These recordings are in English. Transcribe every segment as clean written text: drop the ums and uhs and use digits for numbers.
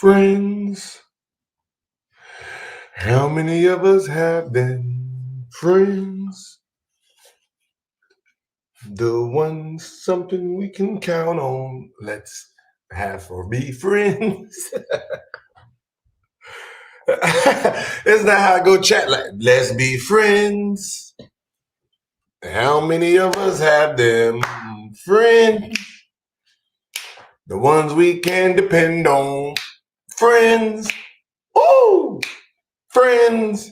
Friends. How many of us have been friends? The ones something we can count on. Let's have or be friends. Isn't that how I go chat? Like, let's be friends. How many of us have them friends? The ones we can depend on. Friends. Ooh, friends.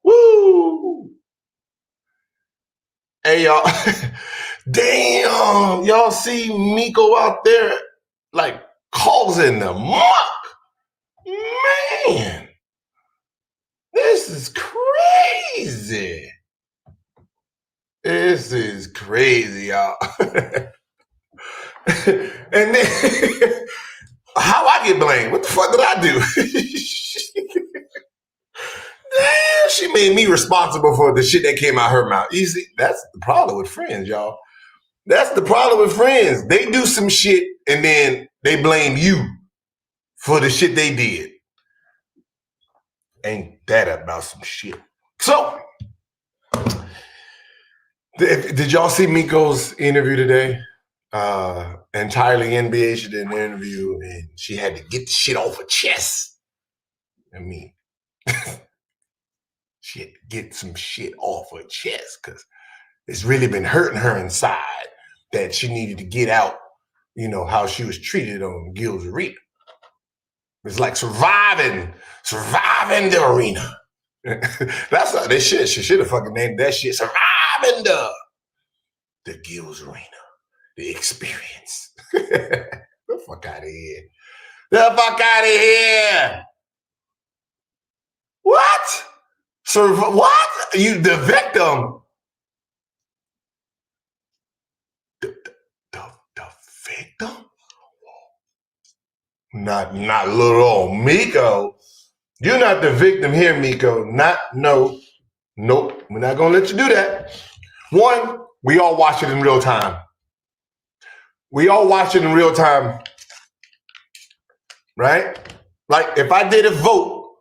Woo. Hey, y'all. Damn, y'all see Miko out there like causing the muck. Man, this is crazy. This is crazy, y'all. And then how I get blamed? What the fuck did I do? Damn, she made me responsible for the shit that came out her mouth. You see, that's the problem with friends, y'all. That's the problem with friends. They do some shit and then they blame you for the shit they did. Ain't that about some shit? So, did y'all see Miko's interview today? Entirely NBA, she did an interview and she had to get the shit off her chest. I mean, she had to get some shit off her chest because it's really been hurting her inside that she needed to get out, you know, how she was treated on Gil's Arena. It's like surviving the arena. That's not that shit. She should have fucking named that shit surviving the Gil's Arena. The experience. The fuck out of here. The fuck out of here. What? What? You the victim? The victim? Not little old Miko. You're not the victim here, Miko. Nope. We're not gonna let you do that. One, we all watch it in real time. Right? Like if I did a vote,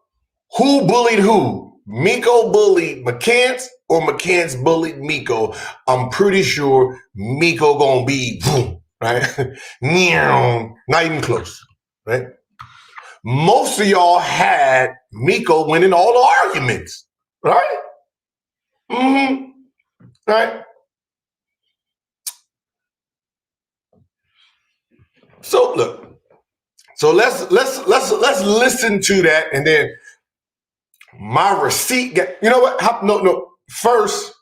who bullied who? Miko bullied McCants or McCants bullied Miko? I'm pretty sure Miko gonna be boom, right? Not even close, right? Most of y'all had Miko winning all the arguments, right? Right? So look. So let's listen to that, and then my receipt. You know what? No. First,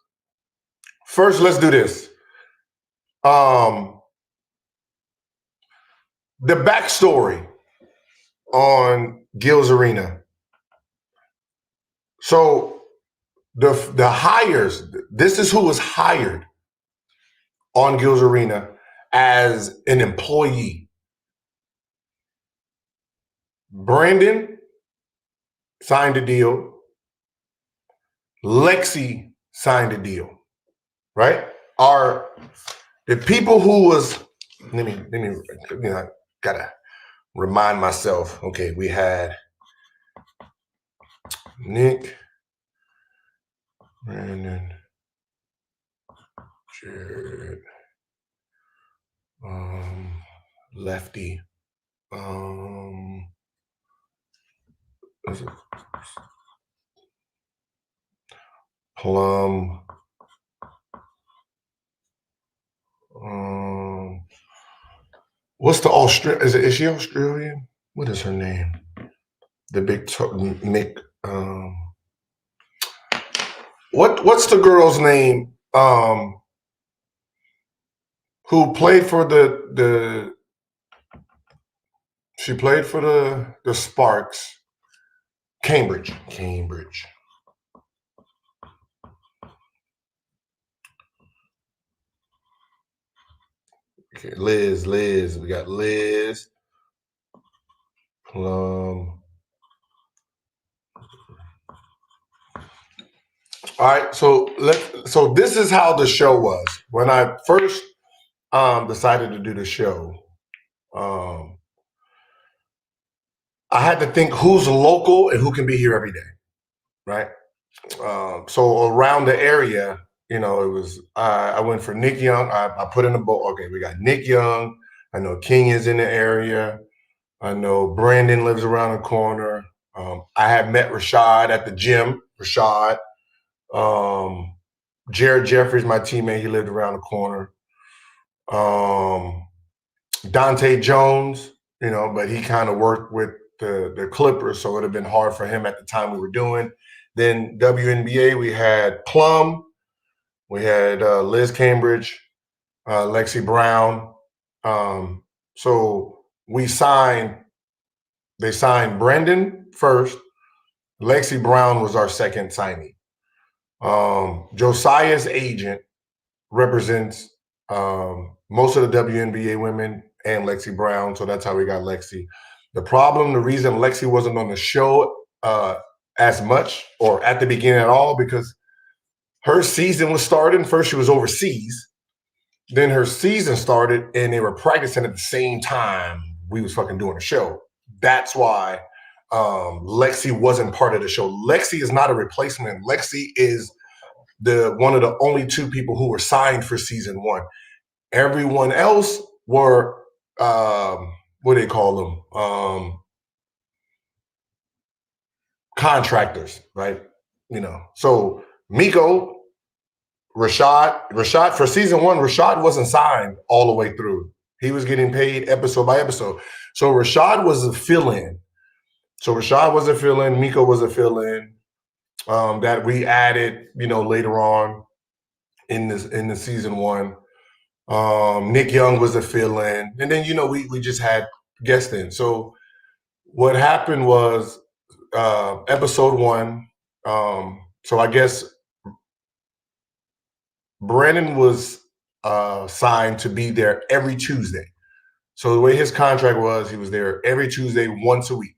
let's do this. The backstory on Gil's Arena. So the hires. This is who was hired on Gil's Arena as an employee. Brandon signed a deal. Lexi signed a deal, right? Are the people who was, let me, I gotta remind myself, okay, we had Nick, Brandon, Jared, Lefty, Plum, what's the Australian? Is she Australian? What is her name? The big Nick. What's the girl's name? Who played for the? She played for the Sparks. Cambridge. Okay, Liz. We got Liz. Plum. All right, so this is how the show was. When I first decided to do the show, I had to think who's local and who can be here every day, right? So around the area, it was I went for Nick Young. I put in a bowl. Okay, we got Nick Young. I know King is in the area. I know Brandon lives around the corner. I had met Rashad at the gym. Rashad, um, Jared Jeffries, my teammate, he lived around the corner. Dante Jones, but he kind of worked with the Clippers, so it would have been hard for him at the time we were doing. Then WNBA, we had Plum, we had Liz Cambridge, Lexi Brown. So they signed Brendan first. Lexi Brown was our second signee. Josiah's agent represents most of the WNBA women and Lexi Brown, so that's how we got Lexi. The reason Lexi wasn't on the show as much or at the beginning at all, because her season was starting. First, she was overseas. Then her season started, and they were practicing at the same time we was fucking doing a show. That's why Lexi wasn't part of the show. Lexi is not a replacement. Lexi is one of the only two people who were signed for season one. Everyone else were what do they call them? Contractors, right? So Miko, Rashad for season one, Rashad wasn't signed all the way through. He was getting paid episode by episode. So Rashad was a fill-in. Miko was a fill-in that we added, later on in the season one. Nick Young was a fill-in, and then we just had guests in. So what happened was episode one. So I guess Brandon was signed to be there every Tuesday. So the way his contract was, he was there every Tuesday, once a week,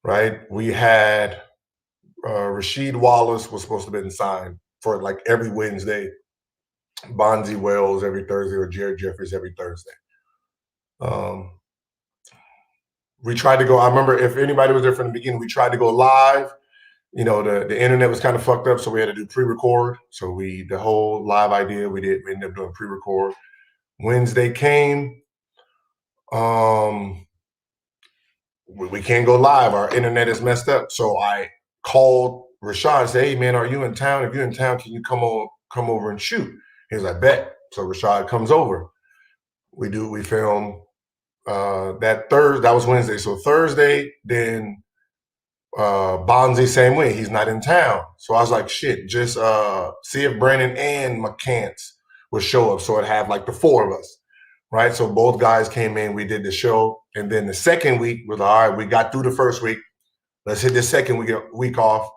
right? We had Rasheed Wallace was supposed to have been signed for like every Wednesday, Bonzi Wells every Thursday, or Jared Jeffries every Thursday. We tried to go. I remember, if anybody was there from the beginning, we tried to go live. The internet was kind of fucked up, so we had to do pre-record. So the whole live idea, we ended up doing pre-record. Wednesday came. We can't go live. Our internet is messed up. So I called Rashad and said, "Hey man, are you in town? If you're in town, can you come over and shoot?" He was like, "Bet." So Rashad comes over. We film that Thursday. That was Wednesday. So Thursday, then Bonzi, same way. He's not in town. So I was like, shit, just see if Brandon and McCants would show up. So it'd have like the four of us, right? So both guys came in, we did the show. And then the second week was, all right, we got through the first week. Let's hit the second week off.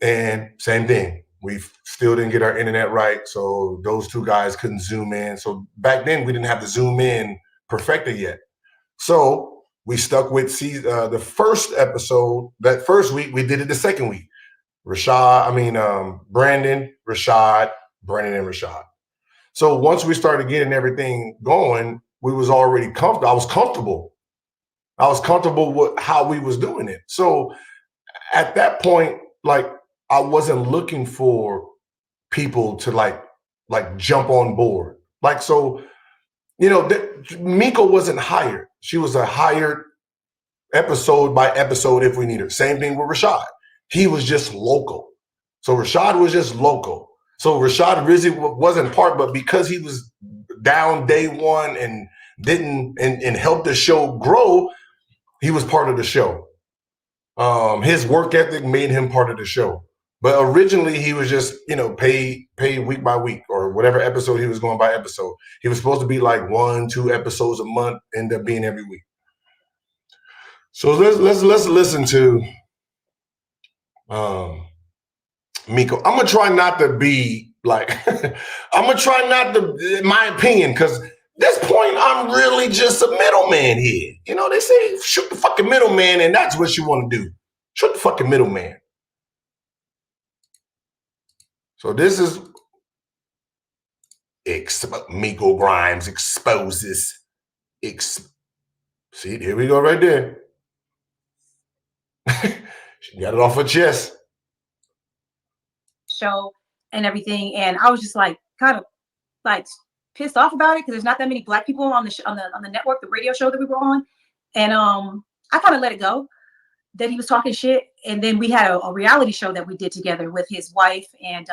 And same thing. We still didn't get our internet right. So those two guys couldn't zoom in. So back then we didn't have the zoom in perfected yet. So we stuck with the first episode. That first week, we did it the second week. Brandon, Rashad, Brandon, and Rashad. So once we started getting everything going, we was already comfortable. I was comfortable with how we was doing it. So at that point, like, I wasn't looking for people to like jump on board. Like, so, Miko wasn't hired. She was a hired episode by episode if we need her. Same thing with Rashad. He was just local. So Rashad was just local. So Rashad Rizzi wasn't part, but because he was down day one and didn't and helped the show grow, he was part of the show. His work ethic made him part of the show. But originally he was just, paid week by week, or whatever episode he was going by episode. He was supposed to be like 1-2 episodes a month, end up being every week. So let's listen to Miko. I'm gonna try not to be like I'm gonna try not to, in my opinion, because this point I'm really just a middleman here. They say shoot the fucking middleman, and that's what you want to do. Shoot the fucking middleman. So this is Miko Grimes exposes. See, here we go right there. She got it off her chest. Show and everything, and I was just like kind of like pissed off about it because there's not that many black people on the network, the radio show that we were on, and I kind of let it go that he was talking shit. And then we had a reality show that we did together with his wife, and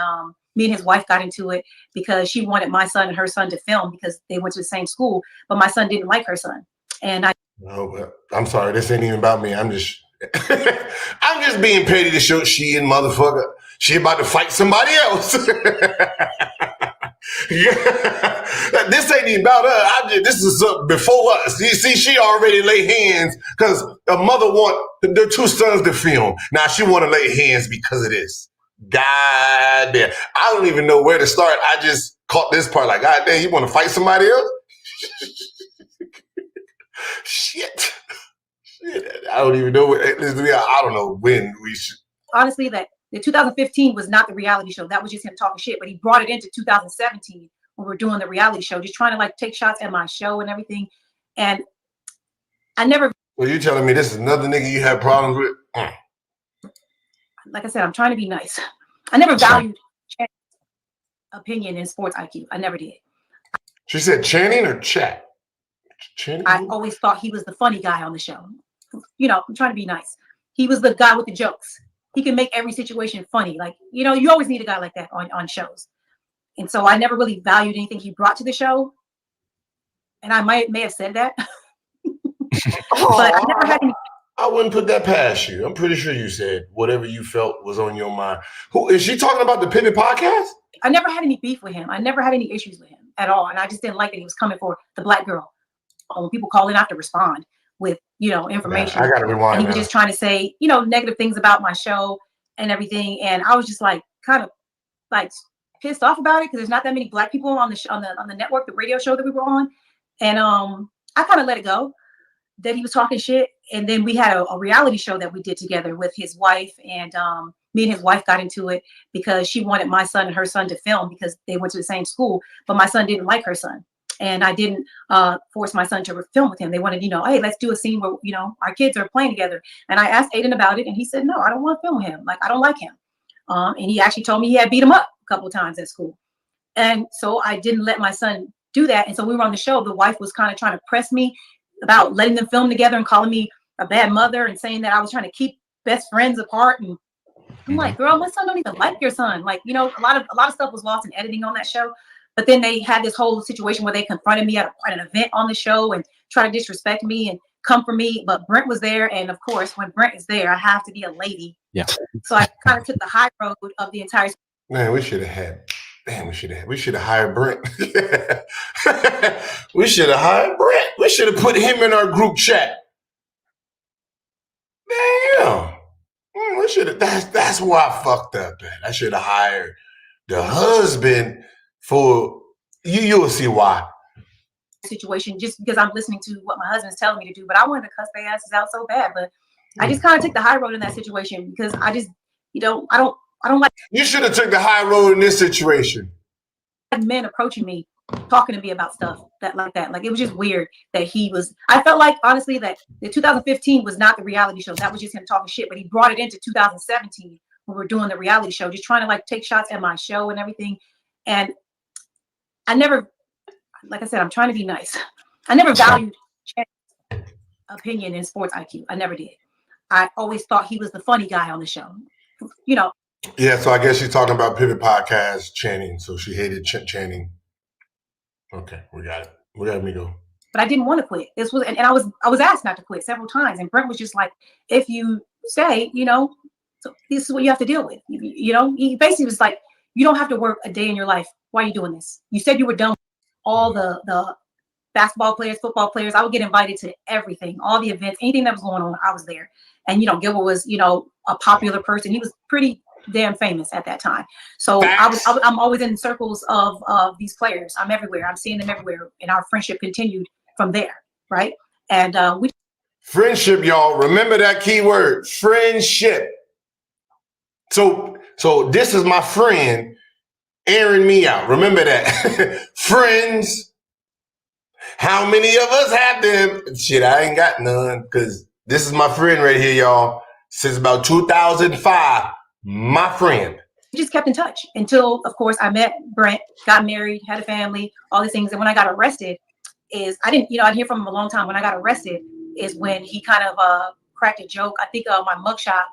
me and his wife got into it because she wanted my son and her son to film because they went to the same school, but my son didn't like her son, and I. No, but I'm sorry, this ain't even about me. I'm just I'm just being petty to show she and motherfucker. She about to fight somebody else. Yeah. This ain't even about her. This is before us. You see, she already lay hands because a mother want their two sons to film. Now she want to lay hands because of this. God damn. I don't even know where to start. I just caught this part like, God damn, you want to fight somebody else? Shit. I don't even know. I don't know when we should. Honestly, that the 2015 was not the reality show. That was just him talking shit. But he brought it into 2017 when we were doing the reality show, just trying to like take shots at my show and everything. And I never. Well, you telling me this is another nigga you had problems with? Like I said, I'm trying to be nice. I never valued opinion in sports IQ. I never did. She said Channing or Chat? Channing? I always thought he was the funny guy on the show. You know, I'm trying to be nice. He was the guy with the jokes. He can make every situation funny. Like, you know, you always need a guy like that on shows. And so I never really valued anything he brought to the show. And I may have said that. But I never had any. I wouldn't put that past you. I'm pretty sure you said whatever you felt was on your mind. Who is she talking about? The Pivot podcast? I never had any beef with him. I never had any issues with him at all. And I just didn't like that he was coming for the black girl. When people call in, I have to respond with, you know, information. I gotta rewind. And he was just trying to say, you know, negative things about my show and everything. And I was just like kind of like pissed off about it because there's not that many black people on the network, the radio show that we were on. And I kind of let it go that he was talking shit. And then we had a reality show that we did together with his wife, and me and his wife got into it because she wanted my son and her son to film because they went to the same school, but my son didn't like her son. And I didn't force my son to film with him. They wanted, you know, hey, let's do a scene where, you know, our kids are playing together. And I asked Aiden about it, and he said, no, I don't want to film with him. Like, I don't like him. And he actually told me he had beat him up a couple of times at school. And so I didn't let my son do that. And so we were on the show. The wife was kind of trying to press me about letting them film together and calling me a bad mother and saying that I was trying to keep best friends apart. And I'm like, girl, my son don't even like your son. Like, you know, a lot of stuff was lost in editing on that show. But then they had this whole situation where they confronted me at an event on the show and try to disrespect me and come for me. But Brent was there. And of course, when Brent is there, I have to be a lady. Yeah. So I kind of took the high road of the entire. Man, we should have hired Brent. We should have hired Brent. We should have put him in our group chat. Damn. We should have. That's why I fucked up, man. I should have hired the husband for you. You'll see why. Situation just because I'm listening to what my husband's telling me to do, but I wanted to cuss their asses out so bad. But I just kind of took the high road in that situation because I just, you know, I don't like. You should have took the high road in this situation. Men approaching me, talking to me about stuff like that. Like, it was just weird that he was. I felt like, honestly, that the 2015 was not the reality show. That was just him talking shit. But he brought it into 2017 when we were doing the reality show, just trying to like take shots at my show and everything. And I never, like I said, I'm trying to be nice. I never valued opinion in sports IQ. I never did. I always thought he was the funny guy on the show. You know. Yeah, so I guess she's talking about Pivot Podcast, Channing. So she hated Channing. Okay, we got it. We got Miko. But I didn't want to quit. This was, and I was asked not to quit several times. And Brent was just like, if you stay, you know, so this is what you have to deal with. You know, he basically was like, you don't have to work a day in your life. Why are you doing this? You said you were done with all the basketball players, football players. I would get invited to everything, all the events, anything that was going on, I was there. And, you know, Gilbert was, you know, a popular person. He was pretty damn famous at that time. So I'm always in circles of these players. I'm everywhere. I'm seeing them everywhere. And our friendship continued from there. Right. And friendship, y'all. Remember that key word, friendship. So this is my friend airing me out. Remember that. Friends. How many of us have them? Shit, I ain't got none because this is my friend right here, y'all. since about 2005. My friend. We just kept in touch until, of course, I met Brent, got married, had a family, all these things. And when I got arrested, I didn't hear from him a long time. When I got arrested is when he kind of cracked a joke. I think my mugshot,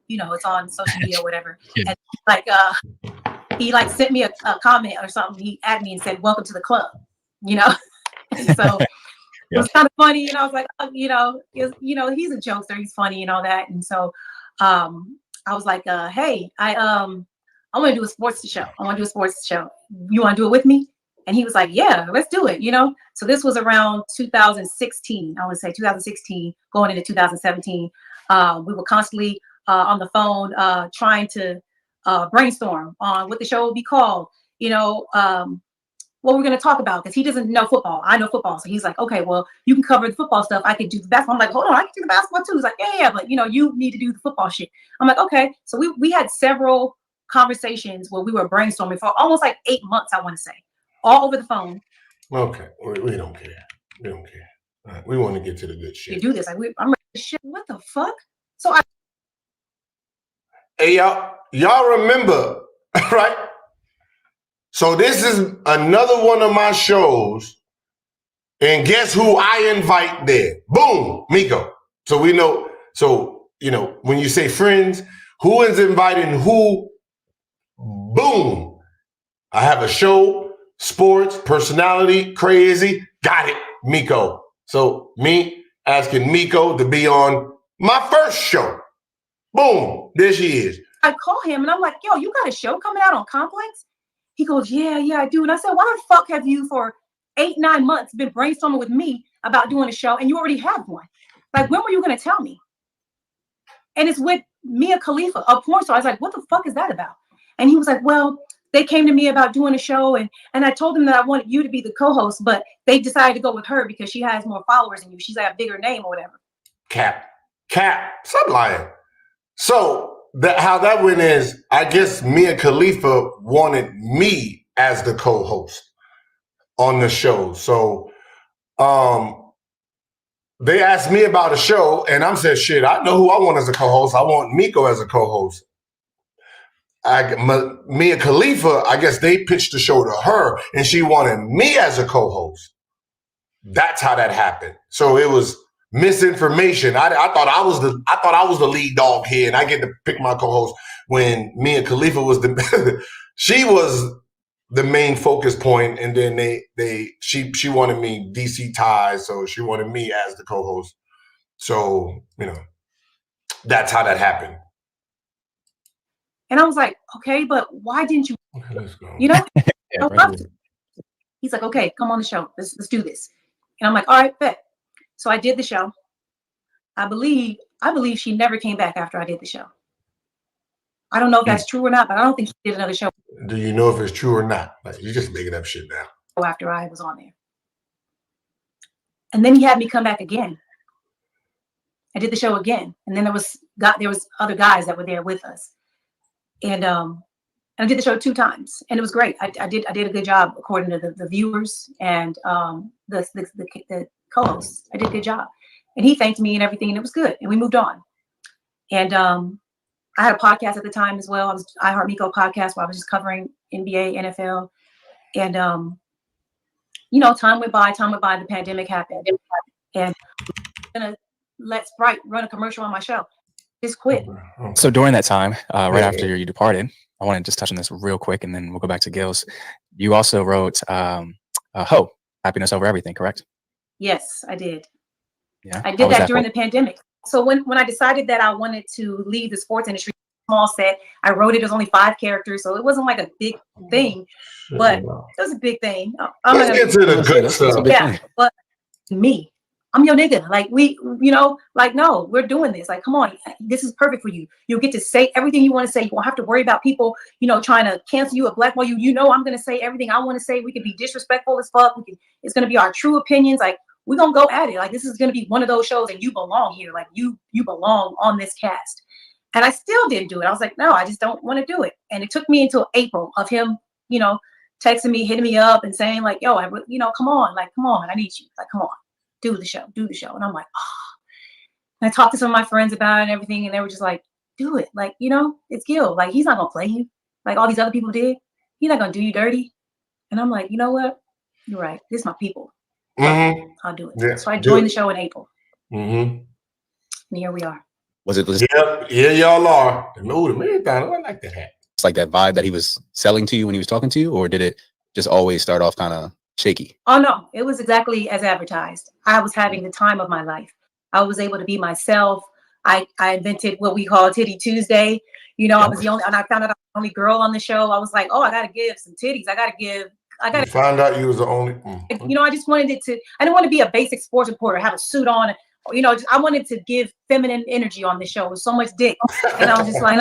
it's on social media or whatever. Yeah. And he sent me a comment or something. He added me and said, "Welcome to the club," And so it was kind of funny. And I was like, oh, he's a jokester. He's funny and all that. And so I was like, hey, I want to do a sports show. I want to do a sports show. You want to do it with me? And he was like, yeah, let's do it. So this was around 2016. I would say 2016 going into 2017. We were constantly on the phone trying to brainstorm on what the show would be called, what we're going to talk about, because he doesn't know football. I know football. So he's like, okay, well, you can cover the football stuff. I could do the basketball. I'm like, hold on, I can do the basketball too. He's like, yeah, but you need to do the football shit. I'm like, okay. So we had several conversations where we were brainstorming for almost like 8 months, I want to say, all over the phone. Okay, we don't care. We don't care. All right. We want to get to the good shit. You do this. I'm ready to shit. What the fuck? So hey, y'all remember, right? So this is another one of my shows, and guess who I invite there? Boom, Miko. So we know. So when you say friends, who is inviting who? Boom. I have a show, sports, personality, crazy. Got it, Miko. So me asking Miko to be on my first show. Boom, there she is. I call him and I'm like, yo, you got a show coming out on Complex? He goes, yeah, I do. And I said, why the fuck have you for 8-9 months been brainstorming with me about doing a show and you already have one? Like, when were you going to tell me? And it's with Mia Khalifa, a porn star. I was like, what the fuck is that about? And he was like, well, they came to me about doing a show and I told them that I wanted you to be the co-host, but they decided to go with her because she has more followers than you. She's like a bigger name or whatever. Cap. Stop lying. So how that went is, I guess Mia Khalifa wanted me as the co-host on the show. So they asked me about a show, and I'm saying, shit, I know who I want as a co-host. I want Miko as a co-host. Mia Khalifa, I guess they pitched the show to her, and she wanted me as a co-host. That's how that happened. So it was misinformation. I thought I was the lead dog here, and I get to pick my co-host when Mia Khalifa was she was the main focus point, and then she wanted me DC ties, so she wanted me as the co-host. So that's how that happened. And I was like, okay, but why didn't you? Okay, let's go. Yeah, right. He's like, okay, come on the show. Let's do this. And I'm like, all right, bet. So I did the show. I believe she never came back after I did the show. I don't know if that's true or not, but I don't think she did another show. Do you know if it's true or not? Like, you're just making up shit now. After I was on there. And then he had me come back again. I did the show again. And then there was other guys that were there with us. And I did the show 2 times, and it was great. I did a good job according to the viewers and the co-hosts. I did a good job, and he thanked me and everything, and it was good. And we moved on. And I had a podcast at the time as well. I was iHeart Miko podcast where I was just covering NBA, NFL, and time went by. The pandemic happened, and I'm gonna let Sprite run a commercial on my show. Just quit. So during that time, right after you departed, I want to just touch on this real quick, and then we'll go back to Gil's. You also wrote Ho, Happiness Over Everything, correct? Yes, I did. Yeah, I did that during the pandemic. So when I decided that I wanted to leave the sports industry, small set, I wrote it. It was only 5 characters, so it wasn't like a big thing, but it was a big thing. Let's get to the good stuff. Yeah, but me. I'm your nigga. Like no, we're doing this. Like, come on, this is perfect for you. You'll get to say everything you want to say. You won't have to worry about people, trying to cancel you or blackmail you. I'm going to say everything I want to say. We can be disrespectful as fuck. It's going to be our true opinions. Like, we're going to go at it. Like, this is going to be one of those shows and you belong here. Like, you belong on this cast. And I still didn't do it. I was like, no, I just don't want to do it. And it took me until April of him, texting me, hitting me up and saying like, yo, come on, I need you. Like, come on. Do the show. And I'm like, I talked to some of my friends about it and everything, and they were just like, do it. Like, it's Gil. Like, he's not gonna play you like all these other people did. He's not gonna do you dirty. And I'm like, you know what? You're right. This is my people. Mm-hmm. I'll do it. Yeah, so I joined the show in April. Mm-hmm. And here we are. Was it Yeah, y'all are. No, the marathon, I like that hat. It's like that vibe that he was selling to you when he was talking to you, or did it just always start off kind of shaky? Oh no, it was exactly as advertised. I was having the time of my life. I was able to be myself. I invented what we call Titty Tuesday. I was the only, and I found out I was the only girl on the show. I was like, oh, I gotta give some titties. You found out you was the only. I just wanted I didn't want to be a basic sports reporter, have a suit on. I wanted to give feminine energy on the show with so much dick. And I was just like,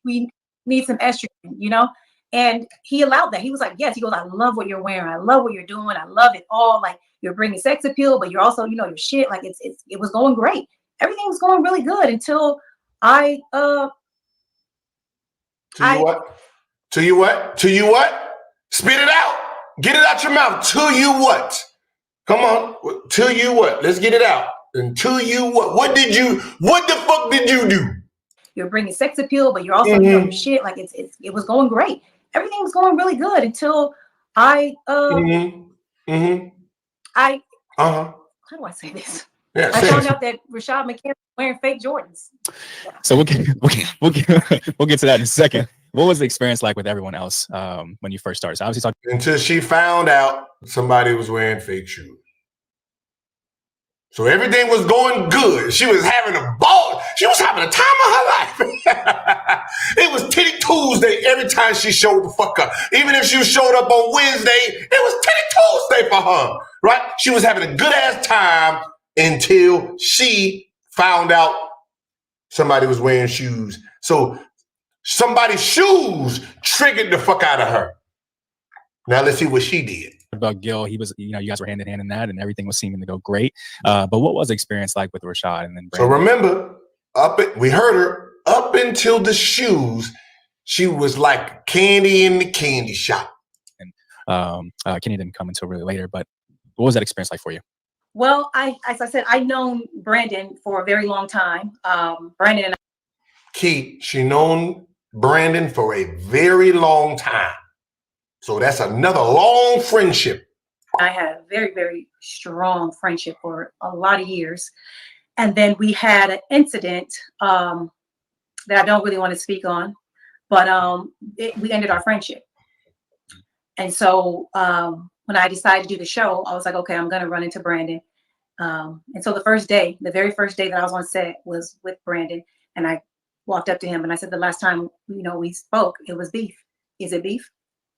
we need some estrogen, And he allowed that. He was like, yes. He goes, I love what you're wearing. I love what you're doing. I love it all. Like, you're bringing sex appeal, but you're also, your shit. Like, it was going great. Everything was going really good until I To you what? Spit it out. Get it out your mouth. To you what? Come on. To you what? Let's get it out. And to you what? What the fuck did you do? You're bringing sex appeal, but you're also, your shit. Like, it was going great. Everything was going really good until I how do I say this? Yeah, I found out that Rashad McCann was wearing fake Jordans. So we'll get to that in a second. What was the experience like with everyone else when you first started? So obviously until she found out somebody was wearing fake shoes. So everything was going good. She was having a ball. She was having a time of her life. It was Titty Tuesday every time she showed the fuck up. Even if she showed up on Wednesday, it was Titty Tuesday for her, right? She was having a good ass time until she found out somebody was wearing shoes. So somebody's shoes triggered the fuck out of her. Now let's see what she did. About Gil, he was, you guys were hand in hand in that, and everything was seeming to go great. But what was the experience like with Rashad and then Brandon? So remember, we heard her up until the shoes, she was like candy in the candy shop. And Kenny didn't come until really later. But what was that experience like for you? Well, as I said, I've known Brandon for a very long time. Brandon and she known Brandon for a very long time. So that's another long friendship. I had a very, very strong friendship for a lot of years. And then we had an incident that I don't really want to speak on, but we ended our friendship. And so when I decided to do the show, I was like, okay, I'm going to run into Brandon. And so the very first day that I was on set was with Brandon. And I walked up to him and I said, the last time, we spoke, it was beef. Is it beef?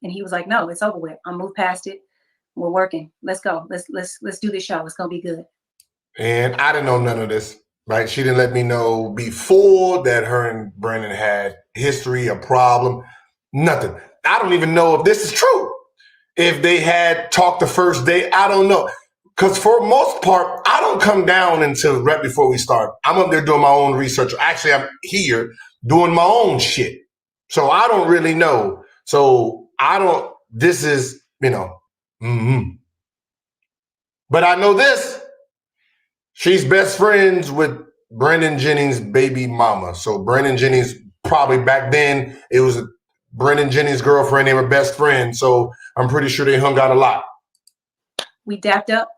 And he was like, no, it's over with. I'm moved past it. We're working. Let's go. Let's do this show. It's going to be good. And I didn't know none of this, right? She didn't let me know before that her and Brandon had history, a problem, nothing. I don't even know if this is true. If they had talked the first day, I don't know. Because for most part, I don't come down until right before we start. I'm up there doing my own research. Actually, I'm here doing my own shit. So I don't really know. So this is, But I know this. She's best friends with Brandon Jennings' baby mama. So Brandon Jennings, probably back then, it was Brandon Jennings' girlfriend. They were best friends. So I'm pretty sure they hung out a lot. We dapped up,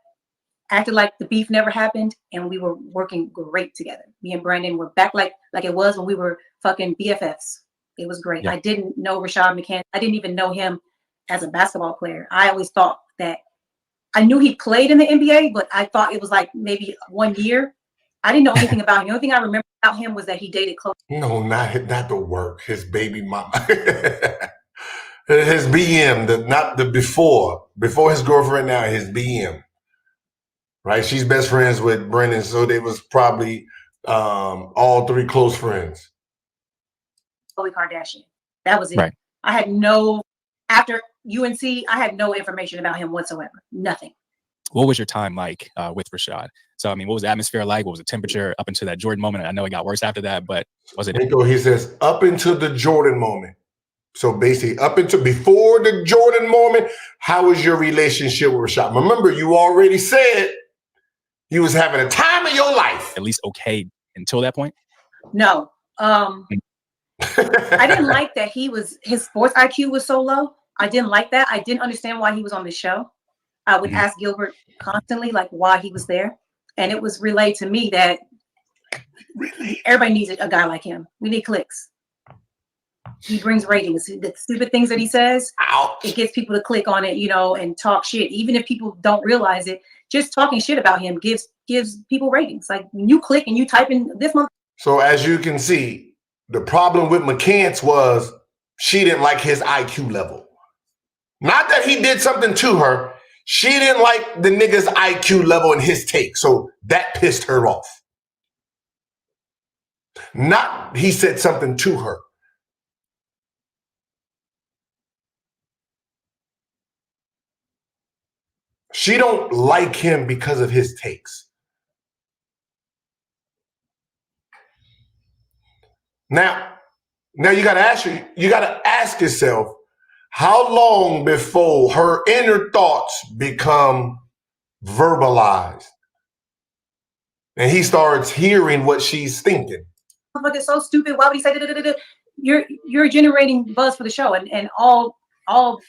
acted like the beef never happened, and we were working great together. Me and Brandon were back like it was when we were fucking BFFs. It was great. Yeah. I didn't know Rashad McCann. I didn't even know him as a basketball player. I always thought that I knew he played in the NBA, but I thought it was like maybe 1 year. I didn't know anything about him. The only thing I remember about him was that he dated Chloe. No, not the work. His baby mama. His BM, not the before his girlfriend now, his BM. Right? She's best friends with Brendan, so they was probably all three close friends. Khloe Kardashian. That was it. Right. I had after UNC, I had no information about him whatsoever. Nothing. What was your time like with Rashad? So, what was the atmosphere like? What was the temperature up until that Jordan moment? I know it got worse after that, but was it? Miko, he says, up until the Jordan moment. So basically, up until before the Jordan moment, how was your relationship with Rashad? Remember, you already said you was having a time of your life. At least okay until that point? No. I didn't like that his sports IQ was so low. I didn't like that. I didn't understand why he was on the show. I would ask Gilbert constantly, like, why he was there. And it was relayed to me that everybody needs a guy like him. We need clicks. He brings ratings. The stupid things that he says, it gets people to click on it, and talk shit. Even if people don't realize it, just talking shit about him gives people ratings. Like when you click and you type in this month. So as you can see, the problem with McCants was she didn't like his IQ level. Not that he did something to her. She didn't like the nigga's IQ level and his take. So that pissed her off. Not he said something to her. She don't like him because of his takes. Now you gotta ask yourself, how long before her inner thoughts become verbalized and he starts hearing what she's thinking? It's so stupid. Why would he say da-da-da-da-da? You're generating buzz for the show, and all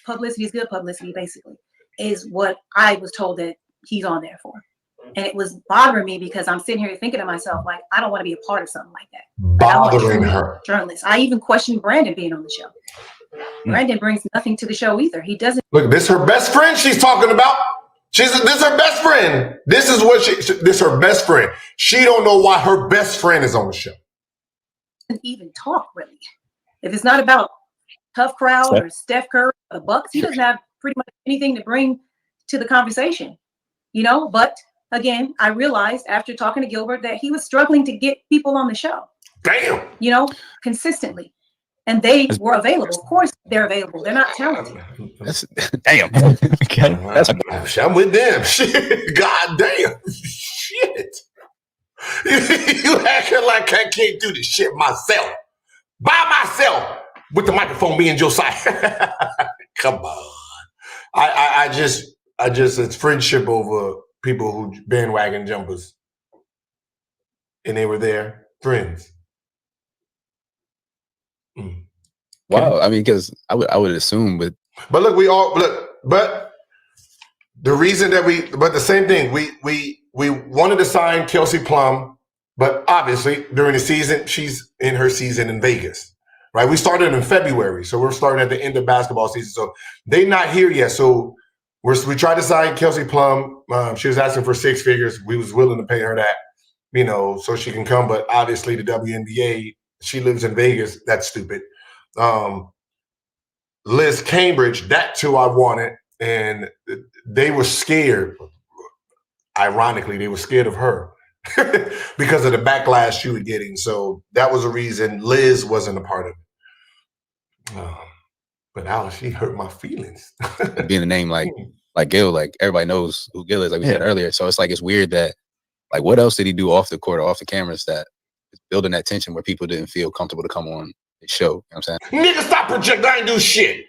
publicity is good publicity, basically, is what I was told that he's on there for. And it was bothering me because I'm sitting here thinking to myself, like, I don't want to be a part of something like that. Bothering her. Journalists. I even questioned Brandon being on the show. Brandon brings nothing to the show either. He doesn't. Look, this her best friend she's talking about. This is her best friend. This is her best friend. She don't know why her best friend is on the show. Even talk, really. If it's not about Tough Crowd or Steph Curry or the Bucks, he doesn't have pretty much anything to bring to the conversation. But again, I realized after talking to Gilbert that he was struggling to get people on the show. Damn. Consistently. And they were available. Of course they're available. They're not talented. That's damn. Okay. I'm with them. Shit. God damn. Shit. You acting like I can't do this shit myself. By myself. With the microphone being Josiah. Come on. I just it's friendship over people who bandwagon jumpers. And they were there. Friends. Wow. I mean, because I would assume with. But look, but the reason that but the same thing, we wanted to sign Kelsey Plum, but obviously during the season, she's in her season in Vegas, right? We started in February, so we're starting at the end of basketball season. So they're not here yet. So we tried to sign Kelsey Plum. She was asking for 6 figures. We was willing to pay her that, so she can come. But obviously the WNBA, she lives in Vegas. That's stupid. Liz Cambridge, that's who I wanted. And they were scared. Ironically, they were scared of her because of the backlash she was getting. So that was a reason Liz wasn't a part of it. But now she hurt my feelings. Being a name like Gil, like everybody knows who Gil is, like we said earlier. So it's weird that, like, what else did he do off the court or off the cameras that is building that tension where people didn't feel comfortable to come on the show? You know what I'm saying? Nigga, stop projecting. I ain't do shit.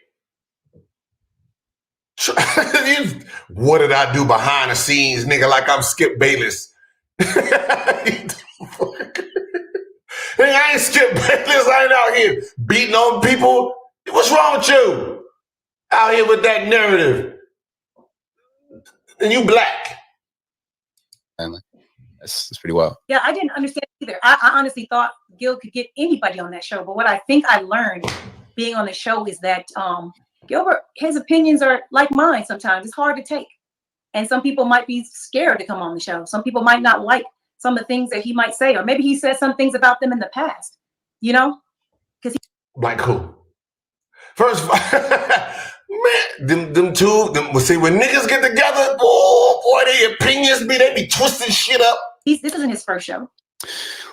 What did I do behind the scenes, nigga, like I'm Skip Bayless? Hey, I ain't Skip Bayless. I ain't out here beating on people. What's wrong with you? Out here with that narrative. And you black. That's pretty wild. Yeah, I didn't understand either. I honestly thought Gil could get anybody on that show. But what I think I learned being on the show is that Gilbert, his opinions are like mine sometimes. It's hard to take. And some people might be scared to come on the show. Some people might not like some of the things that he might say. Or maybe he said some things about them in the past, Because like who? First, man, them two, see, when niggas get together, boy, their opinions they be twisting shit up. This isn't his first show.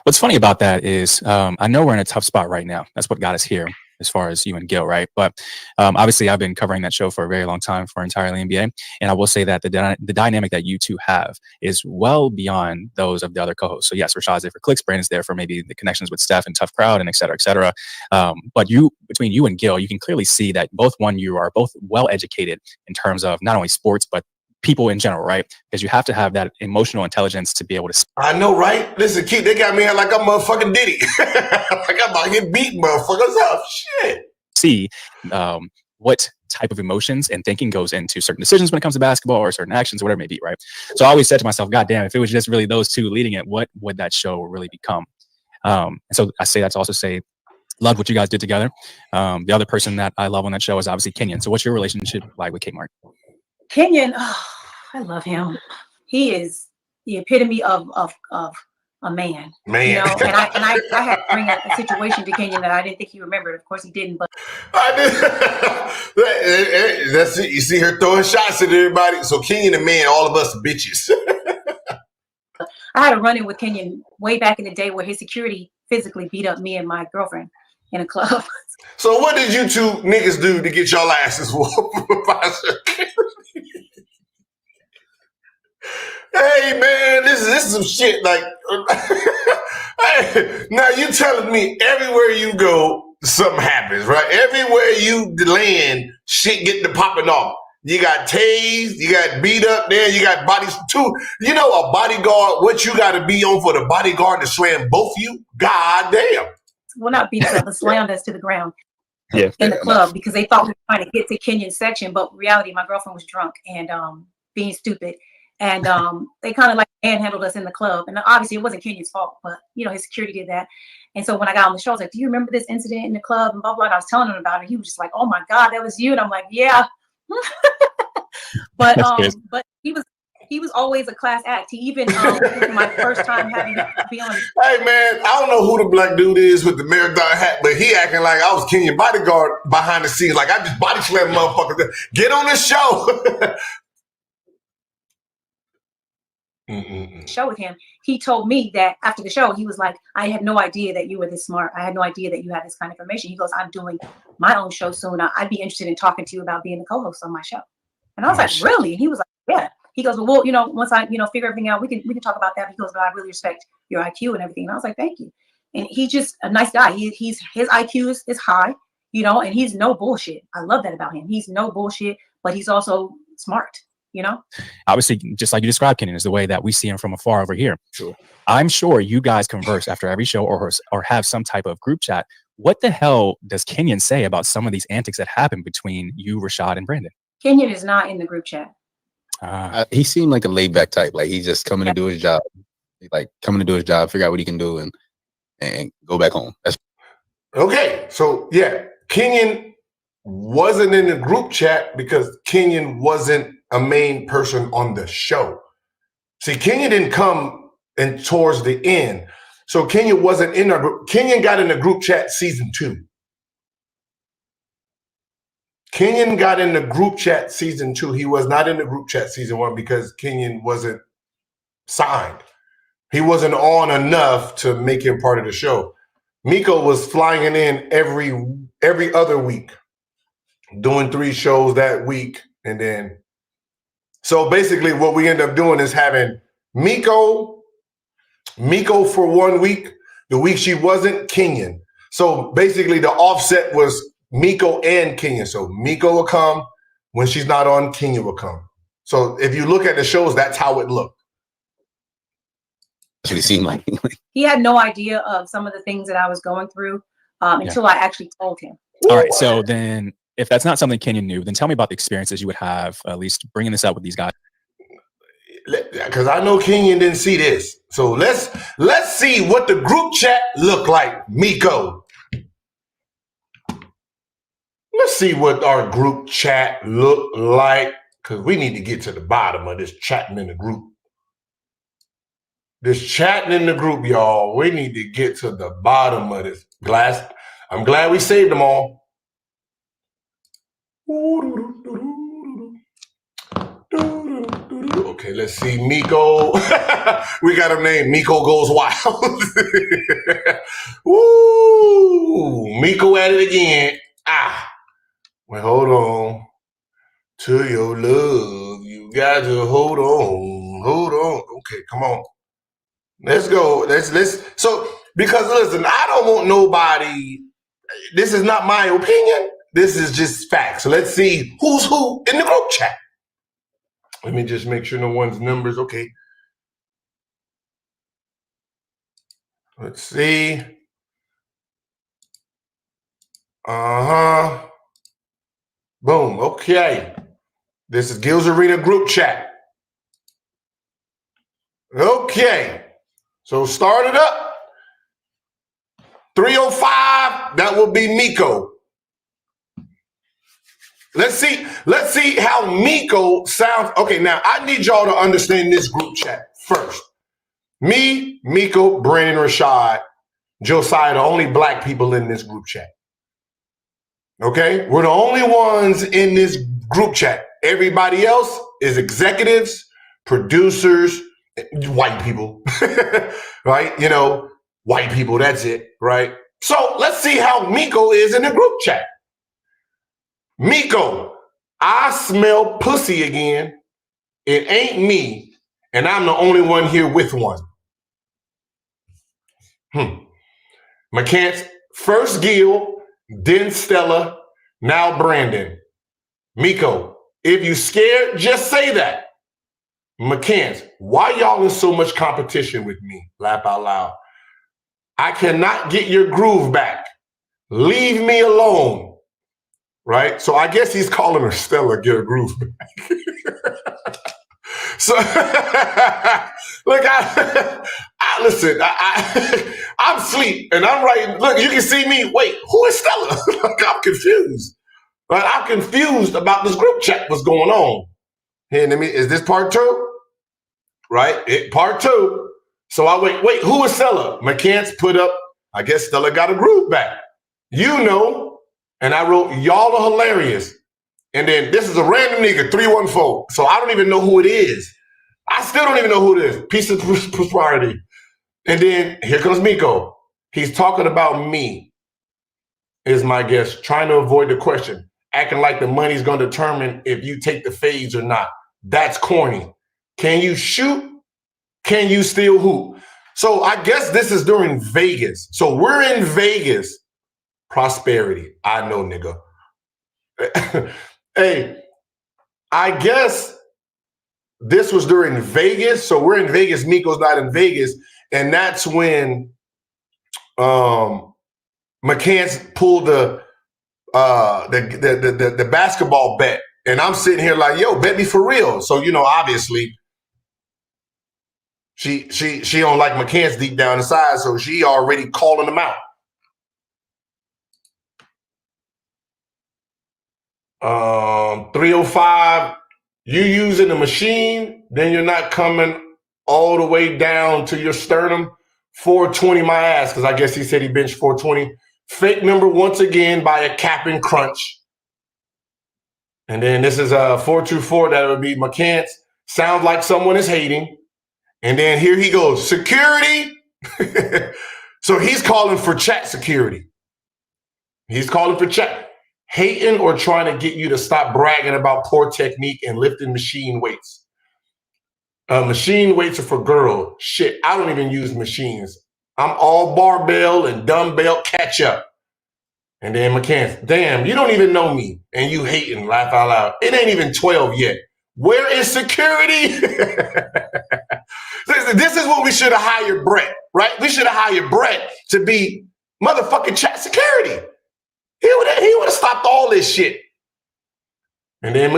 What's funny about that is I know we're in a tough spot right now. That's what got us here, as far as you and Gil, right? But obviously, I've been covering that show for a very long time for entirely NBA, and I will say that the dynamic that you two have is well beyond those of the other co-hosts. So yes, Rashad's there for clicks, Brandon's there for maybe the connections with Steph and Tough Crowd, and et cetera, et cetera. But between you and Gil, you can clearly see that you are both well educated in terms of not only sports but people in general, right? Because you have to have that emotional intelligence to be able to. I know, right? Listen, kid, they got me here like I'm motherfucking Diddy. Like I'm about to get beat, motherfuckers up. Shit. See what type of emotions and thinking goes into certain decisions when it comes to basketball or certain actions or whatever it may be, right? So I always said to myself, God damn, if it was just really those two leading it, what would that show really become? And so I say that to also say, loved what you guys did together. The other person that I love on that show is obviously Kenyon. So what's your relationship like with Kmart? Kenyon, oh, I love him. He is the epitome of a man. Man. You know, and I had to bring a situation to Kenyon that I didn't think he remembered. Of course he didn't, but I did. That's it. You see her throwing shots at everybody. So Kenyon and man, all of us are bitches. I had a run-in with Kenyon way back in the day where his security physically beat up me and my girlfriend in a club. So what did you two niggas do to get y'all asses whooped by security? Hey man, this is some shit. Like, hey, now you telling me everywhere you go, something happens, right? Everywhere you land, shit get to popping off. You got tased, you got beat up there, you got bodies too. You know a bodyguard, what you got to be on for the bodyguard to slam both of you? God damn. Well, not beat us up, but slammed us to the ground Yeah, in the club because they thought we were trying to get to Kenyon's section, but in reality, my girlfriend was drunk and being stupid. And they kind of like manhandled us in the club. And obviously it wasn't Kenyon's fault, but you know, his security did that. And so when I got on the show, I was like, do you remember this incident in the club? And blah, blah, and I was telling him about it. He was just like, oh my God, that was you. And I'm like, yeah. but he was always a class act. He even my first time having to be on. Hey man, I don't know who the black dude is with the marathon hat, but he acting like I was Kenyon bodyguard behind the scenes. Like I just body slammed motherfuckers. Get on the show. Show with him, he told me that after the show, he was like, I had no idea that you were this smart. I had no idea that you had this kind of information. He goes, I'm doing my own show soon. I'd be interested in talking to you about being the co-host on my show. And I was like, really? And he was like, yeah. He goes, well, you know, once I, figure everything out, we can talk about that. He goes, but I really respect your IQ and everything. And I was like, thank you. And he's just a nice guy. His IQ is high, and he's no bullshit. I love that about him. He's no bullshit, but he's also smart. Obviously, just like you described, Kenyon, is the way that we see him from afar over here. Sure. I'm sure you guys converse after every show or have some type of group chat. What the hell does Kenyon say about some of these antics that happen between you, Rashad, and Brandon? Kenyon is not in the group chat. He seemed like a laid back type. Like he's just coming to do his job. Figure out what he can do and go back home. That's okay. So yeah, Kenyon wasn't in the group chat because Kenyon wasn't a main person on the show. See, Kenyon didn't come in towards the end. So Kenyon wasn't in our group. Kenyon got in the group chat season 2. Kenyon got in the group chat season 2. He was not in the group chat season 1 because Kenyon wasn't signed. He wasn't on enough to make him part of the show. Miko was flying in every other week, doing 3 shows that week. And then, so basically what we end up doing is having Miko for 1 week. The week she wasn't, Kenyon. So basically the offset was Miko and Kenyon. So Miko will come. When she's not on, Kenyon will come. So if you look at the shows, that's how it looked. what it seemed like. He had no idea of some of the things that I was going through until I actually told him. All right. So then if that's not something Kenyon knew, then tell me about the experiences you would have, at least bringing this up with these guys. Because I know Kenyon didn't see this. So let's see what the group chat looked like, Miko. Let's see what our group chat looked like, because we need to get to the bottom of this chatting in the group. This chatting in the group, y'all. We need to get to the bottom of this. I'm glad we saved them all. Okay, let's see. Miko. We got him named Miko Goes Wild. Woo! Miko at it again. Well, hold on. To your love, you got to hold on. Hold on. Okay, come on. Let's go. Let's. So, because listen, I don't want nobody. This is not my opinion. This is just facts. So let's see who's who in the group chat. Let me just make sure no one's numbers. Okay. Let's see. Boom. Okay. This is Gil's Arena group chat. Okay. So start it up. 305. That will be Miko. Let's see how Miko sounds. Okay, now I need y'all to understand this group chat first. Me, Miko, Brandon, Rashad, Josiah, the only black people in this group chat. Okay? We're the only ones in this group chat. Everybody else is executives, producers, white people, right? You know, white people, that's it, right? So let's see how Miko is in the group chat. Miko, I smell pussy again. It ain't me, and I'm the only one here with one. McCants, first Gil, then Stella, now Brandon. Miko, if you scared, just say that. McCants, why y'all in so much competition with me? Laugh out loud. I cannot get your groove back. Leave me alone. Right? So I guess he's calling her Stella, get her groove back. So, look, listen, I'm asleep and I'm writing. Look, you can see me. Wait, who is Stella? Like, I'm confused. Right? I'm confused about this group chat. What's going on? Here, is this part 2? Right? Part 2. So I wait, who is Stella? McCants put up, I guess Stella got a groove back. You know. And I wrote, y'all are hilarious. And then this is a random nigga, 314. So I don't even know who it is. I still don't even know who it is. Piece of prosperity. And then here comes Miko. He's talking about me, is my guess, trying to avoid the question, acting like the money's going to determine if you take the fades or not. That's corny. Can you shoot? Can you still hoop? So I guess this is during Vegas. So we're in Vegas. Prosperity. I know, nigga. Hey, I guess this was during Vegas. So we're in Vegas. Miko's not in Vegas. And that's when McCants pulled the basketball bet. And I'm sitting here like, yo, bet me for real. So, you know, obviously she don't like McCants deep down inside. So she already calling him out. 305, you using the machine, then you're not coming all the way down to your sternum. 420 my ass, because I guess he said he benched 420. Fake number once again by a cap and crunch. And then this is 424, that would be McCants. Sounds like someone is hating. And then here he goes, security. So he's calling for chat security. He's calling for chat. Hating or trying to get you to stop bragging about poor technique and lifting machine weights. Machine weights are for girls. Shit, I don't even use machines. I'm all barbell and dumbbell catch up. And then McCants, damn, you don't even know me. And you hating, laugh out loud. It ain't even 12 yet. Where is security? This is what we should have hired Brett, right? We should have hired Brett to be motherfucking chat security. He would have stopped all this shit. And then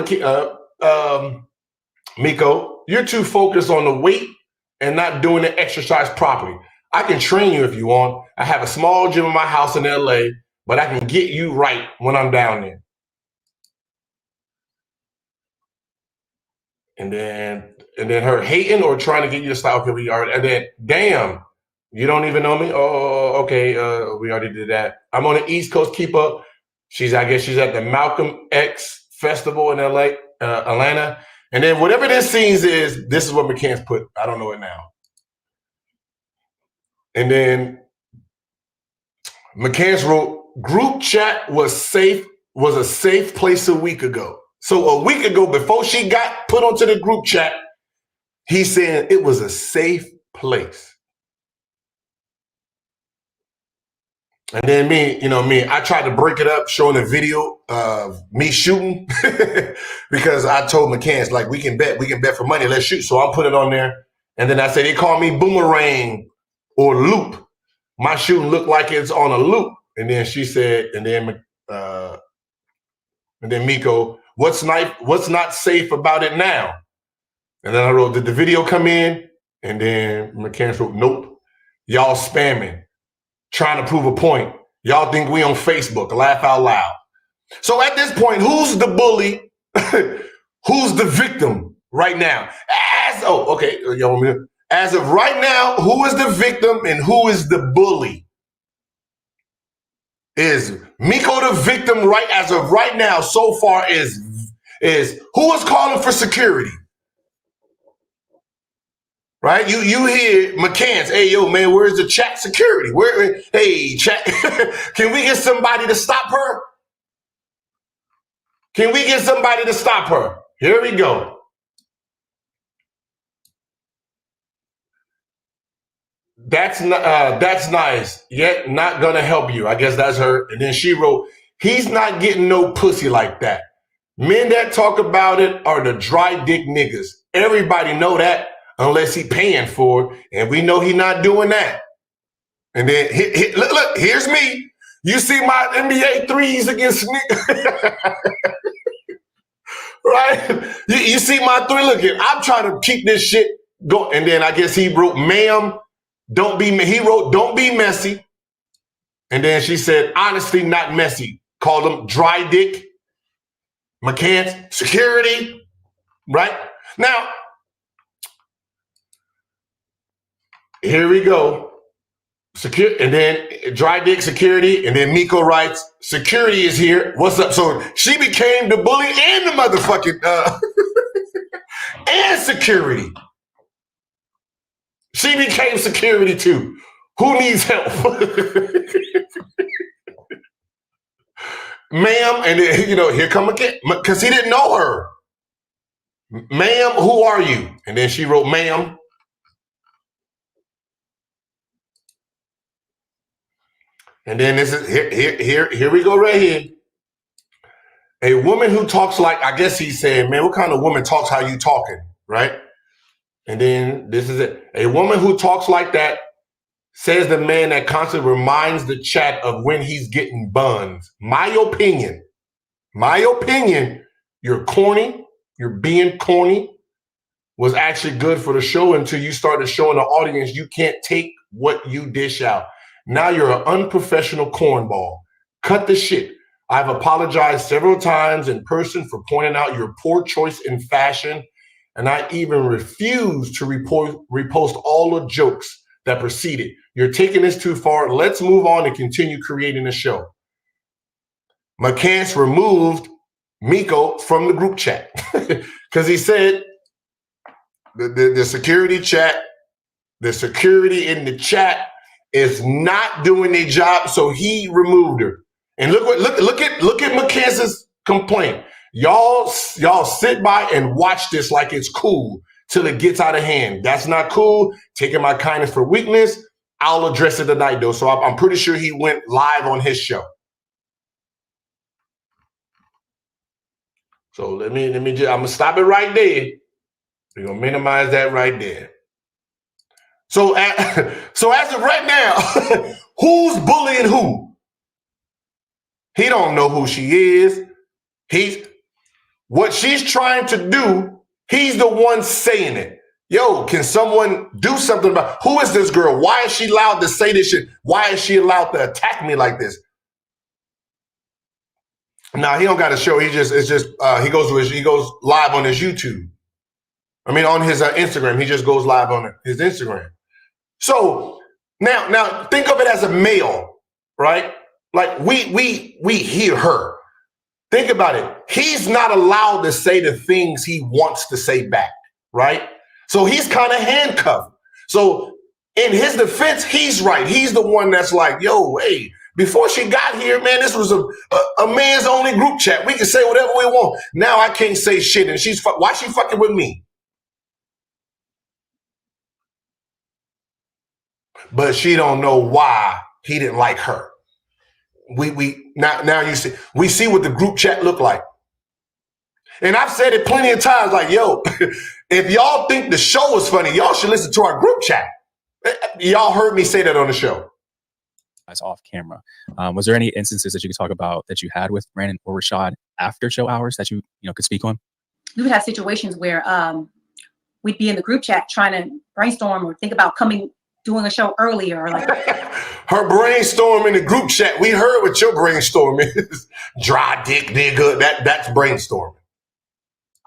Miko, you're too focused on the weight and not doing the exercise properly. I can train you if you want. I have a small gym in my house in LA, but I can get you right when I'm down there. And then her hating or trying to get you to stop. Okay, we already. And then, damn, you don't even know me? Oh, okay. We already did that. I'm on the East Coast. Keep up. I guess she's at the Malcolm X Festival in LA, Atlanta. And then whatever this scene is, this is what McCants put. I don't know it now. And then McCants wrote, group chat was a safe place a week ago. So a week ago, before she got put onto the group chat, he said it was a safe place. And then me, I tried to break it up, showing a video of me shooting because I told McCants, like, we can bet for money, let's shoot. So I'll put it on there. And then I said, they call me boomerang or loop. My shooting looked like it's on a loop. And then she said, and then Miko, what's not safe about it now? And then I wrote, did the video come in? And then McCants wrote, nope. Y'all spamming, trying to prove a point. Y'all think we on Facebook, laugh out loud. So at this point, who's the bully? Who's the victim right now? As of right now, who is the victim and who is the bully? Is Miko the victim as of right now so far is who is calling for security? Right? You hear McCants, hey, yo, man, where's the chat security? Hey, chat, can we get somebody to stop her? Can we get somebody to stop her? Here we go. That's nice, yet not gonna help you. I guess that's her. And then she wrote, he's not getting no pussy like that. Men that talk about it are the dry dick niggas. Everybody know that. Unless he paying for it, and we know he not doing that. And then look, here's me. You see my NBA threes against niggas, right? You see my three. Look, I'm trying to keep this shit going. And then I guess he wrote, "Ma'am, don't be." He wrote, "Don't be messy." And then she said, "Honestly, not messy." Called him dry dick. McCants, security, right now. Here we go. And then dry dick security. And then Miko writes, security is here. What's up? So she became the bully and the motherfucking and security. She became security too. Who needs help? Ma'am, and then, here come again, because he didn't know her. Ma'am, who are you? And then she wrote, ma'am. And then this is here we go right here. A woman who talks like, I guess he's saying, man, what kind of woman talks how you talking, right? And then this is it. A woman who talks like that says the man that constantly reminds the chat of when he's getting buns. My opinion, you're corny. You're being corny. Was actually good for the show until you started showing the audience you can't take what you dish out. Now you're an unprofessional cornball. Cut the shit. I've apologized several times in person for pointing out your poor choice in fashion, and I even refuse to repost all the jokes that preceded. You're taking this too far. Let's move on and continue creating the show. McCants removed Miko from the group chat because he said the security chat, the security in the chat is not doing their job, so he removed her. And look at McCants' complaint. Y'all sit by and watch this like it's cool till it gets out of hand. That's not cool. Taking my kindness for weakness. I'll address it tonight though. So I'm pretty sure he went live on his show. So let me I'm gonna stop it right there. We're gonna minimize that right there. So as of right now, who's bullying who? He don't know who she is. What she's trying to do, he's the one saying it. Yo, can someone do something about who is this girl? Why is she allowed to say this shit? Why is she allowed to attack me like this? Now he don't got a show. He goes live on his YouTube. I mean, on his Instagram. He just goes live on his Instagram. So now think of it as a male, right? Like we hear her. Think about it. He's not allowed to say the things he wants to say back, right? So he's kind of handcuffed. So in his defense, he's right. He's the one that's like, yo, hey, before she got here, man, this was a man's only group chat. We can say whatever we want. Now I can't say shit, and why she fucking with me? But she don't know why he didn't like her. we now you see we see what the group chat look like. And I've said it plenty of times, like, yo, if y'all think the show is funny, y'all should listen to our group chat. Y'all heard me say that on the show. That's off camera. Was there any instances that you could talk about that you had with Brandon or Rashad after show hours that you could speak on? We would have situations where we'd be in the group chat trying to brainstorm or think about doing a show earlier, or like her brainstorm in the group chat. We heard what your brainstorm is. Dry dick nigga. That's brainstorming.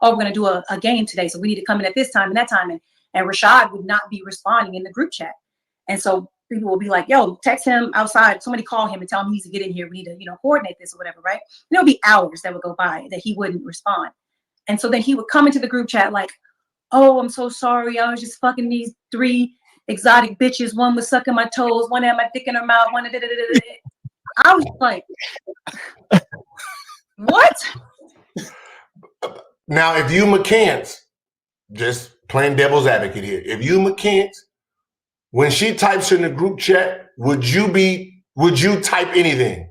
Oh, we're gonna do a game today, so we need to come in at this time and that time, and Rashad would not be responding in the group chat, and so people will be like, yo, text him outside, somebody call him and tell him he needs to get in here, we need to coordinate this or whatever, right? And there'll be hours that would go by that he wouldn't respond, and so then he would come into the group chat like, oh, I'm so sorry, I was just fucking these 3 exotic bitches, one was sucking my toes, one had my dick in her mouth, one I was like, what? Now, if you McCants, just playing devil's advocate here, if you McCants, when she types in the group chat, would you type anything?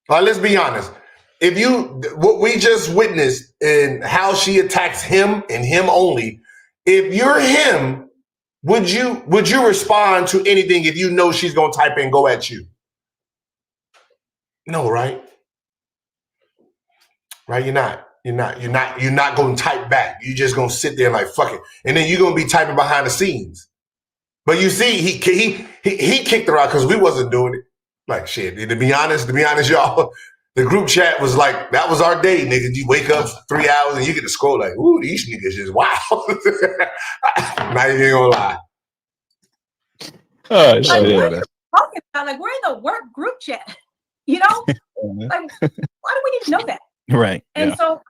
All right, let's be honest. What we just witnessed and how she attacks him and him only, if you're him, would you respond to anything if you know she's gonna type in go at you? No, right? Right? You're not gonna type back. You're just gonna sit there and like fuck it. And then you're gonna be typing behind the scenes. But you see, he kicked her out because we wasn't doing it. Like shit. To be honest, y'all, the group chat was like, that was our day, nigga. You wake up 3 hours and you get to scroll like, ooh, these niggas is wild. Not even gonna lie. Oh, Like, talking about, like, we're in the work group chat, like, why do we need to know that? Right. And so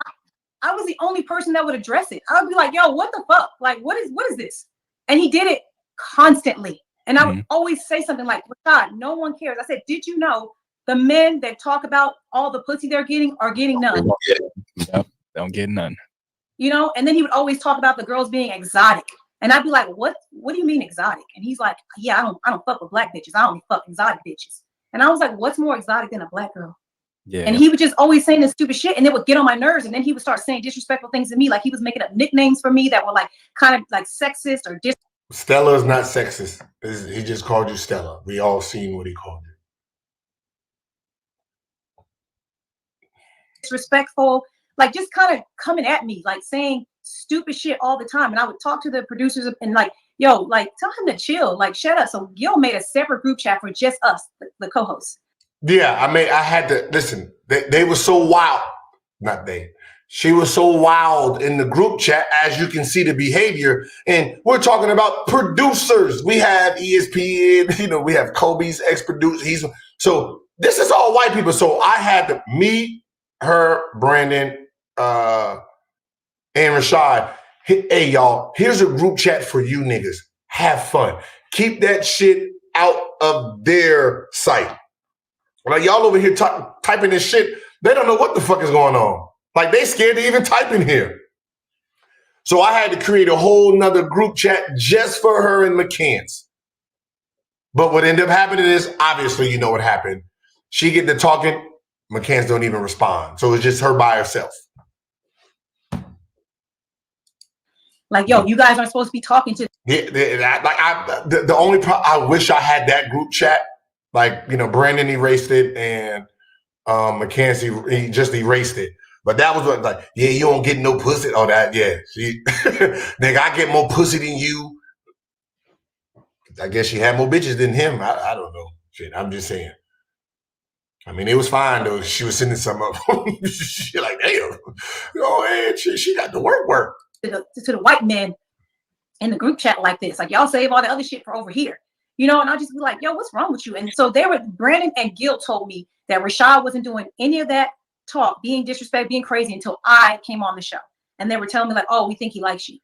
I was the only person that would address it. I would be like, yo, what the fuck? Like, what is this? And he did it constantly. And I would always say something like, God, no one cares. I said, did you know the men that talk about all the pussy they're getting are getting none? Yep, don't get none. And then he would always talk about the girls being exotic. And I'd be like, what do you mean exotic? And he's like, yeah, I don't fuck with black bitches. I only fuck exotic bitches. And I was like, what's more exotic than a black girl? Yeah. And he would just always saying this stupid shit, and it would get on my nerves. And then he would start saying disrespectful things to me, like he was making up nicknames for me that were like kind of like sexist or Stella is not sexist. He just called you Stella. We all seen what he called you. disrespectful, like just kind of coming at me, like saying stupid shit all the time. And I would talk to the producers and like, yo, like tell him to chill, like shut up. So Gil made a separate group chat for just us, the co-hosts. Yeah, I had to listen. They were so wild. Not they. She was so wild in the group chat, as you can see the behavior. And we're talking about producers. We have ESPN, we have Kobe's ex-producer. So this is all white people. So I had to, me, her, Brandon, and Rashad. Hey, y'all, here's a group chat for you niggas. Have fun. Keep that shit out of their sight. Like y'all over here typing this shit, they don't know what the fuck is going on. Like they scared to even type in here. So I had to create a whole nother group chat just for her and McCants. But what ended up happening is, obviously, you know what happened. She get to talking, McCants don't even respond. So it's just her by herself. Like, yo, you guys aren't supposed to be talking to. The only I wish I had that group chat. Like, Brandon erased it and McCants, he just erased it. But that was what, like, yeah, you don't get no pussy. Oh, that, yeah. Nigga, I get more pussy than you. I guess she had more bitches than him. I don't know. Shit, I'm just saying. I mean, it was fine, though. She was sending some of them. She like, damn. Man, she got the work. To the white men in the group chat like this. Like, y'all save all the other shit for over here. And I'll just be like, yo, what's wrong with you? And so Brandon and Gil told me that Rashad wasn't doing any of that talk, being disrespectful, being crazy until I came on the show. And they were telling me like, oh, we think he likes you.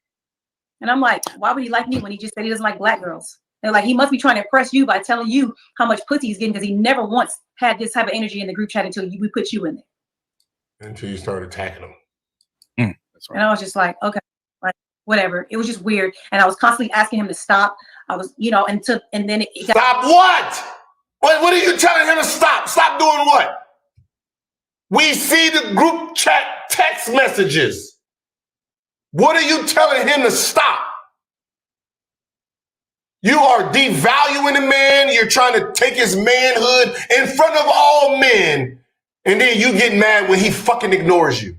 And I'm like, why would he like me when he just said he doesn't like black girls? They're like, he must be trying to impress you by telling you how much pussy he's getting because he never once had this type of energy in the group chat until we put you in there. Until you started attacking him. That's right. And I was just like, okay, like whatever. It was just weird. And I was constantly asking him to stop. I was, and then it got. Stop what? What are you telling him to stop? Stop doing what? We see the group chat text messages. What are you telling him to stop? You are devaluing the man. You're trying to take his manhood in front of all men. And then you get mad when he fucking ignores you.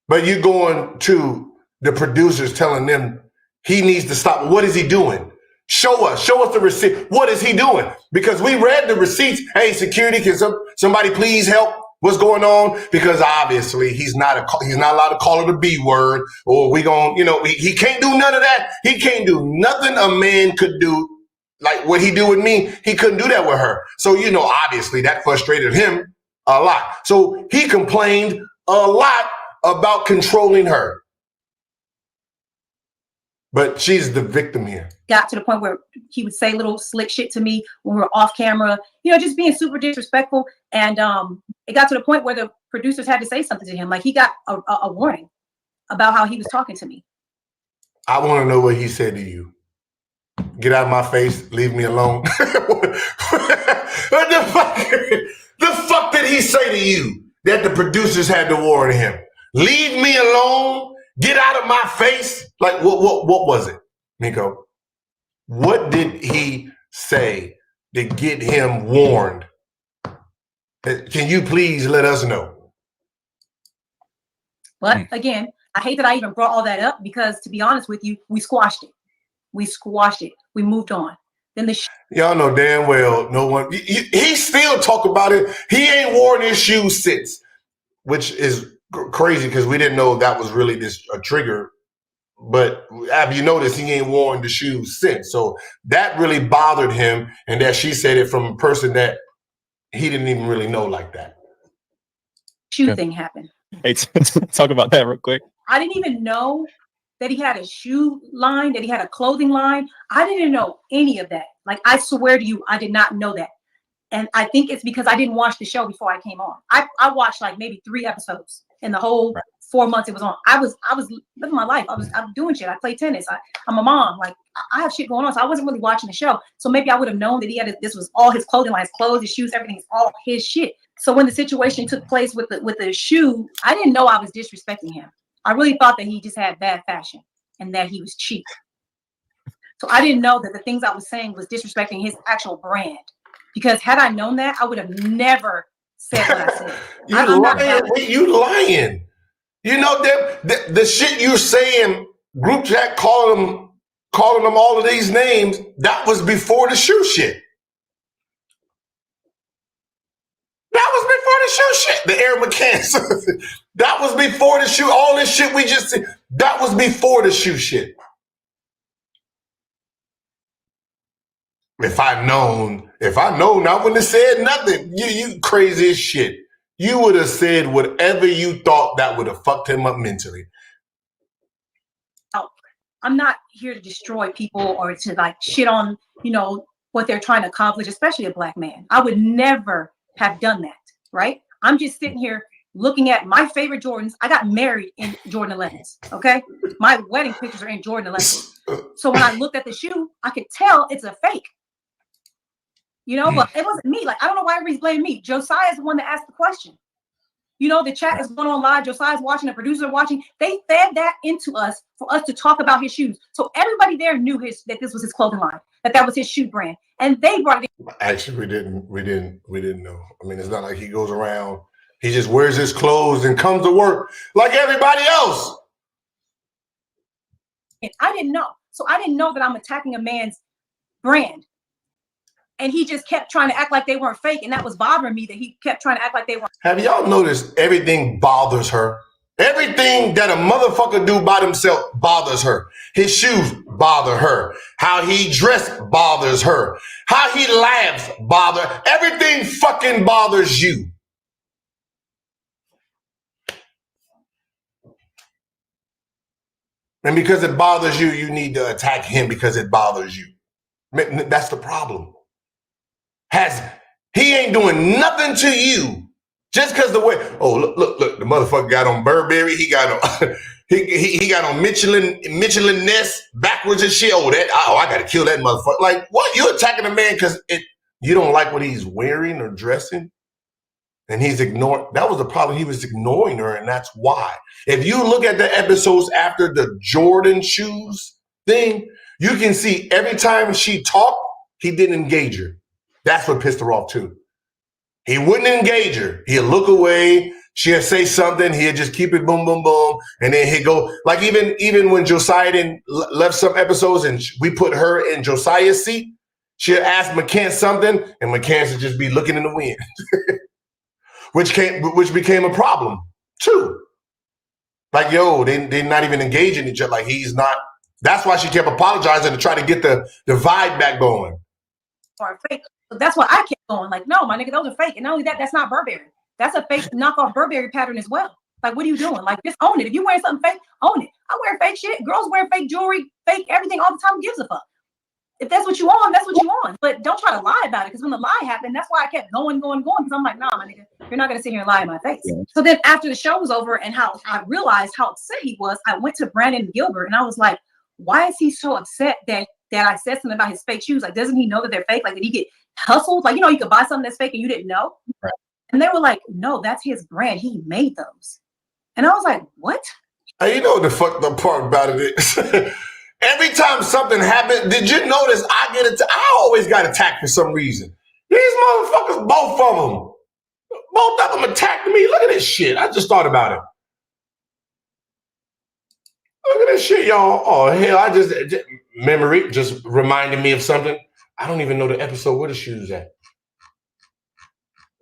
But you're going to the producers telling them he needs to stop. What is he doing? Show us the receipt. What is he doing? Because we read the receipts. Hey, security, can somebody please help? What's going on? Because obviously he's not allowed to call her the B word, or he can't do none of that. He can't do nothing a man could do. Like what he do with me, he couldn't do that with her. So, obviously that frustrated him a lot. So he complained a lot about controlling her. But she's the victim here. Got to the point where he would say little slick shit to me when we were off camera, just being super disrespectful. And it got to the point where the producers had to say something to him. Like he got a warning about how he was talking to me. I want to know what he said to you. Get out of my face. Leave me alone. What the fuck? The fuck did he say to you that the producers had to warn him? Leave me alone. Get out of my face. Like what was it, Miko? What did he say to get him warned? Can you please let us know? But again, I hate that I even brought all that up because, to be honest with you, we squashed it. We moved on. Then y'all know damn well no one. He still talk about it. He ain't worn his shoes since, which is crazy because we didn't know that was really a trigger. But have you noticed he ain't worn the shoes since? So that really bothered him, and that she said it from a person that he didn't even really know like that. shoe thing happened. Hey, talk about that real quick. I didn't even know that he had a shoe line, that he had a clothing line. I didn't know any of that. Like, I swear to you, I did not know that. And I think it's because I didn't watch the show before I came on. I watched like maybe 3 episodes in the whole 4 months it was on. I was living my life. I'm doing shit. I play tennis. I'm a mom. Like, I have shit going on. So I wasn't really watching the show. So maybe I would have known that this was all his clothing line, his clothes, his shoes, everything's all his shit. So when the situation took place with the shoe, I didn't know I was disrespecting him. I really thought that he just had bad fashion and that he was cheap. So I didn't know that the things I was saying was disrespecting his actual brand. Because had I known that, I would have never said what I said. You lying. You know the shit you're saying, group chat calling them all of these names, that was before the shoe shit. That was before the shoe shit. The air mechanics. That was before the shoe. All this shit we just said, that was before the shoe shit. If I known, I wouldn't have said nothing. You crazy as shit. You would have said whatever you thought that would have fucked him up mentally. I'm not here to destroy people or to like shit on, what they're trying to accomplish, especially a black man. I would never have done that, right? I'm just sitting here looking at my favorite Jordans. I got married in Jordan 11s, okay? My wedding pictures are in Jordan 11s. So when I looked at the shoe, I could tell it's a fake. But it wasn't me. Like, I don't know why everybody's blaming me. Josiah is the one that asked the question. The chat is going on live. Josiah's watching, the producers are watching. They fed that into us for us to talk about his shoes. So everybody there knew that this was his clothing line, that was his shoe brand. And they brought it in. Actually, we didn't know. I mean, it's not like he goes around, he just wears his clothes and comes to work like everybody else. And I didn't know. So I didn't know that I'm attacking a man's brand. And he just kept trying to act like they weren't fake. And that was bothering me, that he kept trying to act like they weren't. Have y'all noticed everything bothers her? Everything that a motherfucker do by himself bothers her. His shoes bother her. How he dressed bothers her. How he laughs bothers. Everything fucking bothers you. And because it bothers you, you need to attack him because it bothers you. That's the problem. He ain't doing nothing to you just because the way, look, the motherfucker got on Burberry. He got on, he got on Michelin Ness backwards and shit. I gotta kill that motherfucker. Like, what? You attacking a man because you don't like what he's wearing or dressing? And he's ignoring. That was the problem. He was ignoring her, and that's why. If you look at the episodes after the Jordan shoes thing, you can see every time she talked, he didn't engage her. That's what pissed her off too. He wouldn't engage her. He'd look away. She'd say something. He'd just keep it boom, boom, boom, and then he'd go. Like even when Josiah left some episodes, and we put her in Josiah's seat, she'd ask McCann something, and McCann would just be looking in the wind. Which became a problem too. Like, yo, they're not even engaging each other. Like, he's not. That's why she kept apologizing to try to get the vibe back going. Or fake. So that's why I kept going. Like, no, my nigga, those are fake. And not only that, that's not Burberry. That's a fake knockoff Burberry pattern as well. Like, what are you doing? Like, just own it. If you're wearing something fake, own it. I wear fake shit. Girls wear fake jewelry, fake everything all the time. Who gives a fuck? If that's what you want, that's what you want. But don't try to lie about it, because when the lie happened, that's why I kept going, because I'm like, nah, my nigga, you're not gonna sit here and lie in my face. Yeah. So then after the show was over and how I realized how upset he was, I went to Brandon Gilbert and I was like, why is he so upset that I said something about his fake shoes? Like, doesn't he know that they're fake? Like, did he get hustled? Like, you could buy something that's fake and you didn't know? Right. And they were like, no, that's his brand. He made those. And I was like, what? You know what the fucked up part about it is? Every time something happened, did you notice I always got attacked for some reason. These motherfuckers, both of them attacked me. Look at this shit. I just thought about it. Look at this shit, y'all. Oh, hell, I just memory just reminded me of something. I don't even know the episode where the shoe's at.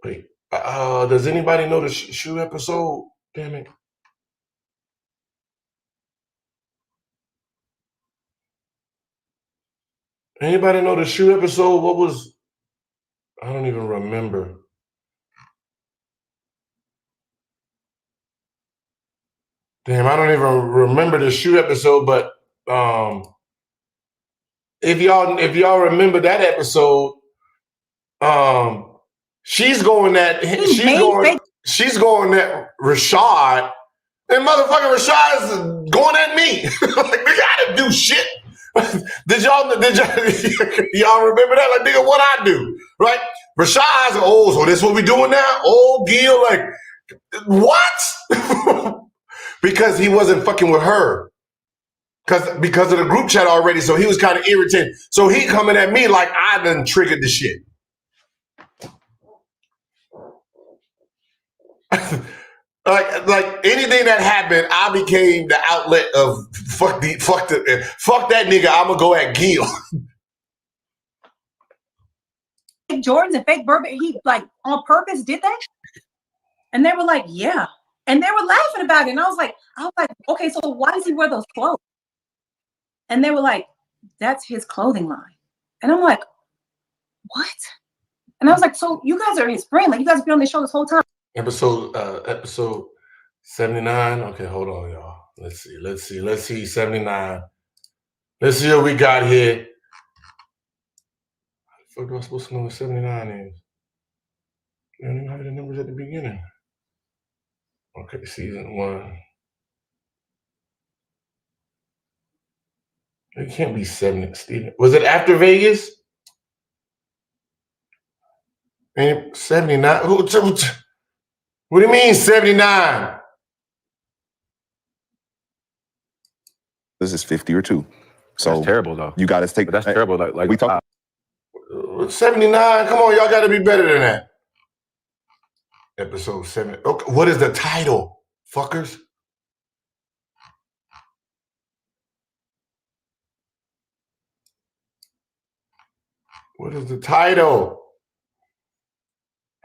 Wait, does anybody know the shoe episode? Damn it. Anybody know the shoe episode? What was? I don't even remember. Damn, I don't even remember the shoe episode. But if y'all remember that episode, she's going at Rashad, and motherfucking Rashad is going at me. Like, nigga, I didn't do shit. Did y'all remember that? Like, nigga, what I do, right? Rashad's, so this what we doing now? Oh, Gil, like, what? Because he wasn't fucking with her. Because of the group chat already, so he was kind of irritated. So he coming at me like I done triggered the shit. like anything that happened, I became the outlet of fuck that nigga. I'm gonna go at Gil. Jordans and fake Burberry, he like on purpose did that, and they were like, yeah, and they were laughing about it, and I was like, okay, so why does he wear those clothes? And they were like, that's his clothing line, and I'm like, what? And I was like, so you guys are his friend, like you guys have been on this show this whole time. Episode 79. Okay, hold on, y'all. Let's see. 79. Let's see what we got here. What am I supposed to know what 79 is? You don't even have the numbers at the beginning. Okay, season 1. It can't be 70, Steven. Was it after Vegas? 79? What do you mean 79? This is 50 or 2. So that's terrible though. You gotta take that's terrible. Like we talk 79. Come on, y'all gotta be better than that. Episode 7. Okay, what is the title? Fuckers. What is the title?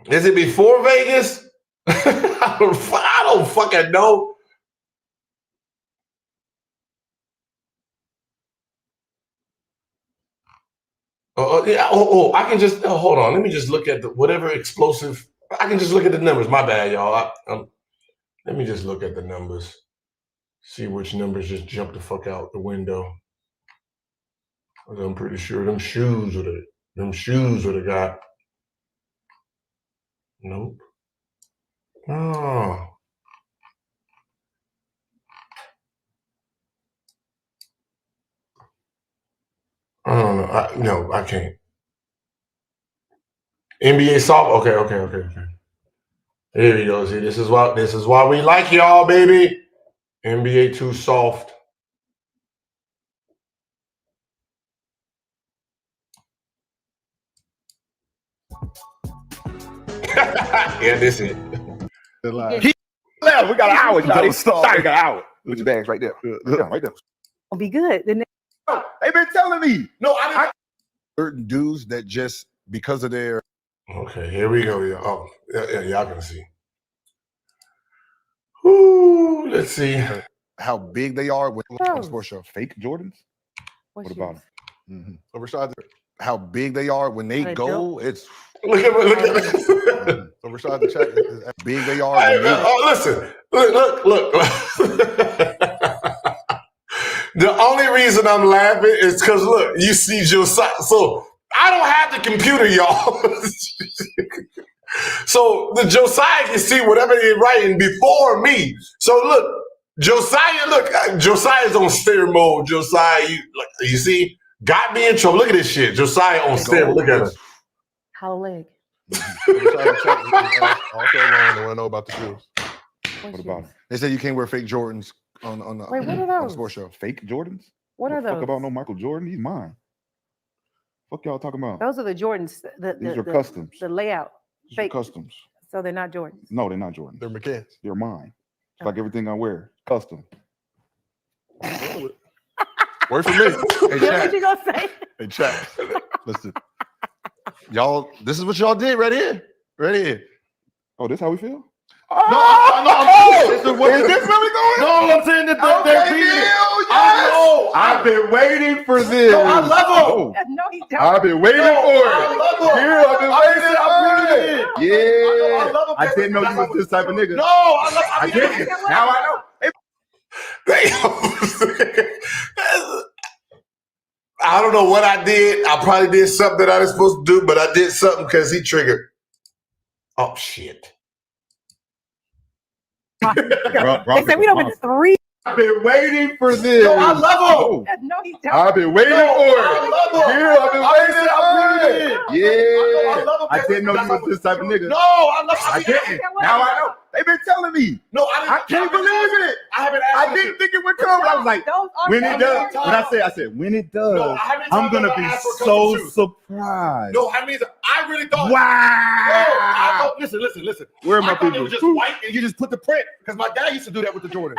Is it before Vegas? I don't fucking know. Yeah. I can just hold on. Let me just look at whatever explosive. I can just look at the numbers. My bad, y'all. Let me just look at the numbers. See which numbers just jumped the fuck out the window. I'm pretty sure them shoes would have got. Nope. Oh. No, I can't. NBA soft. Okay. Here we go. See, this is why we like y'all, baby. NBA too soft. Yeah, this is it. He left. We got an hour, Johnny. Stop. We got an hour. Put your bags right there. Yeah, right there. Will be good. Then They've been telling me. No, I certain dudes that just because of their. Okay, here we go. Yeah. Oh, yeah, y'all can see. Ooh, let's see how big they are with sports show. Fake Jordans. What about them? Mm-hmm. So Rashad, how big they are when they go, it's look at So Rashad, the chat is how big they are. Hey, when they listen, look. The only reason I'm laughing is because look, you see Josiah. So I don't have the computer, y'all. So the Josiah can see whatever they're writing before me. So look, Josiah's on steer mode. Josiah, you see, got me in trouble. Look at this shit. Josiah on steer. Look at him. How leg? Rashad, the chat is also alone. They want to know about the shoes. What about them? They said you can't wear fake Jordans on the Wait, what are those? on the sports show. Fake Jordans? What are those? Fuck about no Michael Jordan. He's mine. Fuck y'all talking about? Those are the Jordans. These are customs. The layout. These are customs. So they're not Jordans. No, they're not Jordans. They're McCanns. They're mine. It's like everything I wear. Custom. Word for me. Hey, chat. What you gonna say? Hey, chat. Listen. Y'all, this is what y'all did right here. Right here. Oh, this how we feel? Is this really going? No, I'm saying that they're beating it. I know. I've been waiting for this. No, I love them. No, he don't. I've been waiting for it. I love them. Here, I've been waiting. I'm Yeah. I didn't know you was this type of nigga. No, I didn't. Now I know. I don't know what I did. I probably did something that I was supposed to do, but I did something because he triggered. Oh shit. They said we don't win 3. I've been waiting for this. No, I love them. No, he don't. I've been waiting for it. I love them. Here, I've been waiting for it. I love them. I didn't know you was this type of nigga. No, I love I didn't. Now I know. They've been telling me. No, I can't believe it. I haven't I asked didn't think it would come. I was like, when it does. When I said when it does, I'm gonna be so surprised. No, I mean, I really thought. Wow. No, listen. Where are my I thought it people? was just white and you just put the print because my dad used to do that with the Jordan.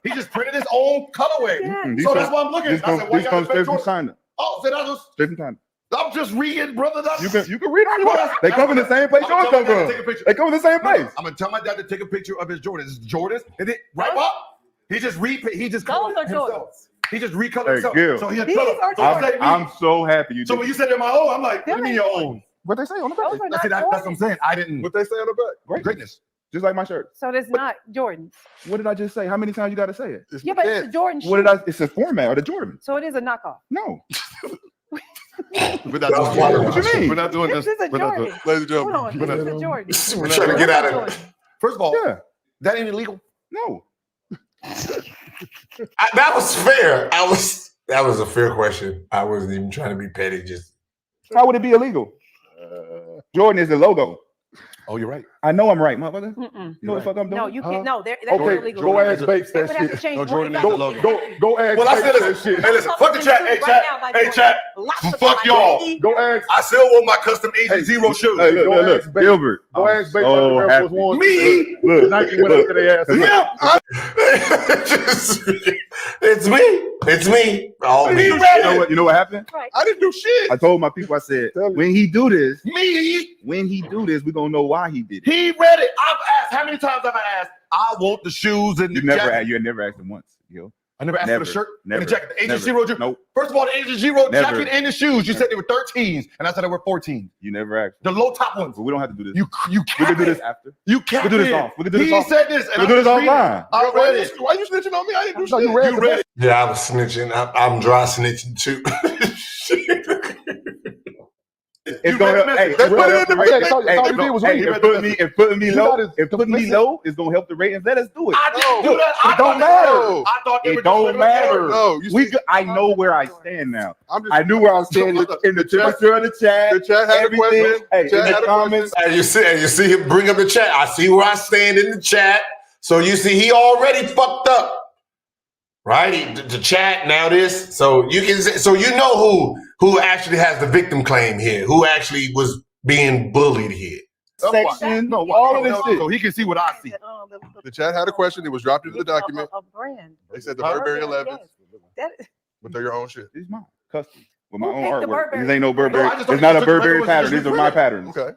He just printed his own colorway. So that's why I'm looking. This comes straight from China. Oh, so that was Straight from China. I'm just reading, brother. You can read all you want. They come in the same place yours come from. They come in the same place. I'm gonna tell my dad to take a picture of his Jordans. Jordans, and it right up. He just colored himself. He just recolored himself. Gil, So he had color. I'm so happy you did. So when you said they're my own, I'm like, what do you mean your own? What they say on the back? That's what I'm saying. I didn't. What they say on the back? Greatness. Just like my shirt. So that's not Jordans. What did I just say? How many times you got to say it? Yeah, but it's a Jordan shoe. What did I? It's a format of the Jordan. So it is a knockoff. No. We're not doing What you mean? We're not doing this. This is a Jordan. Ladies and Hold on. gentlemen. This is a Jordan. We're trying to get out of it. First of all, Yeah. that ain't illegal. No. That was fair. That was a fair question. I wasn't even trying to be petty. Just How would it be illegal? Jordan is the logo. Oh, you're right. I know I'm right, motherfucker. Mm-mm. You know what the fuck I'm doing? No, you can't. No, that's Okay, illegal. go ask Bates They that would have to shit. change No, Jordan $45. is the logo. Go ask well, I said, Bates that listen, shit. hey, listen, fuck the chat. Hey, chat. Hey, chat. Fuck y'all. Go ask. I still want my custom Agent Zero shoes. Hey, look. Gilbert. Go I'm ask Bates so what the Air Force happy. One. Me? Look, Nike went up to their ass. It's me. It's me. All me. You know what happened? Right. I didn't do shit. I told my people, I said, when he do this, Me. we gonna know why he did it. He read it. I've asked. How many times have I asked? I want the shoes and You the never jacket. asked, you had never asked him once, yo. I never asked Never, for the shirt never, and the jacket. The Agent never. Zero. Nope. First of all, the Agent Zero Never. jacket and the shoes. You said they were 13s, and I said they were 14. You never asked. The low top ones. But we don't have to do this. You We can do this can't. after. You can't. We can do this off. We can do this He off. said this. We can do this offline. I read it. Why you snitching on me? I didn't do No, shit. you read You the read it. Yeah, I was snitching. I'm dry snitching too. It's gonna help. Hey, Let's put it in the hey, all you did was read. putting me low is gonna help the ratings. Let us do it. I didn't do that. It don't matter. I thought It don't matter. No, I know where I stand now. I knew where I was standing in the temperature of the chat. The chat had a question. Hey, in the comments. And you see him bring up the chat. I see where I stand in the chat. So you see he already fucked up. Right? The chat, now this. So you can so you know who actually has the victim claim here, who actually was being bullied here. Section, all of this shit. So he can see what I see. The chat had a question. It was dropped into the document. A brand. They said the Burberry 11. That But they're your own shit. These mine, custom with my Who own picked the artwork. Burberry? These ain't no Burberry. No, I just thought It's not you a took Burberry the pattern. These are my printed. patterns. Okay.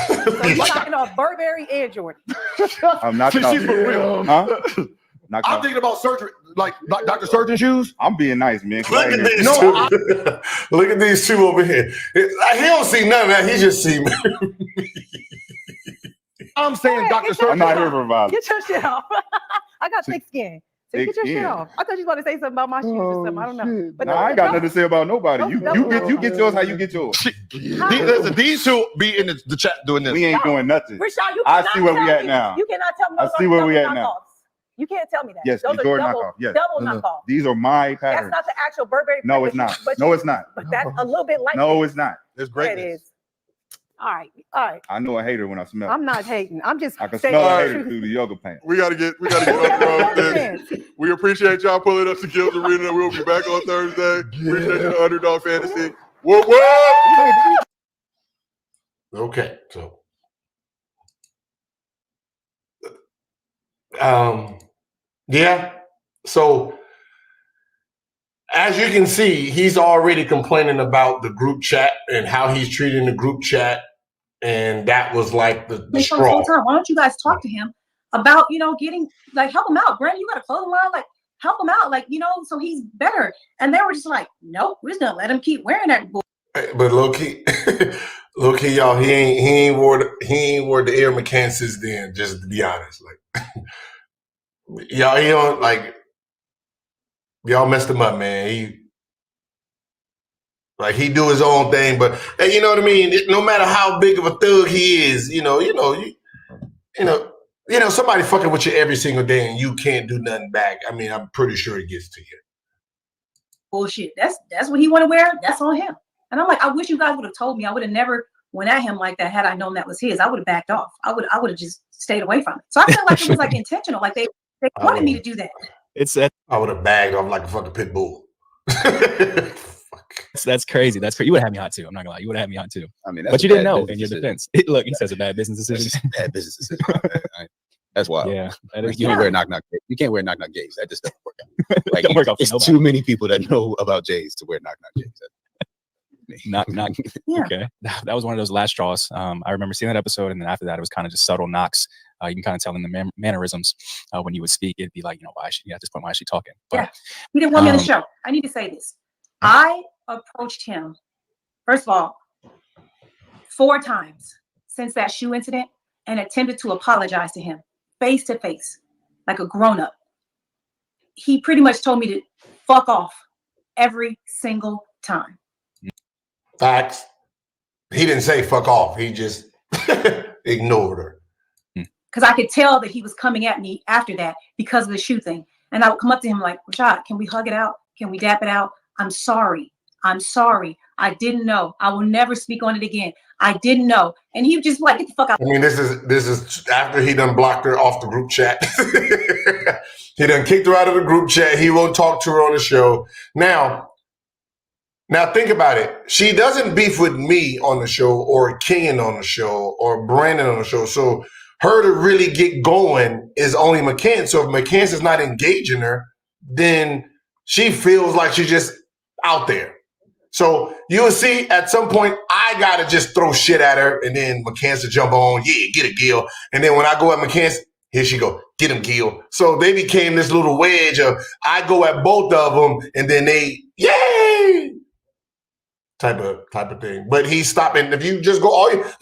so you're knocking off Burberry and Jordan. I'm not. She's for real. Huh? I'm thinking about surgery, like Dr. Surgeon shoes. I'm being nice, man. Look at these two. Look at these two over here. He don't see none of that. He just see me. I'm saying Dr. Surgeon. I'm not here for violence. Get your shit off. I got thick skin. So you Thick get your shit skin. off. I thought you was going to say something about my shoes or something. I don't know. But Nah, I ain't got nothing to say about nobody. You get yours how you get yours. Listen, these two be in the chat doing this. We ain't doing nothing. Rashad, you I cannot see where we tell at me- now. You cannot tell me I those see are where we double at now. knockoffs. You can't tell me that. Yes, those the are Jordan double, knockoff. Yes. double knockoff. These are my That's patterns. not the actual Burberry. No, pattern, it's not. but No, you- it's not. But that's a little bit like No, that. it's not. It's Yeah, it greatness. is. All right. I know a hater when I smell. I'm not hating. I'm just I can saying smell a the hater truth. through the yoga pants. We gotta get off the road. We appreciate y'all pulling up to Gil's Arena. We'll be back on Thursday. Appreciate you, Underdog Fantasy. Whoop whoop. Okay, so yeah. So as you can see, he's already complaining about the group chat and how he's treating the group chat, and that was like the This straw. whole time, why don't you guys talk to him about, getting, like, help him out. Brandon, you got a clothing line, like, help him out, like, so he's better. And they were just like, nope, we're just gonna let him keep wearing that bull. But low key, y'all, he ain't wore the Air McCanses then. Just to be honest, like y'all, he don't like y'all messed him up, man. He do his own thing, but you know what I mean. No matter how big of a thug he is, somebody fucking with you every single day, and you can't do nothing back. I mean, I'm pretty sure it gets to you. Bullshit. That's what he want to wear. That's on him. And I'm like, I wish you guys would have told me. I would have never went at him like that had I known that was his. I would have backed off. I would have just stayed away from it. So I feel like it was like intentional. Like they wanted me to do that. I would have bagged off like a fucking pit bull. That's crazy. That's crazy. You would have had me hot too. I'm not gonna lie. You would have had me hot too. I mean, But you didn't know in your defense. Look, he says a bad business decision. Bad business decision. That's wild. Yeah, that is. You don't wear knock knock. You can't wear knock knock J's. That just doesn't work out. Like, Don't work out for it's nobody. too many people that know about J's to wear knock knock J's. Knock. Yeah. Okay, that was one of those last straws. I remember seeing that episode, and then after that, it was kind of just subtle knocks. You can kind of tell in the mannerisms when he would speak. It'd be like, why is she at this point? Why is she talking? But, Yeah. He didn't want me on the show. I need to say this. I approached him, first of all, 4 times since that shoe incident and attempted to apologize to him face to face, like a grown-up. He pretty much told me to fuck off every single time. Facts. He didn't say fuck off. He just ignored her. Because I could tell that he was coming at me after that because of the shoe thing. And I would come up to him like, Rashad, can we hug it out? Can we dap it out? I'm sorry. I didn't know. I will never speak on it again. I didn't know. And he would just like, get the fuck out. I mean, this is after he done blocked her off the group chat. He done kicked her out of the group chat. He won't talk to her on the show. Now think about it. She doesn't beef with me on the show or Kenyon on the show or Brandon on the show. So her to really get going is only McCann. So if McCann is not engaging her, then she feels like she's just out there. So you'll see at some point, I got to just throw shit at her and then McCann jump on, yeah, get it, Gil. And then when I go at McCann, here she go, get him, Gil. So they became this little wedge of I go at both of them and then they, yay! Type of thing. But he's stopping. If you just go,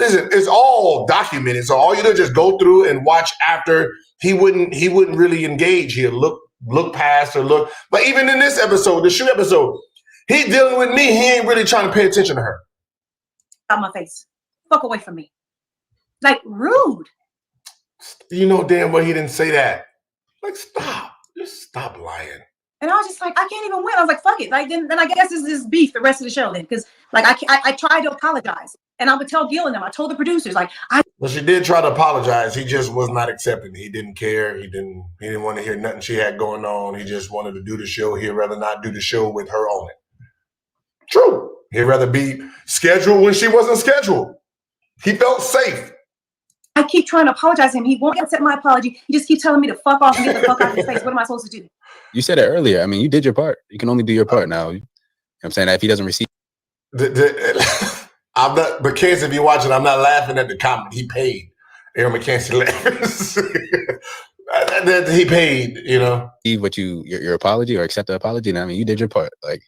listen, it's all documented. So all you do is just go through and watch after. He wouldn't really engage. He'll look past or look. But even in this episode, the shoot episode, he dealing with me. He ain't really trying to pay attention to her. out my face. Fuck away from me. Like, rude. You know damn well he didn't say that. Like, stop. Just stop lying. And I was just like, I can't even win. I was like, fuck it. Like, then I guess this is beef the rest of the show then. Because, like, I tried to apologize. And I would tell Gil and them. I told the producers, like, Well, she did try to apologize. He just was not accepting. He didn't care. He didn't want to hear nothing she had going on. He just wanted to do the show. He'd rather not do the show with her on it. True. He'd rather be scheduled when she wasn't scheduled. He felt safe. I keep trying to apologize to him. He won't accept my apology. He just keeps telling me to fuck off and get the fuck out of his face. What am I supposed to do? You said it earlier. I mean, you did your part. You can only do your part now. You know what I'm saying? That if he doesn't receive. I'm not, McKenzie, if you're watching, I'm not laughing at the comment. He paid. Aaron McKenzie laughs. He paid, you know. What your apology or accept the apology. And I mean, you did your part. Like,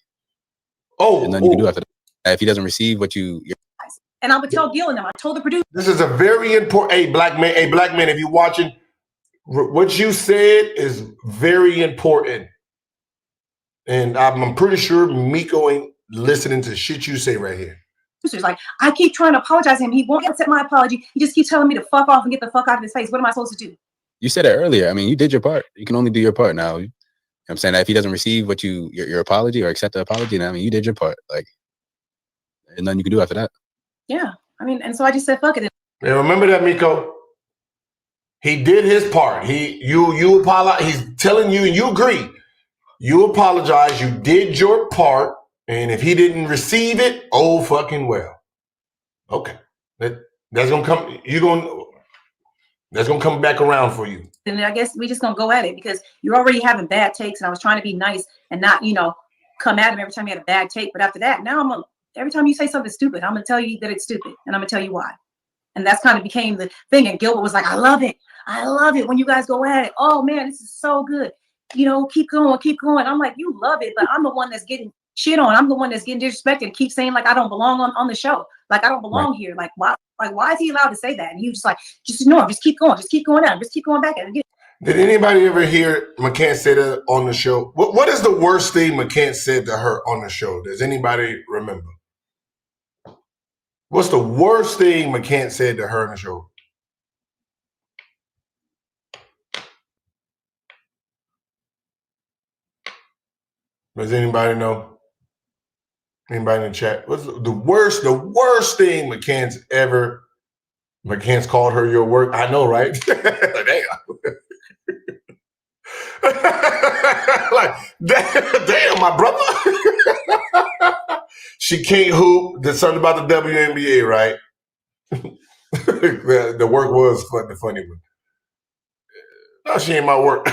and then you can do after that. If he doesn't receive what you. And I would tell Gil and them. I told the producer. This is a very important. Hey, black man, if you're watching, what you said is very important. And I'm pretty sure Miko ain't listening to shit you say right here. Like, I keep trying to apologize to him. He won't accept my apology. He just keeps telling me to fuck off and get the fuck out of his face. What am I supposed to do? You said it earlier. I mean, you did your part. You can only do your part now. You know what I'm saying? That if he doesn't receive what your apology or accept the apology, then I mean, you did your part. Like, and nothing you can do after that. Yeah. I mean, and so I just said, fuck it. Yeah, remember that, Miko. He did his part. You apologize. He's telling you, and you agree. You apologize. You did your part. And if he didn't receive it, oh fucking well. Okay. That's gonna come. That's gonna come back around for you. Then I guess we just gonna go at it because you're already having bad takes, and I was trying to be nice and not, come at him every time you had a bad take. But after that, now every time you say something stupid, I'm gonna tell you that it's stupid, and I'm gonna tell you why. And that's kind of became the thing. And Gilbert was like, I love it when you guys go at it. Oh man, this is so good. Keep going. I'm like, you love it, but I'm the one that's getting shit on. I'm the one that's getting disrespected and keep saying like I don't belong on the show. Like I don't belong here. Like why is he allowed to say that? And you just ignore him. Just keep going out. Just keep going back at it. Did anybody ever hear McCann say that on the show? What is the worst thing McCann said to her on the show? Does anybody remember? What's the worst thing McCann said to her on the show? Does anybody know? Anybody in the chat? What's the worst thing McCann's called her your work? I know, right? Damn. Like, damn, my brother. She can't hoop. There's something about the WNBA, right? The work was the funny one. No, she ain't my work.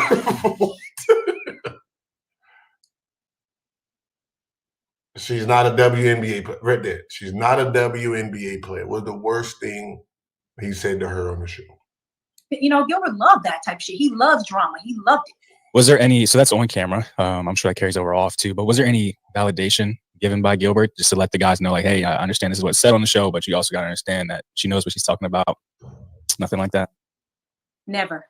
She's not a WNBA player. Right there. She's not a WNBA player. What's the worst thing he said to her on the show? Gilbert loved that type of shit. He loves drama. He loved it. Was there any, so that's on camera. I'm sure that carries over off too, but was there any validation given by Gilbert just to let the guys know, like, hey, I understand this is what's said on the show, but you also got to understand that she knows what she's talking about? Nothing like that? Never.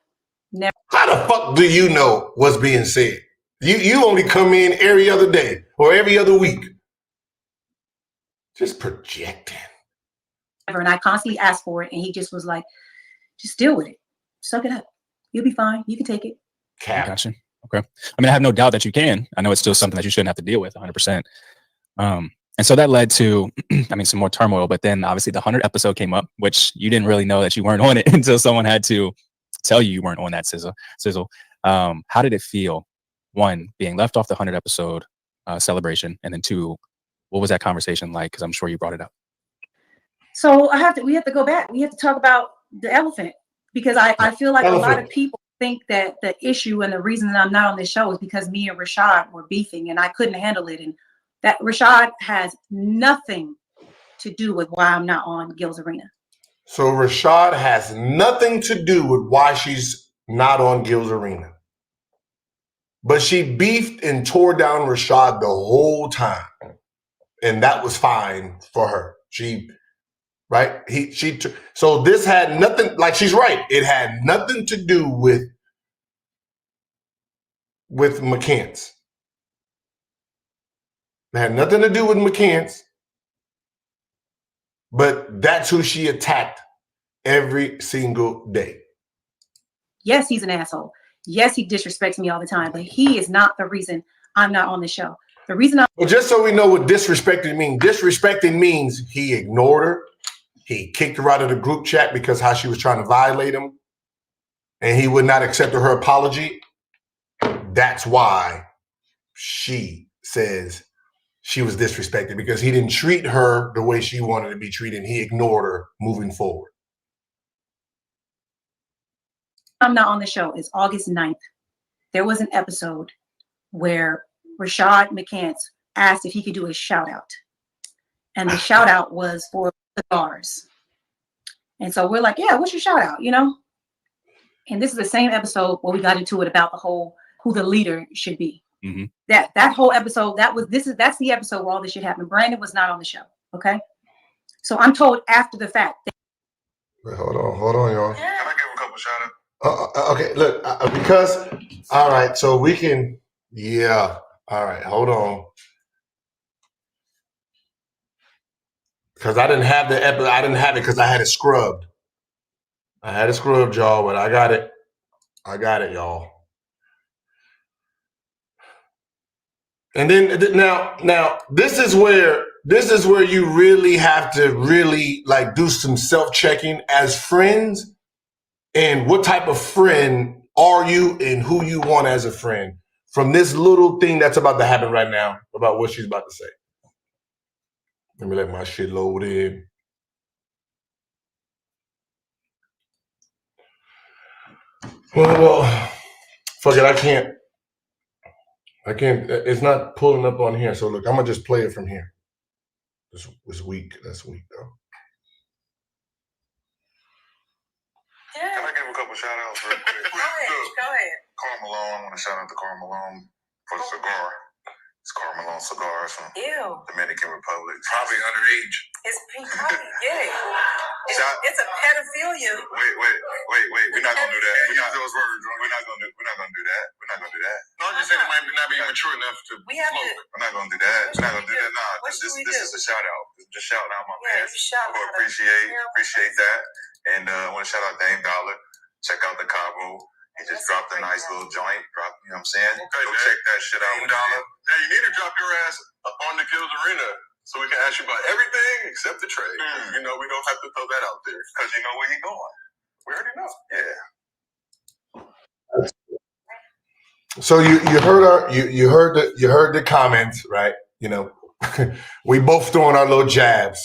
How the fuck do you know what's being said? You only come in every other day or every other week. Just projecting. And I constantly asked for it, and he just was like, just deal with it. Suck it up. You'll be fine. You can take it. Gotcha. Okay. I mean, I have no doubt that you can. I know it's still something that you shouldn't have to deal with 100%. And so that led to, some more turmoil. But then obviously the 100 episode came up, which you didn't really know that you weren't on it until someone had to tell you weren't on that sizzle. How did it feel? One, being left off the 100 episode celebration, and then two, what was that conversation like? Because I'm sure you brought it up. So we have to go back. We have to talk about the elephant, because I feel like a lot of people think that the issue and the reason that I'm not on this show is because me and Rashad were beefing and I couldn't handle it. And that Rashad has nothing to do with why I'm not on Gil's Arena. So Rashad has nothing to do with why she's not on Gil's Arena. But she beefed and tore down Rashad the whole time. And that was fine for her. So this had nothing, like she's right. It had nothing to do with McCants. It had nothing to do with McCants. but that's who she attacked every single day. Yes, he's an asshole. Yes, he disrespects me all the time, but he is not the reason I'm not on the show. The reason Well, just so we know what disrespecting means. Disrespecting means he ignored her. He kicked her out of the group chat because how she was trying to violate him. And he would not accept her apology. That's why she says she was disrespected, because he didn't treat her the way she wanted to be treated. He ignored her moving forward. I'm not on the show is August 9th. There was an episode where Rashad McCants asked if he could do a shout out. And the shout out was for cigars. And so we're like, yeah, what's your shout out? You know? And this is the same episode where we got into it about the whole who the leader should be. Mm-hmm. That whole episode, that's the episode where all this shit happened. Brandon was not on the show. Okay. So I'm told after the fact. Wait, hold on, y'all. Can I give a couple shout outs? Okay, look, because, all right, so we can, yeah, all right, hold on. Because I didn't have the episode, I didn't have it because I had it scrubbed. I had it scrubbed, y'all, but I got it. I got it, y'all. And then now this is where you really have to really like do some self-checking as friends, and what type of friend are you and who you want as a friend from this little thing that's about to happen right now about what she's about to say. Let me let my shit load in. Well, fuck it, I can't, it's not pulling up on here. So look, I'm gonna just play it from here. This week, that's weak though. Can I give a couple shout outs real quick? Go ahead. Carl Malone, I want to shout out to Carl Malone for the cigar. It's Carl Malone cigars from Dominican Republic. Probably underage. It's probably gay. Shout- It's a pedophilia. Wait. We're not gonna do that. We're not gonna do that. No, I'm just saying it might not be mature enough to We have smoke. to. We're not gonna do that. We're not gonna do that. Nah, What this should we is do? a shout out. Just shouting out my Yeah, man. you shout I out. appreciate that. And I want to shout out Dame Dollar. Check out the Cabo. He just That's dropped a a great nice one. little joint. You know what I'm saying? Okay, Go man. check that shit out. Dame Dollar. Now you need to drop your ass on the Gills Arena so we can ask you about everything except the trade. You know, we don't have to throw that out there. Because you know where he going. We already know. Yeah. So you heard the comments, right? You know, we both throwing our little jabs.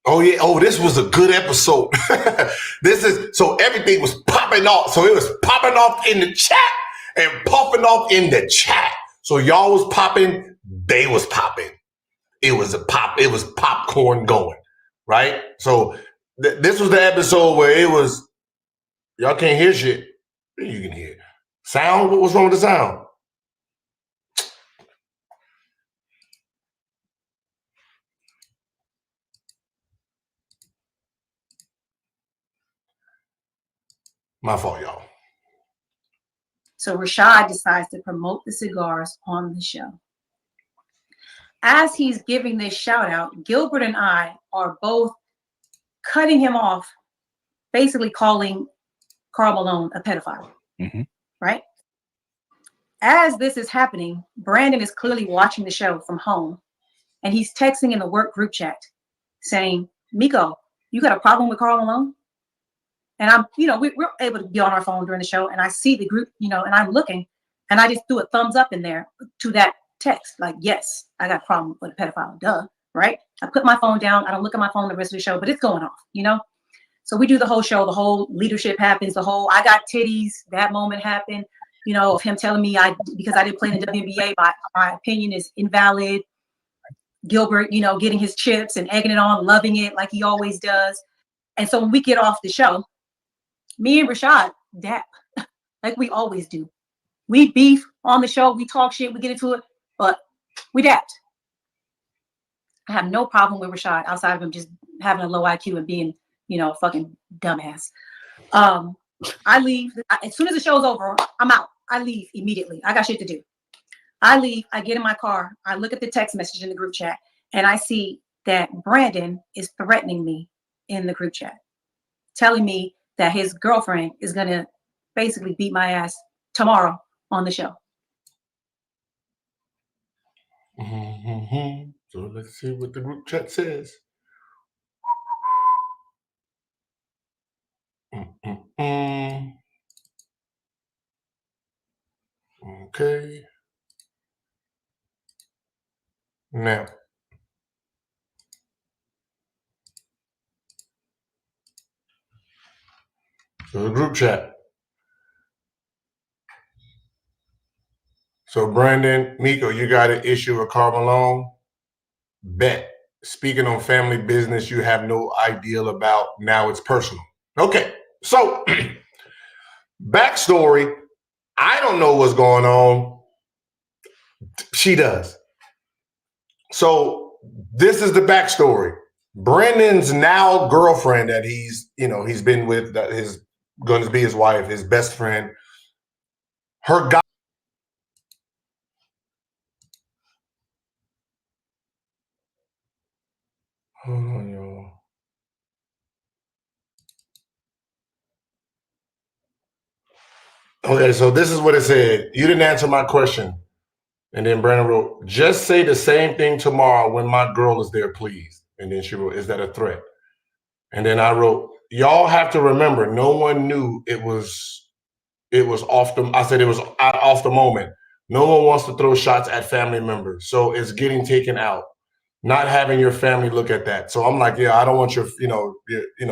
Oh yeah. Oh, this was a good episode. So everything was popping off. So it was popping off in the chat and popping off in the chat. So y'all was popping, they was popping. It was popcorn going, right? So this was the episode where it was, y'all can't hear shit. You can hear sound. What was wrong with the sound? My fault, y'all. So Rashad decides to promote the cigars on the show. As he's giving this shout out, Gilbert and I are both cutting him off, basically calling Karl Malone a pedophile, Mm-hmm. right? As this is happening, Brandon is clearly watching the show from home, and he's texting in the work group chat saying, Miko, you got a problem with Karl Malone? And I'm, we're able to be on our phone during the show, and I see the group, and I'm looking, and I just threw a thumbs up in there to that text, like, yes, I got a problem with a pedophile, duh, right? I put my phone down. I don't look at my phone the rest of the show, but it's going off, So we do the whole show. The whole leadership happens. The whole I got titties. That moment happened. Of him telling me because I didn't play in the WNBA, my opinion is invalid. Gilbert, getting his chips and egging it on, loving it like he always does. And so when we get off the show, me and Rashad dap like we always do. We beef on the show. We talk shit. We get into it, but we dapped. I have no problem with Rashad outside of him just having a low IQ and being, fucking dumbass. I leave as soon as the show's over. I'm out. I leave immediately. I got shit to do. I leave. I get in my car. I look at the text message in the group chat, and I see that Brandon is threatening me in the group chat, telling me that his girlfriend is gonna basically beat my ass tomorrow on the show. Mm-hmm. So let's see what the group chat says. Mm-mm-mm. Okay. Now, so the group chat. So Brandon, Miko, you got an issue with Karl Malone? Bet. Speaking on family business you have no ideal about, now it's personal. Okay, so backstory, I don't know what's going on. She does. So this is the backstory. Brandon's now girlfriend that he's been with, that is going to be his wife, his best friend, her guy. Hold on, y'all. Okay, so this is what it said. You didn't answer my question. And then Brandon wrote, just say the same thing tomorrow when my girl is there, please. And then she wrote, is that a threat? And then I wrote, y'all have to remember, no one knew it was off the, I said it was off the moment. No one wants to throw shots at family members. So it's getting taken out. Not having your family look at that. So I'm like, yeah, I don't want your,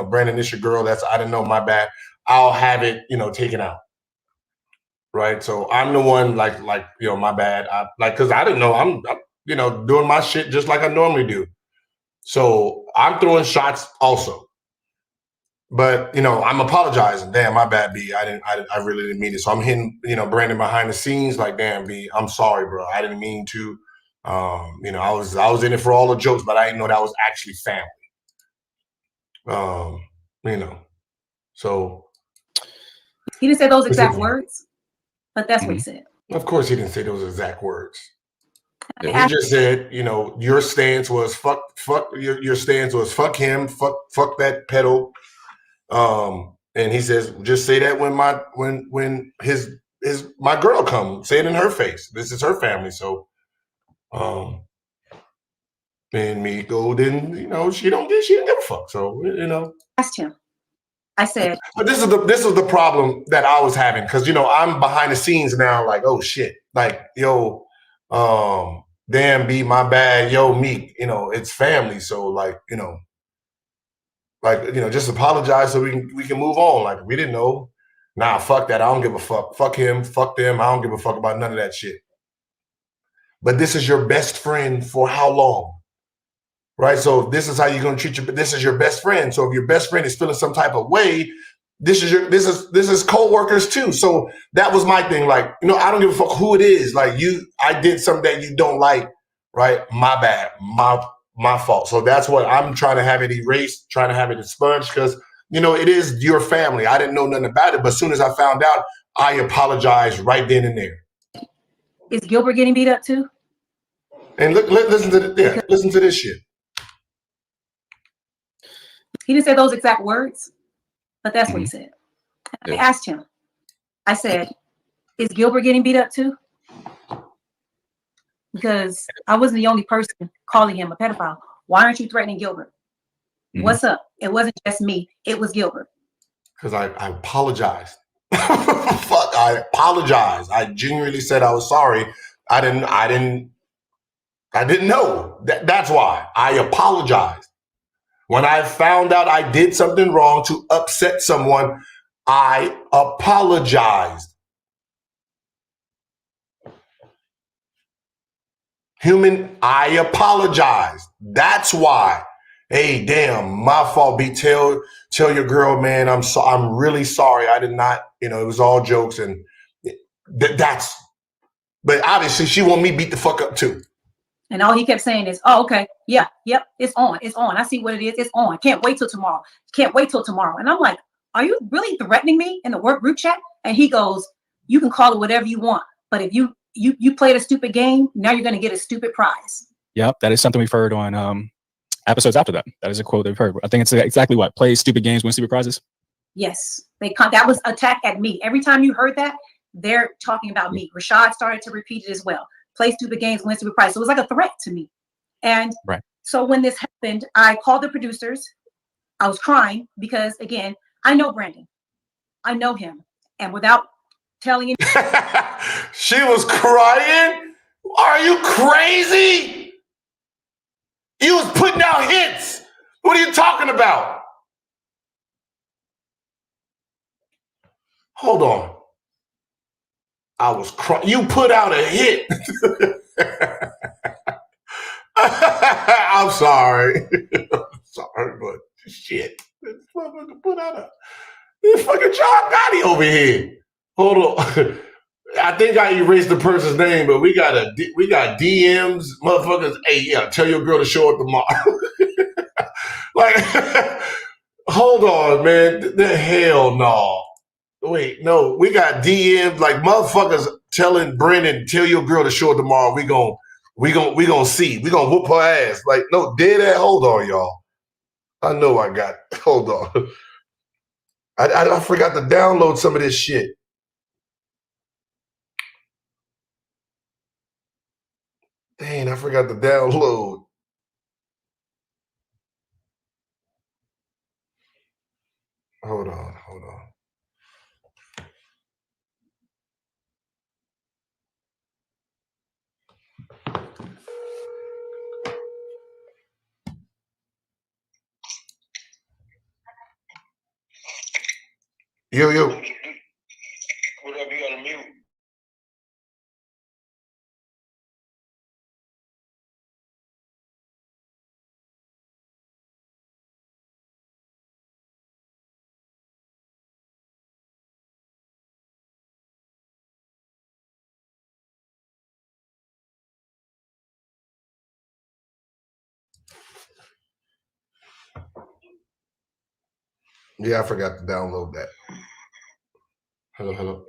Brandon, it's your girl. I didn't know, my bad. I'll have it, taken out. Right. So I'm the one like, my bad. Cause I didn't know I'm doing my shit just like I normally do. So I'm throwing shots also. But, I'm apologizing. Damn, my bad, B. I really didn't mean it. So I'm hitting, Brandon behind the scenes like, damn, B, I'm sorry, bro. I didn't mean to. I was in it for all the jokes, but I didn't know that was actually family. So. He didn't say those exact words, but that's what he said. Of course he didn't say those exact words. He I- just said, your stance was fuck your stance was fuck him, fuck that pedo. And he says, just say that when my girl comes, say it in her face. This is her family. So and Miko didn't, she didn't give a fuck. So, asked him. I said, but this is the problem that I was having, because I'm behind the scenes now, like, oh shit, like, yo, damn, B, my bad, yo, Meek, it's family, so like, just apologize so we can move on. Like, we didn't know. Nah, fuck that. I don't give a fuck. Fuck him. Fuck them. I don't give a fuck about none of that shit. But this is your best friend for how long? Right? So this is how you're gonna treat this is your best friend. So if your best friend is feeling some type of way, this is co-workers too. So that was my thing. Like, I don't give a fuck who it is. Like, I did something that you don't like, right? My bad. My fault. So that's what I'm trying to have it erased, trying to have it expunged, because it is your family. I didn't know nothing about it, but as soon as I found out, I apologized right then and there. Is Gilbert getting beat up too? And listen to this shit. He didn't say those exact words, but that's what he said. I asked him, I said, is Gilbert getting beat up too? Because I wasn't the only person calling him a pedophile. Why aren't you threatening Gilbert? Mhm. What's up? It wasn't just me. It was Gilbert. Because I apologized. Fuck, I apologized. I genuinely said I was sorry. I didn't know. That's why I apologized. When I found out I did something wrong to upset someone, I apologized. Human, I apologized. That's why. Hey, damn, my fault. Tell your girl, man, I'm really sorry. I did not, it was all jokes, and that's. But obviously, she want me beat the fuck up too. And all he kept saying is, "Oh, okay, yeah, yep, it's on, it's on. I see what it is. It's on. Can't wait till tomorrow. Can't wait till tomorrow." And I'm like, "Are you really threatening me in the work group chat?" And he goes, "You can call it whatever you want, but if you played a stupid game, now you're going to get a stupid prize." Yep, that is something we've heard on episodes after that. That is a quote they've heard. I think it's exactly what play stupid games, win stupid prizes. Yes, that was attack at me. Every time you heard that, they're talking about me. Rashad started to repeat it as well. Play stupid games, win stupid prize. So it was like a threat to me. And so when this happened, I called the producers. I was crying because, again, I know Brandon. I know him. And without telling him. She was crying? Are you crazy? You was putting out hits. What are you talking about? Hold on. I was crying. You put out a hit. I'm sorry. I'm sorry, but shit. This motherfucker put out this fucking John Gotti over here. Hold on. I think I erased the person's name, but we got DMs, motherfuckers. Hey, yeah, tell your girl to show up tomorrow. Like, hold on, man. The hell no. Wait, no, we got DMs like motherfuckers telling Brendan, tell your girl to show up tomorrow. We gonna see. We gonna whoop her ass. Like, no, dead ass. Hold on, y'all. I know I got. Hold on. I forgot to download some of this shit. Dang, I forgot to download. Hold on. Yo. Whatever, you gotta mute. Yeah, I forgot to download that. Hello.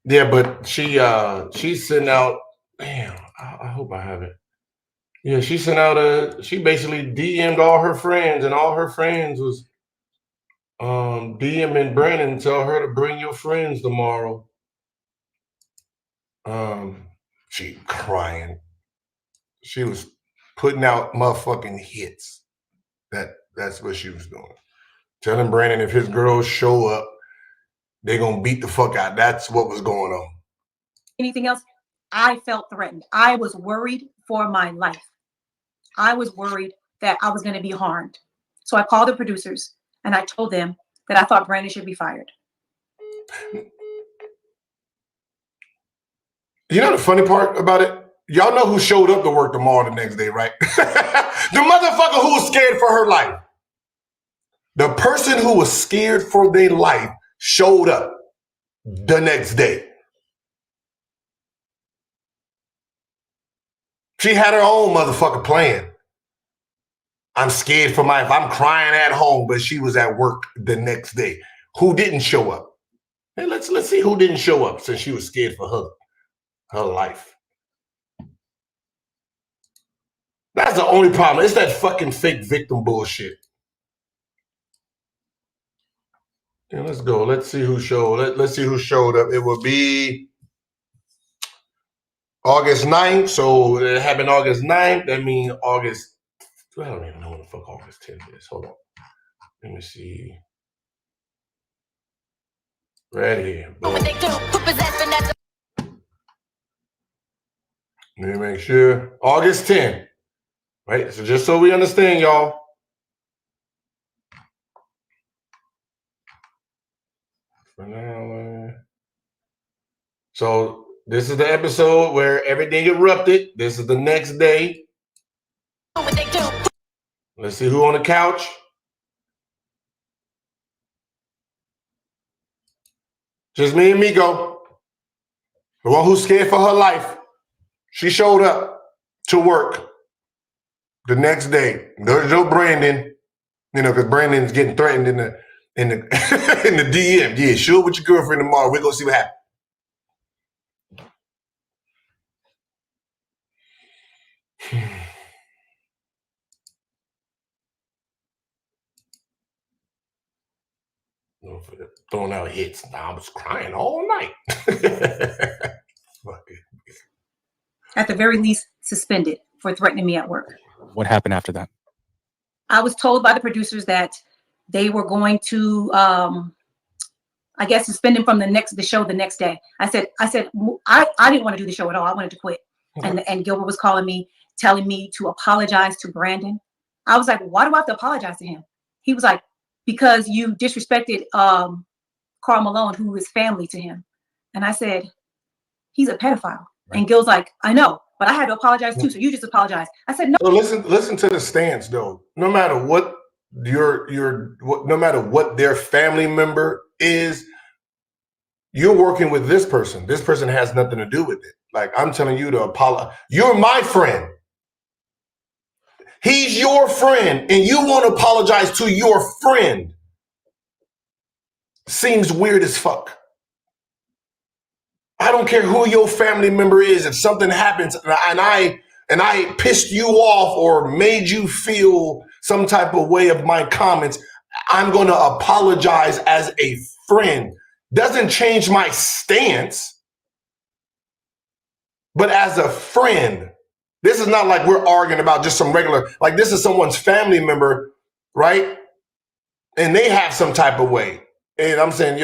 Yeah, but she sent out. Damn, I hope I have it. Yeah, she sent out she basically DM'd all her friends, and all her friends was DMing Brandon, tell her to bring your friends tomorrow. She crying. She was putting out motherfucking hits. That's what she was doing. Telling Brandon if his girls show up, they're gonna beat the fuck out. That's what was going on. Anything else? I felt threatened. I was worried for my life. I was worried that I was going to be harmed. So I called the producers and I told them that I thought Brandon should be fired. You know the funny part about it? Y'all know who showed up to work tomorrow the next day, right? The motherfucker who was scared for her life. The person who was scared for their life showed up the next day. She had her own motherfucker plan. I'm scared for my life. I'm crying at home, but she was at work the next day. Who didn't show up? Hey, let's see who didn't show up since she was scared for her life. That's the only problem. It's that fucking fake victim bullshit. Yeah, let's go. Let's see who showed. Let's see who showed up. It will be August 9th. So it happened August 9th. That means August. I don't even know what the fuck August 10th is. Hold on. Let me see. Right here. Boom. Let me make sure. August 10th. Right? So just so we understand, y'all. So this is the episode where everything erupted. This is the next day. Let's see who on the couch. Just me and Miko. The one who's scared for her life. She showed up to work the next day. There's no Brandon, because Brandon's getting threatened in the in the DM. Yeah, show with your girlfriend tomorrow. We're gonna see what happens. Throwing out hits. Now I was crying all night. At the very least, suspended for threatening me at work. What happened after that? I was told by the producers that they were going to, I guess, suspend him from the show the next day. I said, I didn't want to do the show at all. I wanted to quit. Mm-hmm. And Gilbert was calling me, telling me to apologize to Brandon. I was like, why do I have to apologize to him? He was like, because you disrespected Karl Malone, who is family to him. And I said, he's a pedophile. Right. And Gil's like, I know, but I had to apologize too. So you just apologize. I said, no. So listen to the stance though. No matter what no matter what their family member is, you're working with this person. This person has nothing to do with it. Like I'm telling you to apologize. You're my friend. He's your friend, and you want to apologize to your friend. Seems weird as fuck. I don't care who your family member is. If something happens and I pissed you off or made you feel some type of way of my comments, I'm going to apologize as a friend. Doesn't change my stance, but as a friend. This is not like we're arguing about just some regular, like this is someone's family member, right? And they have some type of way. And I'm saying,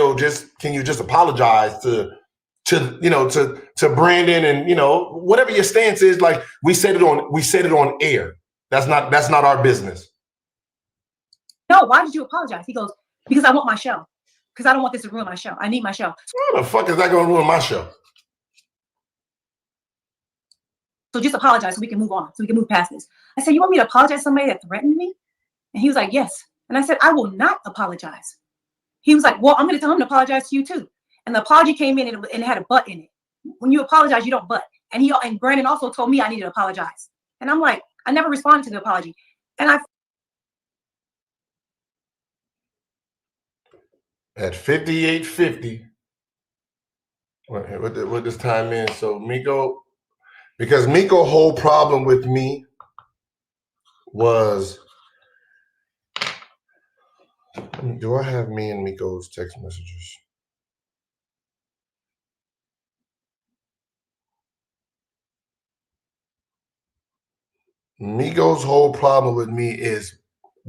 can you just apologize to Brandon and, whatever your stance is, like we said it on air. That's not our business. No, why did you apologize? He goes, because I want my show. Because I don't want this to ruin my show. I need my show. How the fuck is that going to ruin my show? So just apologize so we can move on, so we can move past this. I said, you want me to apologize to somebody that threatened me? And he was like, yes. And I said, I will not apologize. He was like, well, I'm going to tell him to apologize to you too. And the apology came in and it had a but in it. When you apologize, you don't but. And Brandon also told me I needed to apologize. And I'm like, I never responded to the apology. And at 58:50, what this time is? So Miko, because Miko's whole problem with me was, do I have me and Miko's text messages? Miko's whole problem with me is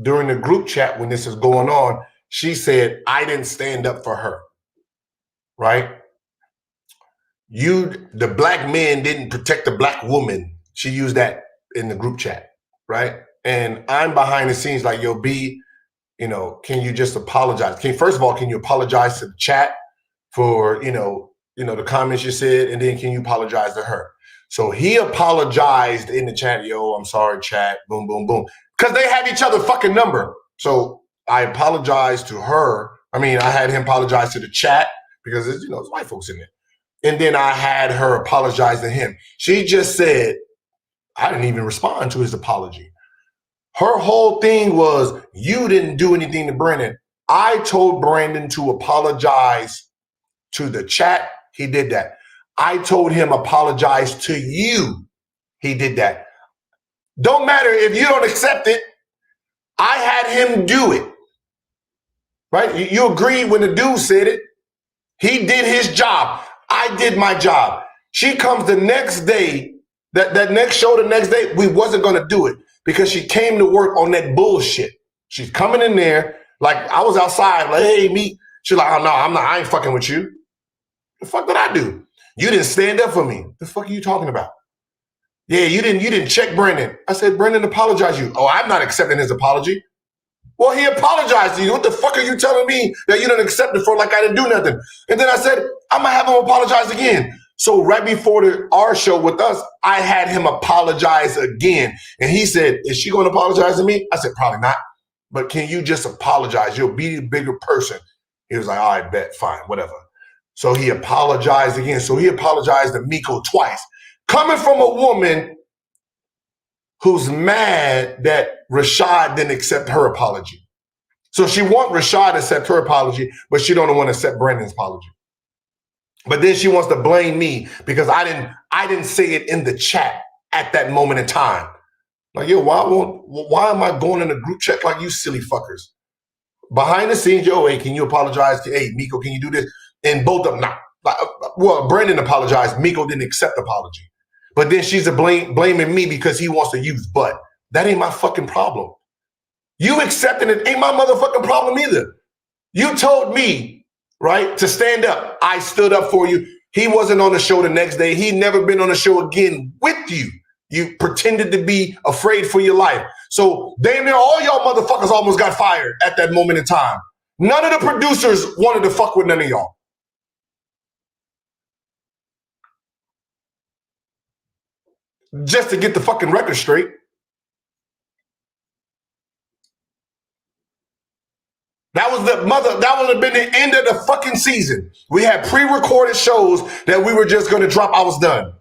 during the group chat when this is going on, she said, I didn't stand up for her, right? The black man didn't protect the black woman. She used that in the group chat, right? And I'm behind the scenes like, yo, B, can you just apologize? First of all, can you apologize to the chat for, the comments you said? And then can you apologize to her? So he apologized in the chat. Yo, I'm sorry, chat. Boom, boom, boom. Because they have each other's fucking number. So I apologized to her. I had him apologize to the chat because there's white folks in there. And then I had her apologize to him. She just said, I didn't even respond to his apology. Her whole thing was, you didn't do anything to Brandon. I told Brandon to apologize to the chat. He did that. I told him apologize to you. He did that. Don't matter if you don't accept it. I had him do it. right? You agreed when the dude said it. He did his job. I did my job. She comes the next day, that next show the next day, we wasn't going to do it because she came to work on that bullshit. She's coming in there, like I was outside, like, hey, meet. She's like, oh, no, I ain't fucking with you. The fuck did I do? You didn't stand up for me. The fuck are you talking about? Yeah, you didn't check Brendan. I said, Brendan apologized to you. Oh, I'm not accepting his apology. Well, he apologized to you. What the fuck are you telling me that you didn't accept it for like I didn't do nothing? And then I said, I'm going to have him apologize again. So right before our show with us, I had him apologize again. And he said, is she going to apologize to me? I said, probably not. But can you just apologize? You'll be a bigger person. He was like, all right, bet, fine, whatever. So he apologized again. So he apologized to Miko twice. Coming from a woman who's mad that Rashad didn't accept her apology. So she wants Rashad to accept her apology, but she don't want to accept Brandon's apology. But then she wants to blame me because I didn't say it in the chat at that moment in time. Like, yo, why am I going in a group chat like you silly fuckers? Behind the scenes, yo, hey, can you apologize? Hey, Miko, can you do this? And both of them, not. Well, Brandon apologized. Miko didn't accept the apology. But then she's blaming me because he wants to use butt. That ain't my fucking problem. You accepting it ain't my motherfucking problem either. You told me, right, to stand up. I stood up for you. He wasn't on the show the next day. He never been on the show again with you. You pretended to be afraid for your life. So damn near all y'all motherfuckers almost got fired at that moment in time. None of the producers wanted to fuck with none of y'all. Just to get the fucking record straight. That would have been the end of the fucking season. We had pre-recorded shows that we were just going to drop. I was done.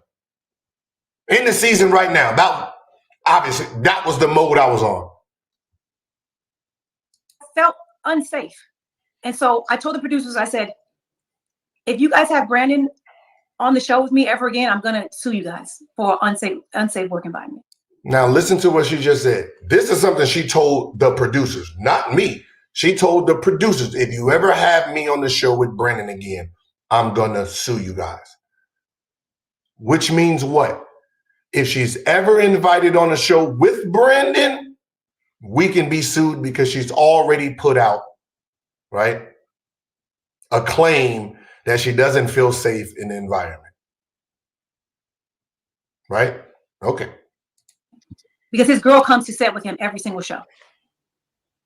In the season right now. That was the mode I was on. I felt unsafe. And so I told the producers, I said, if you guys have Brandon on the show with me ever again, I'm going to sue you guys for unsafe work environment. Now listen to what she just said. This is something she told the producers, not me. She told the producers, if you ever have me on the show with Brandon again, I'm going to sue you guys. Which means what? If she's ever invited on a show with Brandon, we can be sued because she's already put out, right, a claim that she doesn't feel safe in the environment. Right? Okay. Because his girl comes to set with him every single show.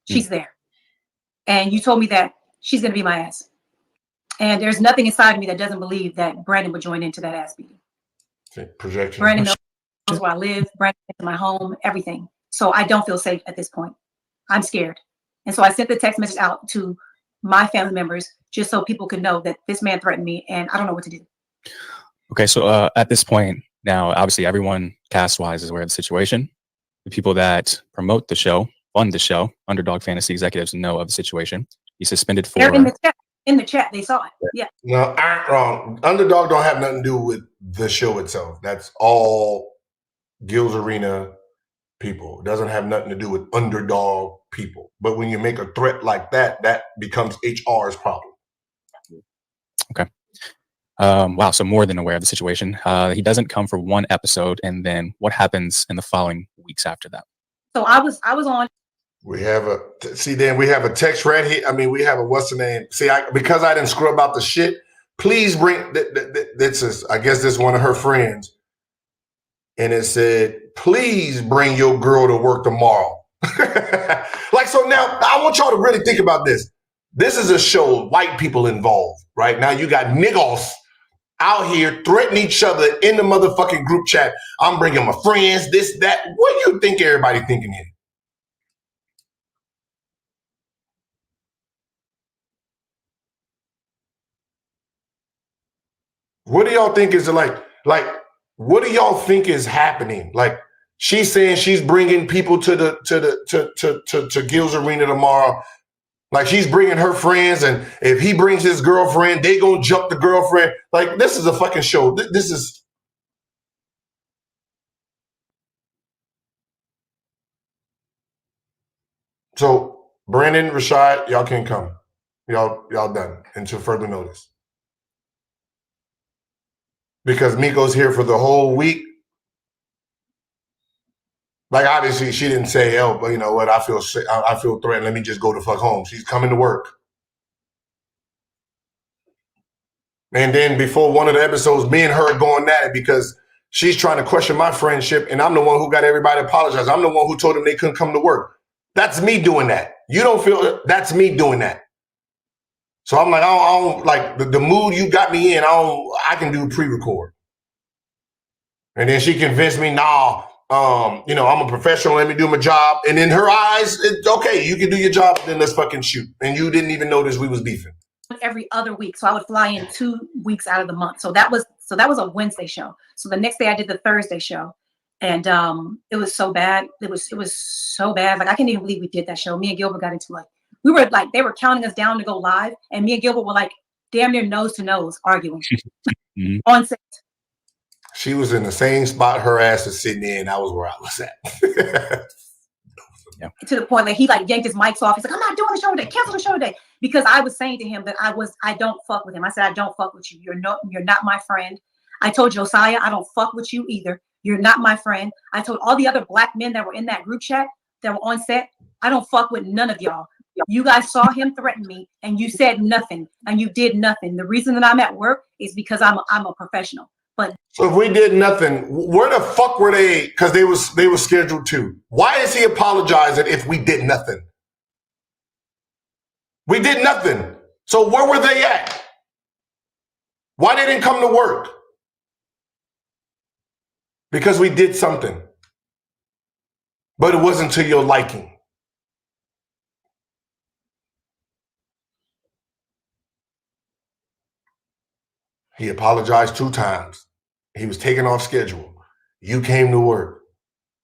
She's there. And you told me that she's going to be my ass. And there's nothing inside of me that doesn't believe that Brandon would join into that ass beating. Projection. Brandon knows where I live, Brandon knows my home, everything. So I don't feel safe at this point. I'm scared. And so I sent the text message out to my family members just so people could know that this man threatened me and I don't know what to do. Okay, so at this point now, obviously everyone cast-wise is aware of the situation. The people that promote the show, fund the show, Underdog Fantasy executives know of the situation. He's suspended for... They're in the chat, they saw it. Yeah. No, I'm wrong. Underdog don't have nothing to do with the show itself. That's all Gills Arena people. It doesn't have nothing to do with Underdog people. But when you make a threat like that, that becomes HR's problem. Okay. Wow, so more than aware of the situation. He doesn't come for one episode, and then what happens in the following weeks after that? So I was on. We have a text right here. I mean, we have a what's the name? See, because I didn't scrub out the shit. Please bring this is I guess this is one of her friends, and it said, "Please bring your girl to work tomorrow." Like so now, I want y'all to really think about this. This is a show, white people involved, right? Now you got niggas out here threatening each other in the motherfucking group chat. I'm bringing my friends, this, that. What do you think everybody thinking here? What do y'all think is like, what do y'all think is happening? Like, she's saying she's bringing people to Gills Arena tomorrow. Like she's bringing her friends, and if he brings his girlfriend, they gonna jump the girlfriend. Like this is a fucking show. This is. So Brandon, Rashad, y'all can come. Y'all done until further notice. Because Miko's here for the whole week. Like, obviously, she didn't say, "Oh, but you know what? I feel threatened. Let me just go the fuck home." She's coming to work. And then before one of the episodes, me and her are going at it because she's trying to question my friendship, and I'm the one who got everybody to apologize. I'm the one who told them they couldn't come to work. That's me doing that. You don't feel that's me doing that. So I'm like, I don't like the mood you got me in. I can do pre-record. And then she convinced me, nah, you know, I'm a professional. Let me do my job. And in her eyes, it's okay. You can do your job. Then let's fucking shoot. And you didn't even notice we was beefing. Every other week, so I would fly in 2 weeks out of the month. So that was a Wednesday show. So the next day I did the Thursday show, and it was so bad. It was so bad. Like, I can't even believe we did that show. Me and Gilbert got into like they were counting us down to go live, and me and Gilbert were like damn near nose to nose arguing on set. She was in the same spot her ass was sitting in. That was where I was at. Yeah. To the point that he like yanked his mics off. He's like, "I'm not doing the show today. Cancel the show today." Because I was saying to him that I don't fuck with him. I said, "I don't fuck with you. You're not my friend." I told Josiah, "I don't fuck with you either. You're not my friend." I told all the other black men that were in that group chat that were on set, "I don't fuck with none of y'all. You guys saw him threaten me, and you said nothing, and you did nothing. The reason that I'm at work is because I'm a professional." But so if we did nothing, where the fuck were they? Because they were scheduled to. Why is he apologizing if we did nothing? We did nothing. So where were they at? Why they didn't come to work? Because we did something. But it wasn't to your liking. He apologized 2 times. He was taken off schedule. You came to work,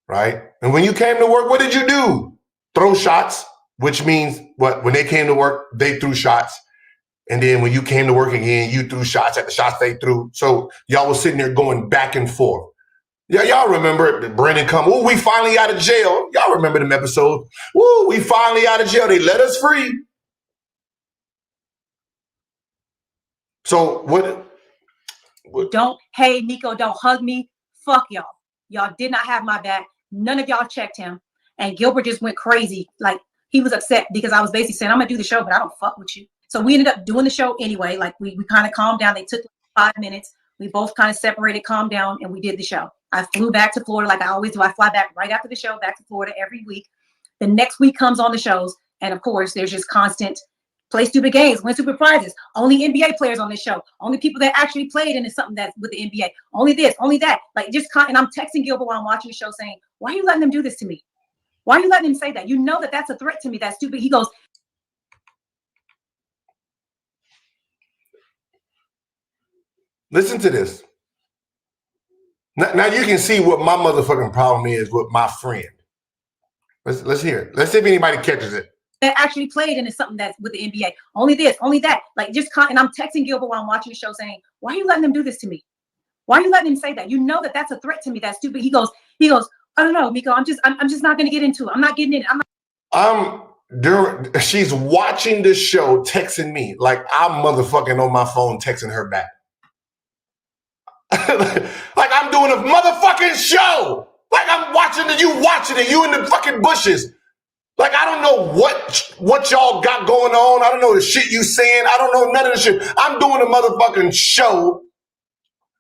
right? And when you came to work, what did you do? Throw shots, which means what? When they came to work, they threw shots. And then when you came to work again, you threw shots at the shots they threw. So y'all was sitting there going back and forth. Yeah, y'all remember Brennan come, "Oh, we finally out of jail." Y'all remember them episodes? "Woo, we finally out of jail. They let us free." So what? Don't, hey, Miko, don't hug me. Fuck y'all. Y'all did not have my back. None of y'all checked him. And Gilbert just went crazy. Like, he was upset because I was basically saying, "I'm going to do the show, but I don't fuck with you." So we ended up doing the show anyway. Like, we kind of calmed down. They took 5 minutes. We both kind of separated, calmed down, and we did the show. I flew back to Florida like I always do. I fly back right after the show, back to Florida every week. The next week comes on the shows. And, of course, there's just constant play stupid games, win stupid prizes. Only NBA players on this show. Only people that actually played in something that's with the NBA. Only this, only that. Like, just and I'm texting Gilbert while I'm watching the show saying, "Why are you letting them do this to me? Why are you letting him say that? You know that that's a threat to me. That's stupid." He goes, Listen to this. Now you can see what my motherfucking problem is with my friend. Let's hear it. Let's see if anybody catches it. That actually played in something that's with the NBA. Only this, only that. Like, just and I'm texting Gilbert while I'm watching the show saying, "Why are you letting them do this to me? Why are you letting him say that? You know that that's a threat to me. That's stupid." He goes, "I don't know, Miko. I'm just not going to get into it. I'm not getting in it." She's watching the show, texting me like I'm motherfucking on my phone, texting her back. Like I'm doing a motherfucking show. Like I'm watching it, you watching it, you in the fucking bushes. Like, I don't know what y'all got going on. I don't know the shit you saying. I don't know none of the shit. I'm doing a motherfucking show.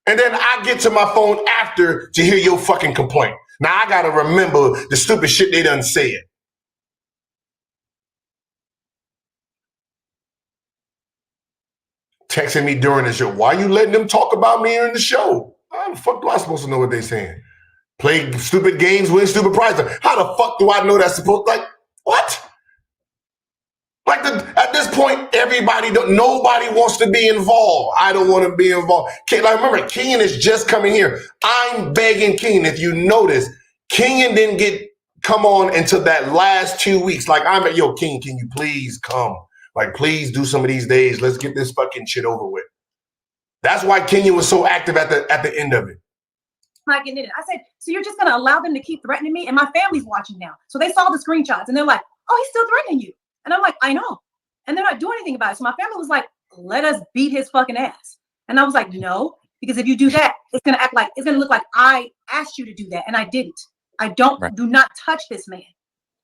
And then I get to my phone after to hear your fucking complaint. Now I got to remember the stupid shit they done said. Texting me during the show. Why you letting them talk about me in the show? How the fuck do I supposed to know what they saying? Play stupid games, win stupid prizes. How the fuck do I know that's supposed, like, what? Like at this point, nobody wants to be involved. I don't want to be involved. Like, remember, Kenyon is just coming here. I'm begging Kenyon. If you notice, Kenyon didn't come on until that last 2 weeks. Like, I'm at, yo, Kenyon, can you please come? Like, please do some of these days. Let's get this fucking shit over with. That's why Kenyon was so active at the end of it. Not getting in it. I said, "So you're just going to allow them to keep threatening me?" And my family's watching now. So they saw the screenshots and they're like, "Oh, he's still threatening you." And I'm like, "I know." and they're not doing anything about it. So my family was like, let us beat his fucking ass. And I was like, no, because if you do that, it's gonna look like I asked you to do that, and I didn't. I don't. Right. Do not touch this man.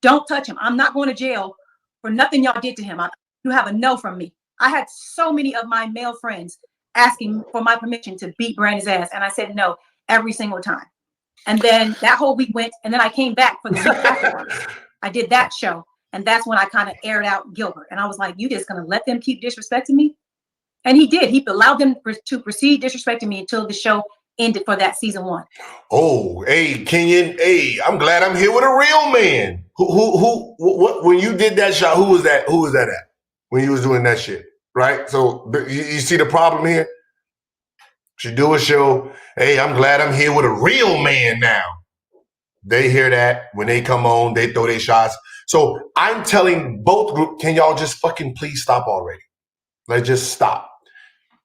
Don't touch him. I'm not going to jail for nothing y'all did to him. You have a no from me. I had so many of my male friends asking for my permission to beat Brandon's ass, and I said no every single time. And then that whole week went, and then I came back for the week afterwards. I did that show, and that's when I kind of aired out Gilbert. And I was like, you just gonna let them keep disrespecting me? And he did. He allowed them to proceed disrespecting me until the show ended for that season 1. Oh, hey, Kenyon. Hey, I'm glad I'm here with a real man. What? When you did that shot, who was that? Who was that at? When you was doing that shit, right? So you see the problem here? She do a show. Hey, I'm glad I'm here with a real man now. They hear that when they come on, they throw their shots. So I'm telling both groups, can y'all just fucking please stop already? Let's just stop.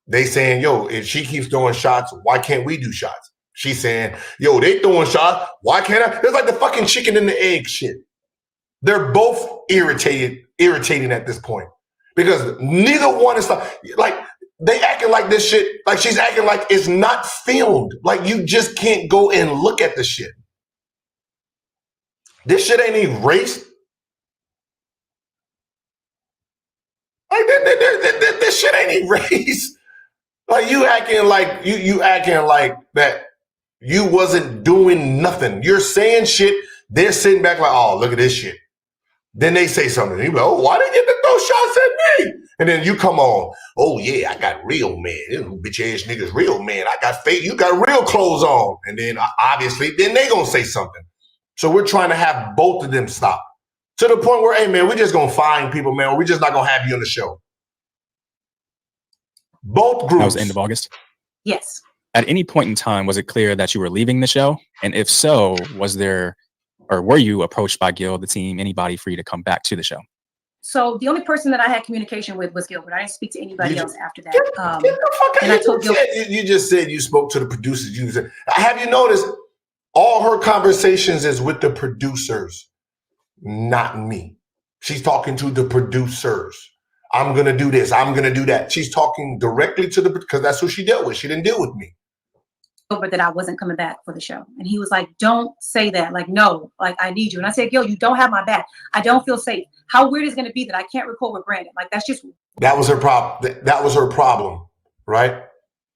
They saying, yo, if she keeps throwing shots, why can't we do shots? She's saying, yo, they throwing shots. Why can't I? It's like the fucking chicken and the egg shit. They're both irritating at this point because neither one is like they acting like this shit. Like she's acting like it's not filmed. Like you just can't go and look at the shit. This shit ain't erased. Like this shit ain't erased. Like you acting like you acting like that you wasn't doing nothing. You're saying shit. They're sitting back like, oh, look at this shit. Then they say something. You go, oh, why did you get to throw shots at me? And then you come on. Oh yeah, I got real man. Bitch ass niggas, real man. I got fake. You got real clothes on. And then obviously, then they gonna say something. So we're trying to have both of them stop to the point where, hey man, we're just gonna find people, man. We're just not gonna have you on the show. Both groups. That was the end of August. Yes. At any point in time, was it clear that you were leaving the show? And if so, was there, or were you approached by Gil, the team, anybody for you to come back to the show? So the only person that I had communication with was Gilbert. I didn't speak to anybody else after that. Get the fuck and out. I told Gilbert. You just said you spoke to the producers. You said, have you noticed all her conversations is with the producers, not me. She's talking to the producers. I'm going to do this. I'm going to do that. She's talking directly to because that's who she dealt with. She didn't deal with me. That I wasn't coming back for the show. And he was like, don't say that. Like, no, like I need you. And I said, Gil, you don't have my back. I don't feel safe. How weird is it going to be that I can't record with Brandon? Like, that's just. That was her problem. That was her problem, right?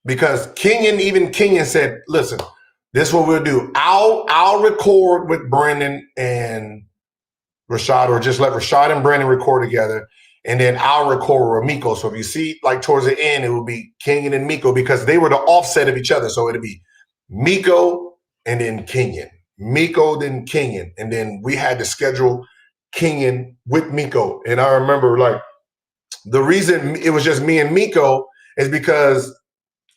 Because Kenyon said, listen, this is what we'll do. I'll record with Brandon and Rashad, or just let Rashad and Brandon record together. And then I'll record with Miko. So if you see, like towards the end, it will be Kenyon and Miko because they were the offset of each other. So it'll be Miko and then Kenyon. Miko, then Kenyon. And then we had to schedule Kenyon with Miko. And I remember like the reason it was just me and Miko is because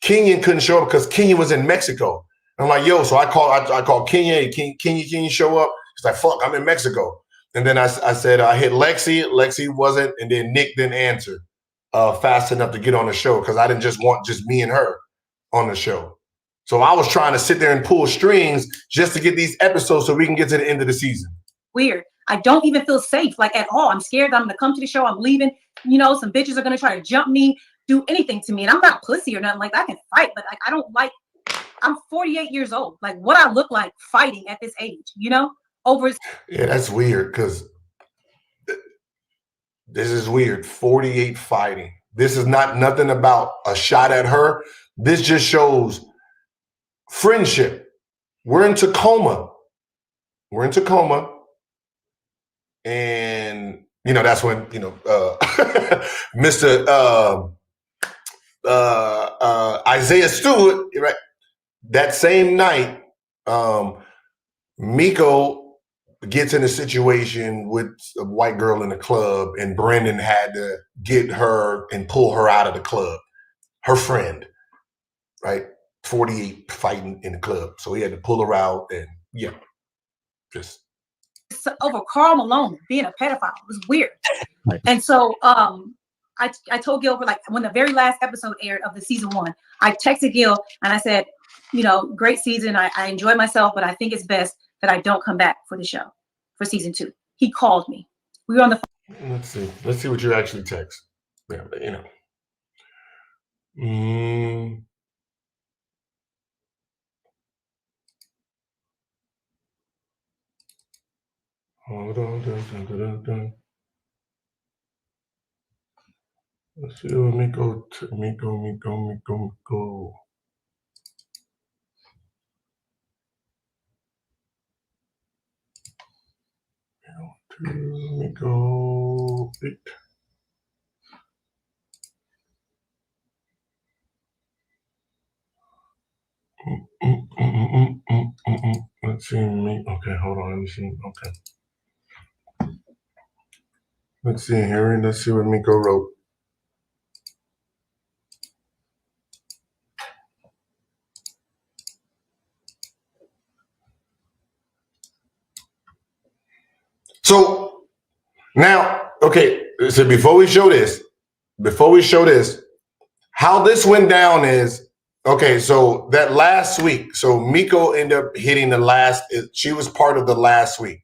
Kenyon couldn't show up because Kenyon was in Mexico. I'm like, yo, so I called Kenyon. Hey, Kenyon show up? He's like, fuck, I'm in Mexico. And then I said, I hit Lexi. Lexi wasn't. And then Nick didn't answer fast enough to get on the show because I didn't just want just me and her on the show. So I was trying to sit there and pull strings just to get these episodes so we can get to the end of the season. Weird. I don't even feel safe, like at all. I'm scared that I'm going to come to the show. I'm leaving. You know, some bitches are going to try to jump me, do anything to me. And I'm not pussy or nothing. Like, I can fight, but like, I don't like, I'm 48 years old. Like, what I look like fighting at this age, you know? Yeah, that's weird because this is weird. 48 fighting. This is not nothing about a shot at her. This just shows friendship. We're in Tacoma. And, you know, that's when, you know, Mr. Isaiah Stewart, right? That same night, Miko gets in a situation with a white girl in the club, and Brandon had to get her and pull her out of the club. Her friend, right? 48 fighting in the club. So he had to pull her out and just. Over Karl Malone being a pedophile. It was weird. Right. And so I told Gilbert, like when the very last episode aired of the season 1, I texted Gil and I said, you know, great season. I enjoyed myself, but I think it's best that I don't come back for the show for season 2. He called me. We were on the phone. Let's see. Let's see what you actually text. Yeah, but, you know. Hold on. Let's see what Miko. Miko 8. Let's see me. Okay, hold on. Let me see. Okay. Let's see, Harry. Let's see what Miko wrote. So now, okay. So before we show this, how this went down is okay. So that last week, so Miko ended up hitting the last. She was part of the last week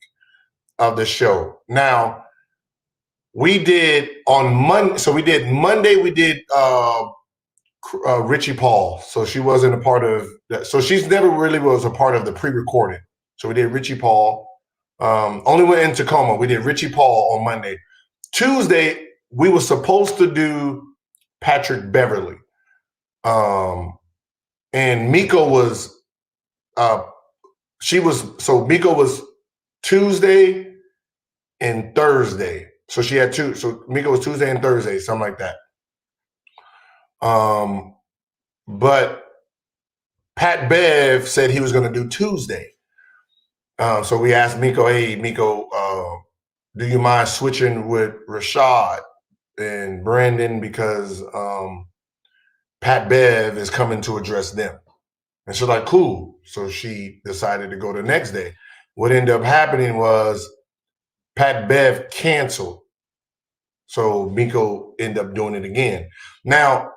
of the show. Now we did on Monday. So we did Monday. We did Richie Paul. So she wasn't a part of that. So she's never really was a part of the pre-recorded. So we did Richie Paul. Only went in Tacoma. We did Richie Paul on Monday. Tuesday, we were supposed to do Patrick Beverly. And Miko was Miko was Tuesday and Thursday. So she had two. So Miko was Tuesday and Thursday, something like that. But Pat Bev said he was going to do Tuesday. So we asked Miko, hey, Miko, do you mind switching with Rashad and Brandon because Pat Bev is coming to address them? And she's like, cool. So she decided to go the next day. What ended up happening was Pat Bev canceled. So Miko ended up doing it again. Now,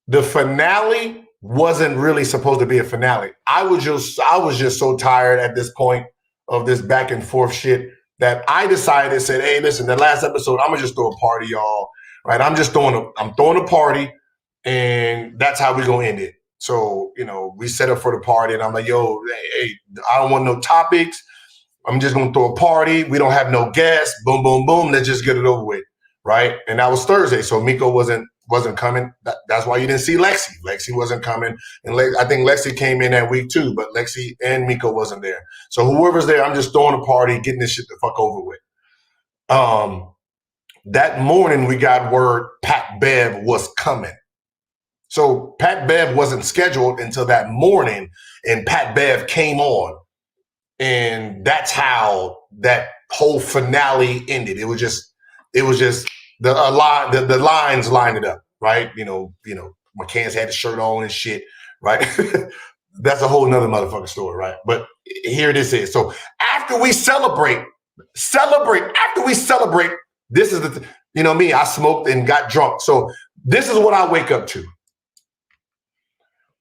the finale wasn't really supposed to be a finale. I was just so tired at this point of this back and forth shit that I decided, said, hey, listen, the last episode, I'm gonna just throw a party, y'all. Right? I'm throwing a party, and that's how we gonna end it. So, we set up for the party, and I'm like, yo, hey, I don't want no topics. I'm just gonna throw a party. We don't have no guests. Boom, boom, boom. Let's just get it over with. Right? And that was Thursday. So Miko wasn't coming. That's why you didn't see Lexi. Lexi wasn't coming. And I think Lexi came in that week too, but Lexi and Miko wasn't there. So whoever's there, I'm just throwing a party, getting this shit the fuck over with. That morning we got word Pat Bev was coming. So Pat Bev wasn't scheduled until that morning, and Pat Bev came on. And that's how that whole finale ended. It was just the lines lined it up, right? McCann's had the shirt on and shit, right? That's a whole nother motherfucking story, right? But here this is. So after we celebrate, this is me, I smoked and got drunk. So this is what I wake up to.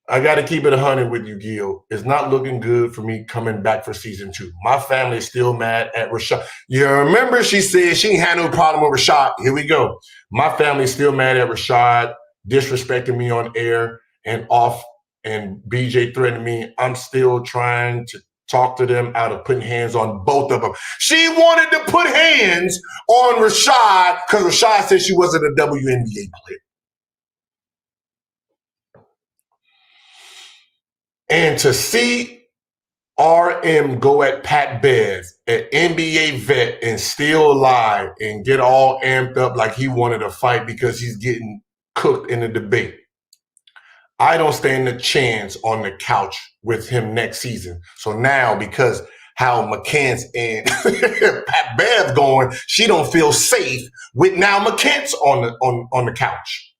I got to keep it 100 with you, Gil. It's not looking good for me coming back for season 2. My family is still mad at Rashad. You remember she said she ain't had no problem with Rashad. Here we go. My family is still mad at Rashad, disrespecting me on air and off, and BJ threatening me. I'm still trying to talk to them out of putting hands on both of them. She wanted to put hands on Rashad because Rashad said she wasn't a WNBA player. And to see RM go at Pat Bev, an NBA vet, and still lie and get all amped up like he wanted to fight because he's getting cooked in the debate. I don't stand a chance on the couch with him next season. So now, because how McCants and Pat Bev going, she don't feel safe with now McCants on the couch.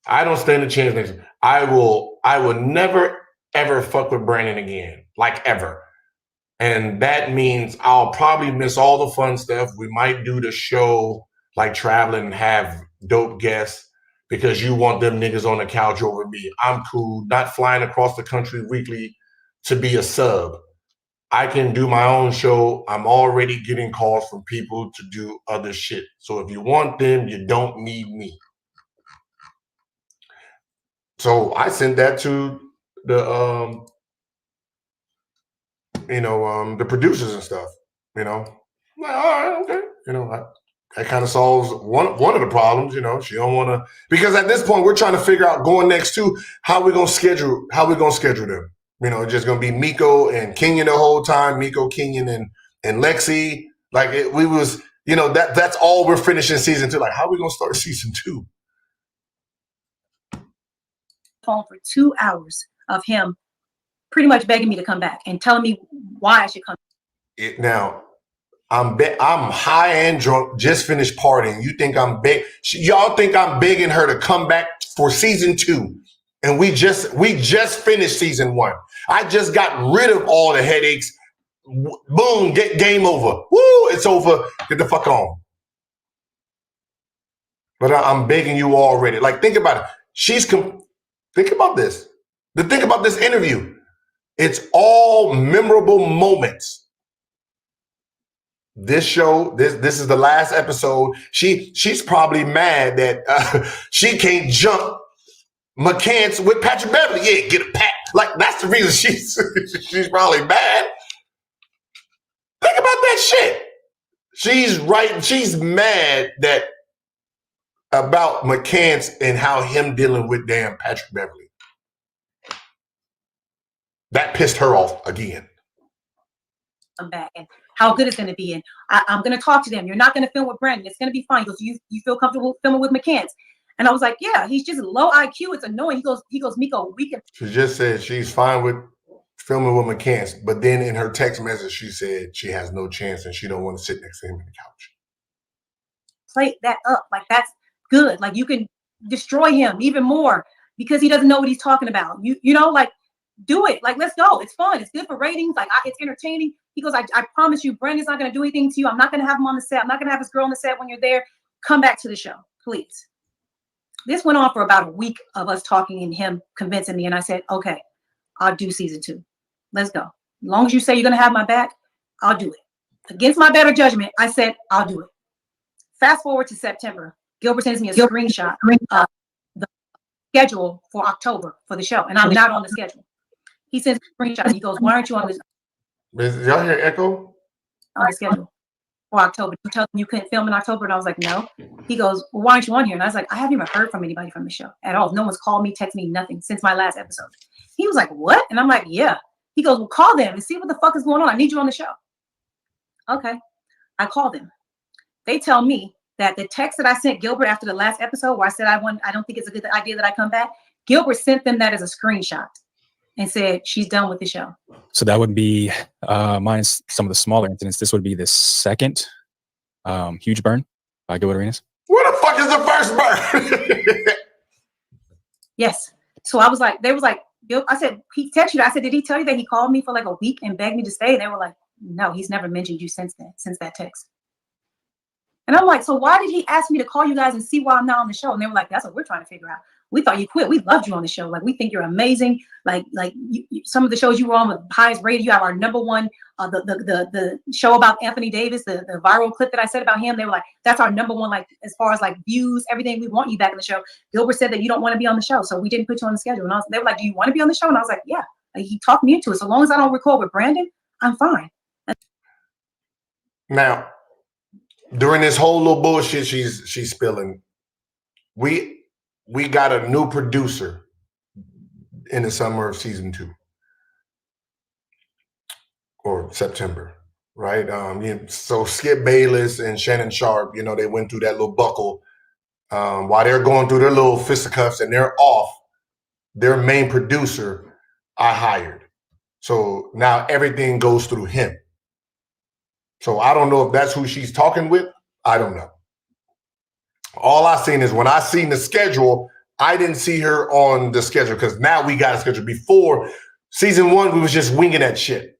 I don't stand a chance next season. I will never ever fuck with Brandon again, like ever. And that means I'll probably miss all the fun stuff. We might do the show like traveling and have dope guests because you want them niggas on the couch over me. I'm cool, not flying across the country weekly to be a sub. I can do my own show. I'm already getting calls from people to do other shit. So if you want them, you don't need me. So I sent that to the the producers and stuff. I'm like, all right, okay. That kind of solves one of the problems. She don't want to, because at this point we're trying to figure out going next to how we're gonna schedule them. It's just gonna be Miko and Kenyon the whole time. Miko, Kenyon, and Lexi. Like that's all we're finishing season 2. Like, how are we gonna start season 2? Phone for 2 hours of him pretty much begging me to come back and telling me why I should come. Now, I'm high and drunk, just finished partying. You think I'm y'all think I'm begging her to come back for season 2. And we just finished season 1. I just got rid of all the headaches. Boom, get game over. Woo, it's over. Get the fuck on. But I'm begging you already. Like, think about it. Think about this. Think about this interview. It's all memorable moments. This show, this is the last episode. She's probably mad that she can't jump McCants with Patrick Beverly. Yeah, get a pat. Like, that's the reason she's probably mad. Think about that shit. She's right. She's mad about McCants and how him dealing with damn Patrick Beverly. That pissed her off again. Come back and how good it's going to be. And I'm going to talk to them. You're not going to film with Brandon. It's going to be fine. He goes, you feel comfortable filming with McCants? And I was like, yeah, he's just low IQ. It's annoying. He goes, Miko, we can. She just said she's fine with filming with McCants, but then in her text message, she said she has no chance and she don't want to sit next to him on the couch. Play that up. Like, that's good. Like, you can destroy him even more because he doesn't know what he's talking about. Like, do it. Like, let's go. It's fun. It's good for ratings. Like, it's entertaining. He goes, I promise you, Brandon's not going to do anything to you. I'm not going to have him on the set. I'm not going to have his girl on the set when you're there. Come back to the show, please. This went on for about a week of us talking and him convincing me. And I said, okay, I'll do season 2. Let's go. As long as you say you're going to have my back, I'll do it. Against my better judgment, I said, I'll do it. Fast forward to September. Gilbert sends me a screenshot of the schedule for October for the show. And I'm not on the schedule. He sends a screenshot. He goes, why aren't you on this? Is y'all hear echo? On the schedule for October. You tell them you couldn't film in October. And I was like, no. He goes, well, why aren't you on here? And I was like, I haven't even heard from anybody from the show at all. No one's called me, texted me, nothing since my last episode. He was like, what? And I'm like, yeah. He goes, well, call them and see what the fuck is going on. I need you on the show. Okay. I called them. They tell me that the text that I sent Gilbert after the last episode where I said I don't think it's a good idea that I come back, Gilbert sent them that as a screenshot and said she's done with the show. So that would be minus some of the smaller incidents. This would be the second huge burn by Gilbert Arenas. Where the fuck is the first burn? Yes. So I was like, they was like, I said, he texted you. I said, did he tell you that he called me for like a week and begged me to stay? And they were like, no, he's never mentioned you since that text. And I'm like, so why did he ask me to call you guys and see why I'm not on the show? And they were like, that's what we're trying to figure out. We thought you quit. We loved you on the show. Like, we think you're amazing. Like some of the shows you were on with highest rated. You have our #1, the show about Anthony Davis, the viral clip that I said about him. They were like, that's our #1, like, as far as like views, everything. We want you back in the show. Gilbert said that you don't want to be on the show, so we didn't put you on the schedule. And they were like, do you want to be on the show? And I was like, yeah. Like, he talked me into it. So long as I don't record with Brandon, I'm fine. Now, during this whole little bullshit she's spilling, we got a new producer in the summer of season 2 or September, right? So Skip Bayless and Shannon Sharp, they went through that little buckle while they're going through their little fisticuffs and they're off. Their main producer I hired, so now everything goes through him. So I don't know if that's who she's talking with. I don't know. All I seen is when I seen the schedule, I didn't see her on the schedule because now we got a schedule. Before season 1, we was just winging that shit.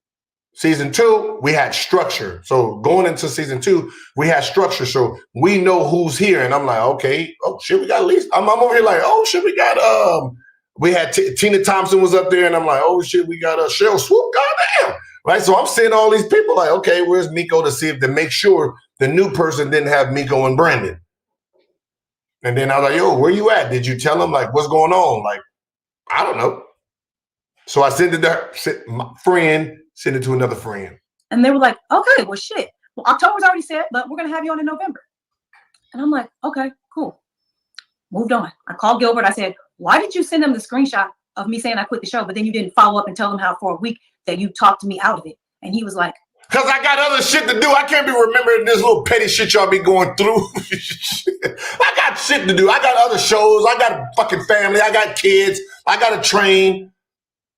Season 2, we had structure. So going into season 2, we had structure. So we know who's here. And I'm like, okay, oh shit, we got at least. I'm over here like, oh shit, we got we had Tina Thompson was up there, and I'm like, oh shit, we got Cheryl Swoop. Goddamn. Right? So I'm seeing all these people like, okay, where's Miko to see if to make sure the new person didn't have Miko and Brandon. And then I was like, yo, where you at? Did you tell them like what's going on? Like, I don't know. So I sent it to her, my friend, sent it to another friend. And they were like, okay, well, shit. Well, October's already set, but we're going to have you on in November. And I'm like, okay, cool. Moved on. I called Gilbert. I said, why did you send them the screenshot of me saying I quit the show, but then you didn't follow up and tell them how for a week that you talked me out of it? And he was like, because I got other shit to do. I can't be remembering this little petty shit y'all be going through. I got shit to do. I got other shows. I got a fucking family. I got kids. I got to train.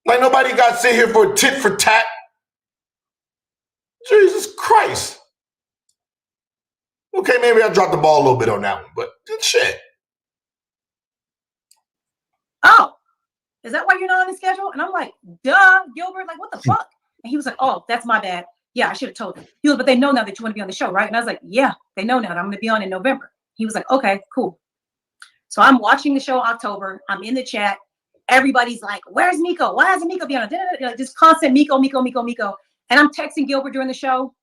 Like nobody got to sit here for a tit for tat. Jesus Christ. Okay, maybe I dropped the ball a little bit on that one, but shit. oh, is that why you're not on the schedule? And I'm like, duh, Gilbert, like, what the fuck? And he was like, oh, that's my bad. Yeah, I should have told them. He was, but they know now that you want to be on the show, right? And I was like, yeah, they know now that I'm going to be on in November. He was like, okay, cool. So I'm watching the show in October. I'm in the chat. Everybody's like, where's Miko? Why hasn't Miko been on? Just constant Miko. And I'm texting Gilbert during the show.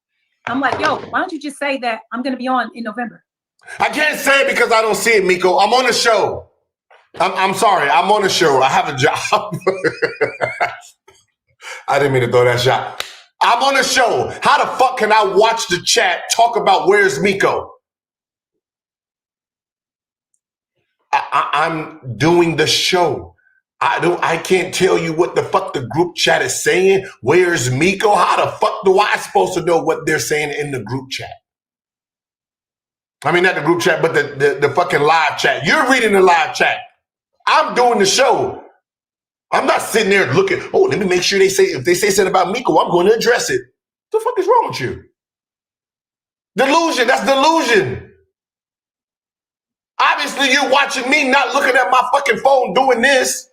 I'm like, yo, why don't you just say that I'm going to be on in November? I can't say it because I don't see it, Miko. I'm on the show. I'm sorry. I'm on the show. I have a job. I didn't mean to throw that shot. I'm on the show. How the fuck can I watch the chat talk about where's Miko? I'm doing the show. I can't tell you what the fuck the group chat is saying. Where's Miko? How the fuck do I supposed to know what they're saying in the group chat? I mean, not the group chat, but the fucking live chat. You're reading the live chat. I'm doing the show. I'm not sitting there looking, oh, let me make sure if they say something about Miko, I'm going to address it. What the fuck is wrong with you? Delusion. That's delusion. Obviously, you're watching me, not looking at my fucking phone doing this.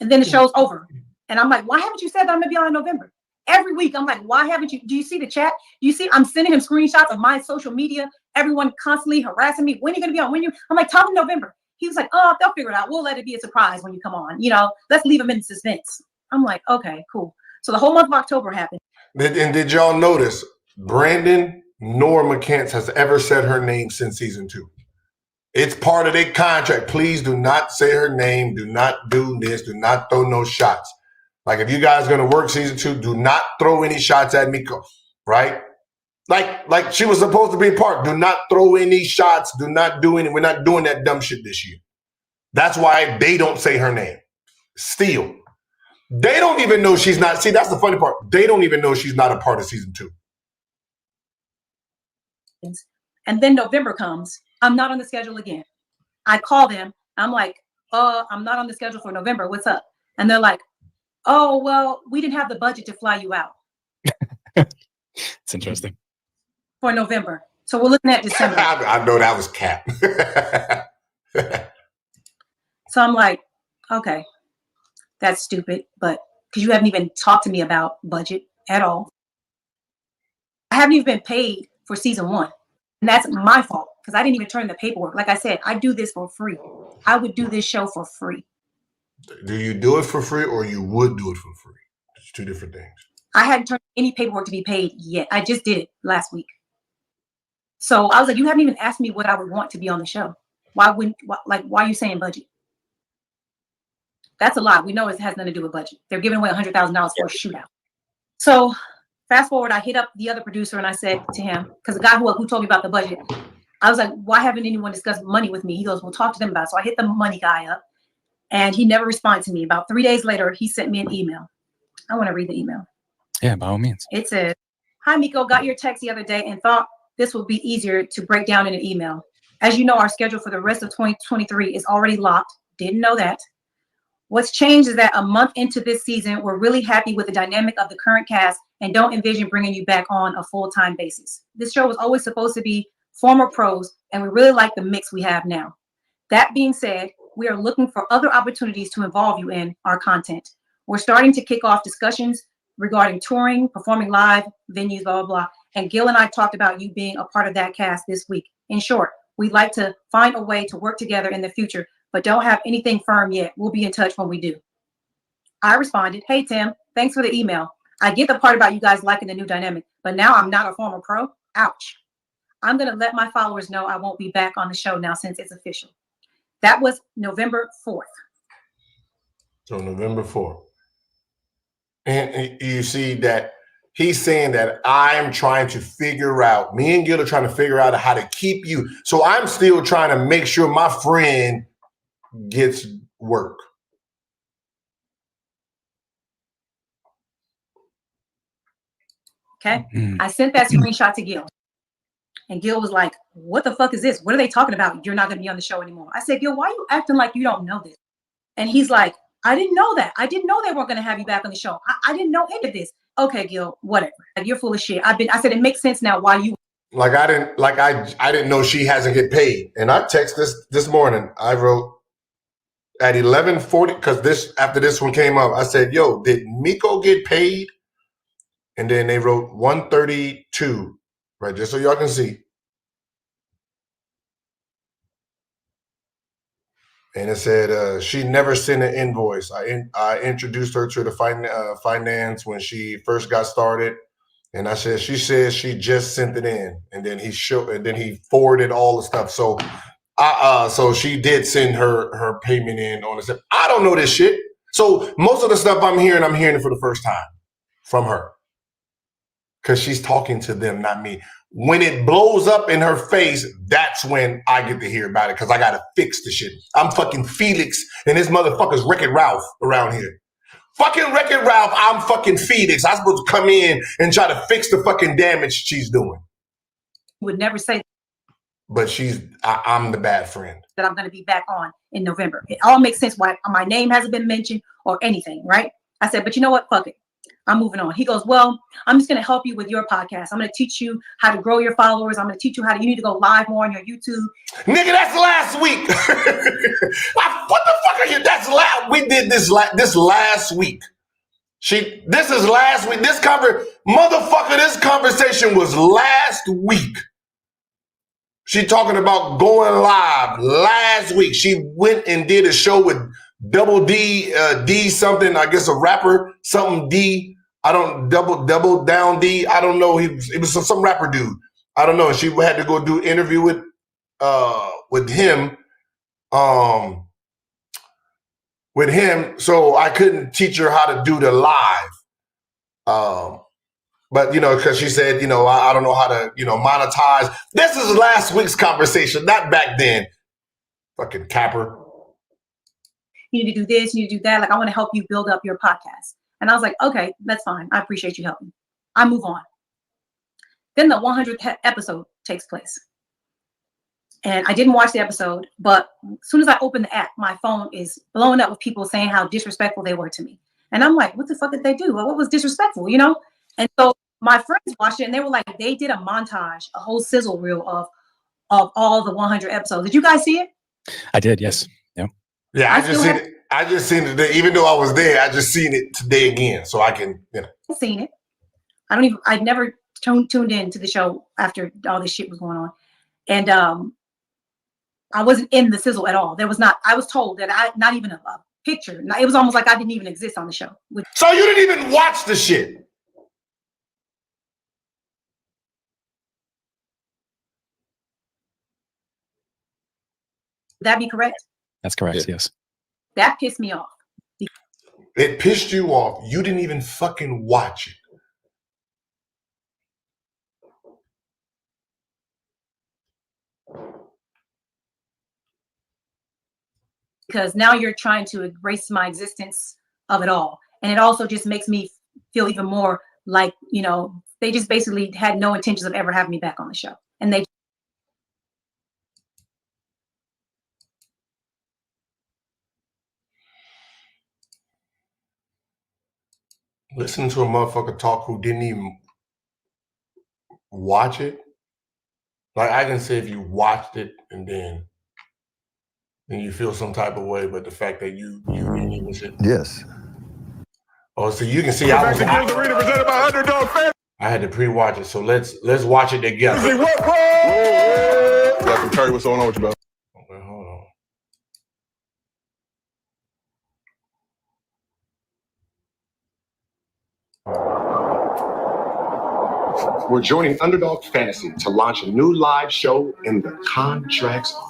And then the show's over. And I'm like, why haven't you said that I'm going to be on in November? Every week, I'm like, why haven't you? Do you see the chat? Do you see? I'm sending him screenshots of my social media. Everyone constantly harassing me. When are you going to be on? I'm like, tell them November. He was like, oh, they'll figure it out. We'll let it be a surprise when you come on. Let's leave them in suspense. I'm like, okay, cool. So the whole month of October happened. And did y'all notice Brandon nor McCants has ever said her name since season 2? It's part of their contract. Please do not say her name. Do not do this. Do not throw no shots. Like if you guys are going to work season 2, do not throw any shots at Miko, right? Like she was supposed to be a part. Do not throw any shots. Do not do any. We're not doing that dumb shit this year. That's why they don't say her name. Still, they don't even know she's not. See, that's the funny part. They don't even know she's not a part of season 2. And then November comes. I'm not on the schedule again. I call them. I'm like, I'm not on the schedule for November. What's up? And they're like, oh, well, we didn't have the budget to fly you out. It's interesting. For November. So we're looking at December. I know that was cap. So I'm like, okay, that's stupid. But because you haven't even talked to me about budget at all. I haven't even been paid for season 1. And that's my fault because I didn't even turn the paperwork. Like I said, I do this for free. I would do this show for free. Do you do it for free or you would do it for free? It's 2 different things. I hadn't turned any paperwork to be paid yet. I just did it last week. So I was like, you haven't even asked me what I would want to be on the show. Why are you saying budget? That's a lot. We know it has nothing to do with budget. They're giving away $100,000 for a shootout. So fast forward, I hit up the other producer and I said to him, because the guy who told me about the budget, I was like, why haven't anyone discussed money with me? He goes, well, talk to them about it. So I hit the money guy up and he never responded to me. About 3 days later, he sent me an email. I want to read the email. Yeah, by all means. It says, hi, Miko, got your text the other day and thought this would be easier to break down in an email. As you know, our schedule for the rest of 2023 is already locked. Didn't know that. What's changed is that a month into this season, we're really happy with the dynamic of the current cast and don't envision bringing you back on a full-time basis. This show was always supposed to be former pros, and we really like the mix we have now. That being said, we are looking for other opportunities to involve you in our content. We're starting to kick off discussions regarding touring, performing live, venues, blah, blah, blah. And Gil and I talked about you being a part of that cast this week. In short, we'd like to find a way to work together in the future, but don't have anything firm yet. We'll be in touch when we do. I responded, hey, Tim, thanks for the email. I get the part about you guys liking the new dynamic, but now I'm not a former pro. Ouch. I'm going to let my followers know I won't be back on the show now since it's official. That was November 4th. So November 4th. And you see that he's saying that I'm trying to figure out, me and Gil are trying to figure out how to keep you. So I'm still trying to make sure my friend gets work. Okay. I sent that screenshot to Gil. And Gil was like, what the fuck is this? What are they talking about? You're not going to be on the show anymore. I said, Gil, why are you acting like you don't know this? And he's like, I didn't know that. I didn't know they weren't going to have you back on the show. I didn't know any of this. Okay, Gil, whatever. Like, you're full of shit. I said, it makes sense now why you. Like I didn't know she hasn't get paid. And I texted this morning. I wrote at 11:40 because after this one came up, I said, yo, did Miko get paid? And then they wrote 132, right? Just so y'all can see. And it said she never sent an invoice. I introduced her to the finance when she first got started, and I said she says she just sent it in, and then he forwarded all the stuff. So, so she did send her payment in on the. I don't know this shit. So most of the stuff I'm hearing it for the first time from her, because she's talking to them, not me. When it blows up in her face, that's when I get to hear about it because I got to fix the shit. I'm fucking Felix and this motherfucker's Wreck-It Ralph around here. Fucking Wreck-It Ralph, I'm fucking Felix. I'm supposed to come in and try to fix the fucking damage she's doing. Would never say that. But I'm the bad friend. That I'm going to be back on in November. It all makes sense why my name hasn't been mentioned or anything, right? I said, but you know what? Fuck it. I'm moving on. He goes, well, I'm just going to help you with your podcast. I'm going to teach you how to grow your followers. I'm going to teach you you need to go live more on your YouTube. Nigga, that's last week. What the fuck are you? That's last. We did this last week. This is last week. This conversation was last week. She talking about going live last week. She went and did a show with Double D, D something, I guess a rapper, something D. I don't double down D. I don't know. It was some rapper dude. I don't know. She had to go do an interview with him. So I couldn't teach her how to do the live. But because she said, I don't know how to, monetize. This is last week's conversation, not back then. Fucking capper. You need to do this, you need to do that. Like, I want to help you build up your podcast. And I was like, okay, that's fine. I appreciate you helping. I move on. Then the 100th episode takes place. And I didn't watch the episode, but as soon as I open the app, my phone is blowing up with people saying how disrespectful they were to me. And I'm like, what the fuck did they do? Well, what was disrespectful, And so my friends watched it and they were like, they did a montage, a whole sizzle reel of all the 100 episodes. Did you guys see it? I did, yes. Yeah. Yeah, I just seen it today. Even though I was there, I just seen it today again. So I can, I've seen it. I'd never tuned in to the show after all this shit was going on. And I wasn't in the sizzle at all. I was told that not even a picture. It was almost like I didn't even exist on the show. So you didn't even watch the shit? Would that be correct? That's correct, yes. That pissed me off. It pissed you off. You didn't even fucking watch it. Because now you're trying to erase my existence of it all. And it also just makes me feel even more like, they just basically had no intentions of ever having me back on the show. And they Listen to a motherfucker talk who didn't even watch it. Like, I can say if you watched it and then you feel some type of way, but the fact that you didn't even sit. Yes. Oh, so you can see I had to pre-watch it. So let's watch it together. Welcome, Terry. What's going on with you, bro? Okay, hold on. We're joining Underdog Fantasy to launch a new live show in the contracts are.